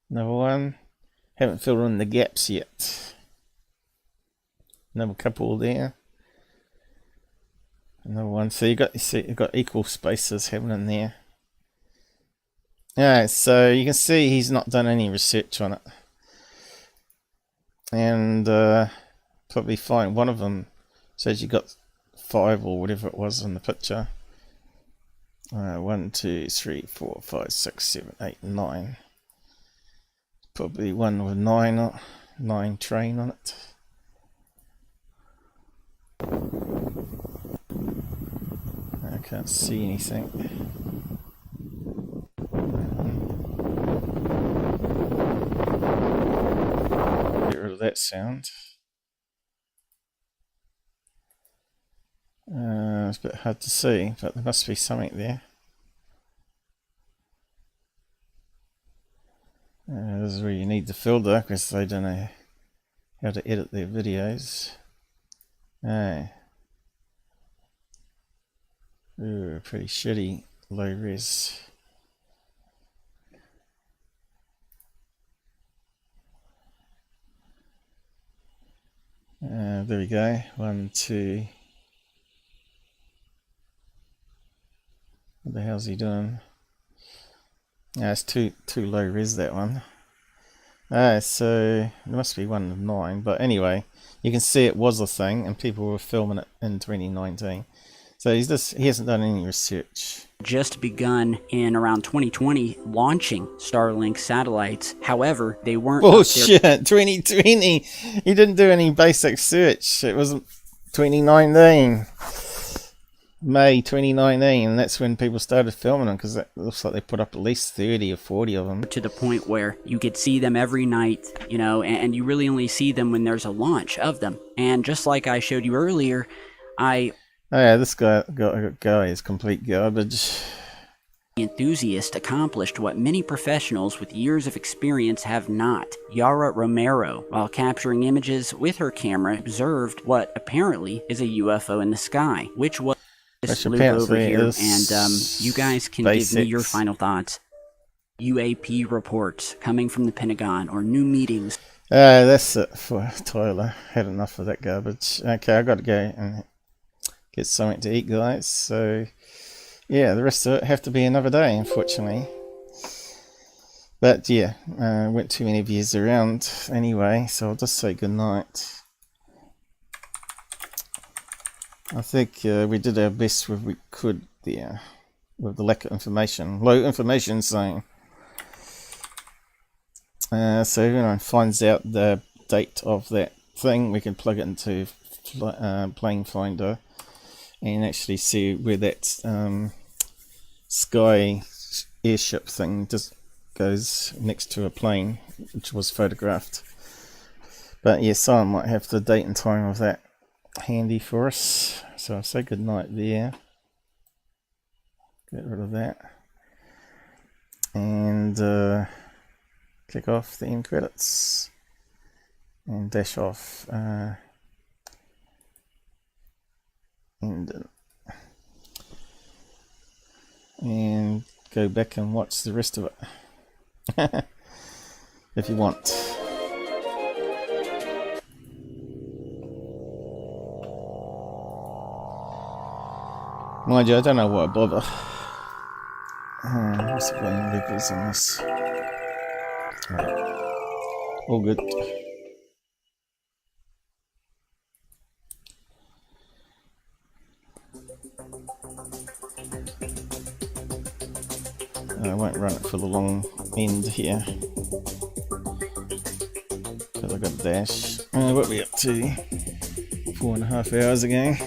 Another one. Haven't filled in the gaps yet. Another couple there. Another one. So you got equal spaces happening there. Alright, so you can see he's not done any research on it. And probably find one of them says you got 5 or whatever it was in the picture. 1, 2, 3, 4, 5, 6, 7, 8, 9. Probably one with 9 train on it. I can't see anything. Get rid of that sound. It's a bit hard to see, but there must be something there. This is where you need the filter, because they don't know how to edit their videos. Ooh, pretty shitty low res. There we go. 1, 2. What the hell's he doing? It's too low res, that one. So there must be one of 9, but anyway, you can see it was a thing and people were filming it in 2019. So he hasn't done any research. Just begun in around 2020 launching Starlink satellites. However, they weren't... Bullshit, 2020! He didn't do any basic search. It wasn't 2019. May 2019, and that's when people started filming them, because it looks like they put up at least 30 or 40 of them. To the point where you could see them every night, you know, and you really only see them when there's a launch of them. And just like I showed you earlier, Oh yeah, this guy is complete garbage. Enthusiast accomplished what many professionals with years of experience have not. Yara Romero, while capturing images with her camera, observed what apparently is a UFO in the sky, which was this loop over here, and you guys can give me your final thoughts. UAP reports coming from the Pentagon or new meetings. That's it for Tyler. Had enough of that garbage. Okay, I got to go and get something to eat, guys. So yeah, the rest of it have to be another day, unfortunately. But yeah, went too many views around anyway, so I'll just say good night. I think we did our best with we could there with the lack of information, low information zone. So everyone finds out the date of that thing, we can plug it into Plane Finder and actually see where that SCEYE airship thing just goes next to a plane, which was photographed. But yeah, someone might have the date and time of that handy for us. So I'll say good night there. Get rid of that. And click off the end credits. And dash off. And go back and watch the rest of it. If you want. Mind you, I don't know why I bother. What's the running levels on this? Right. All good. I won't run it for the long end here. Because I've got a dash. What are we up to? 4.5 hours again.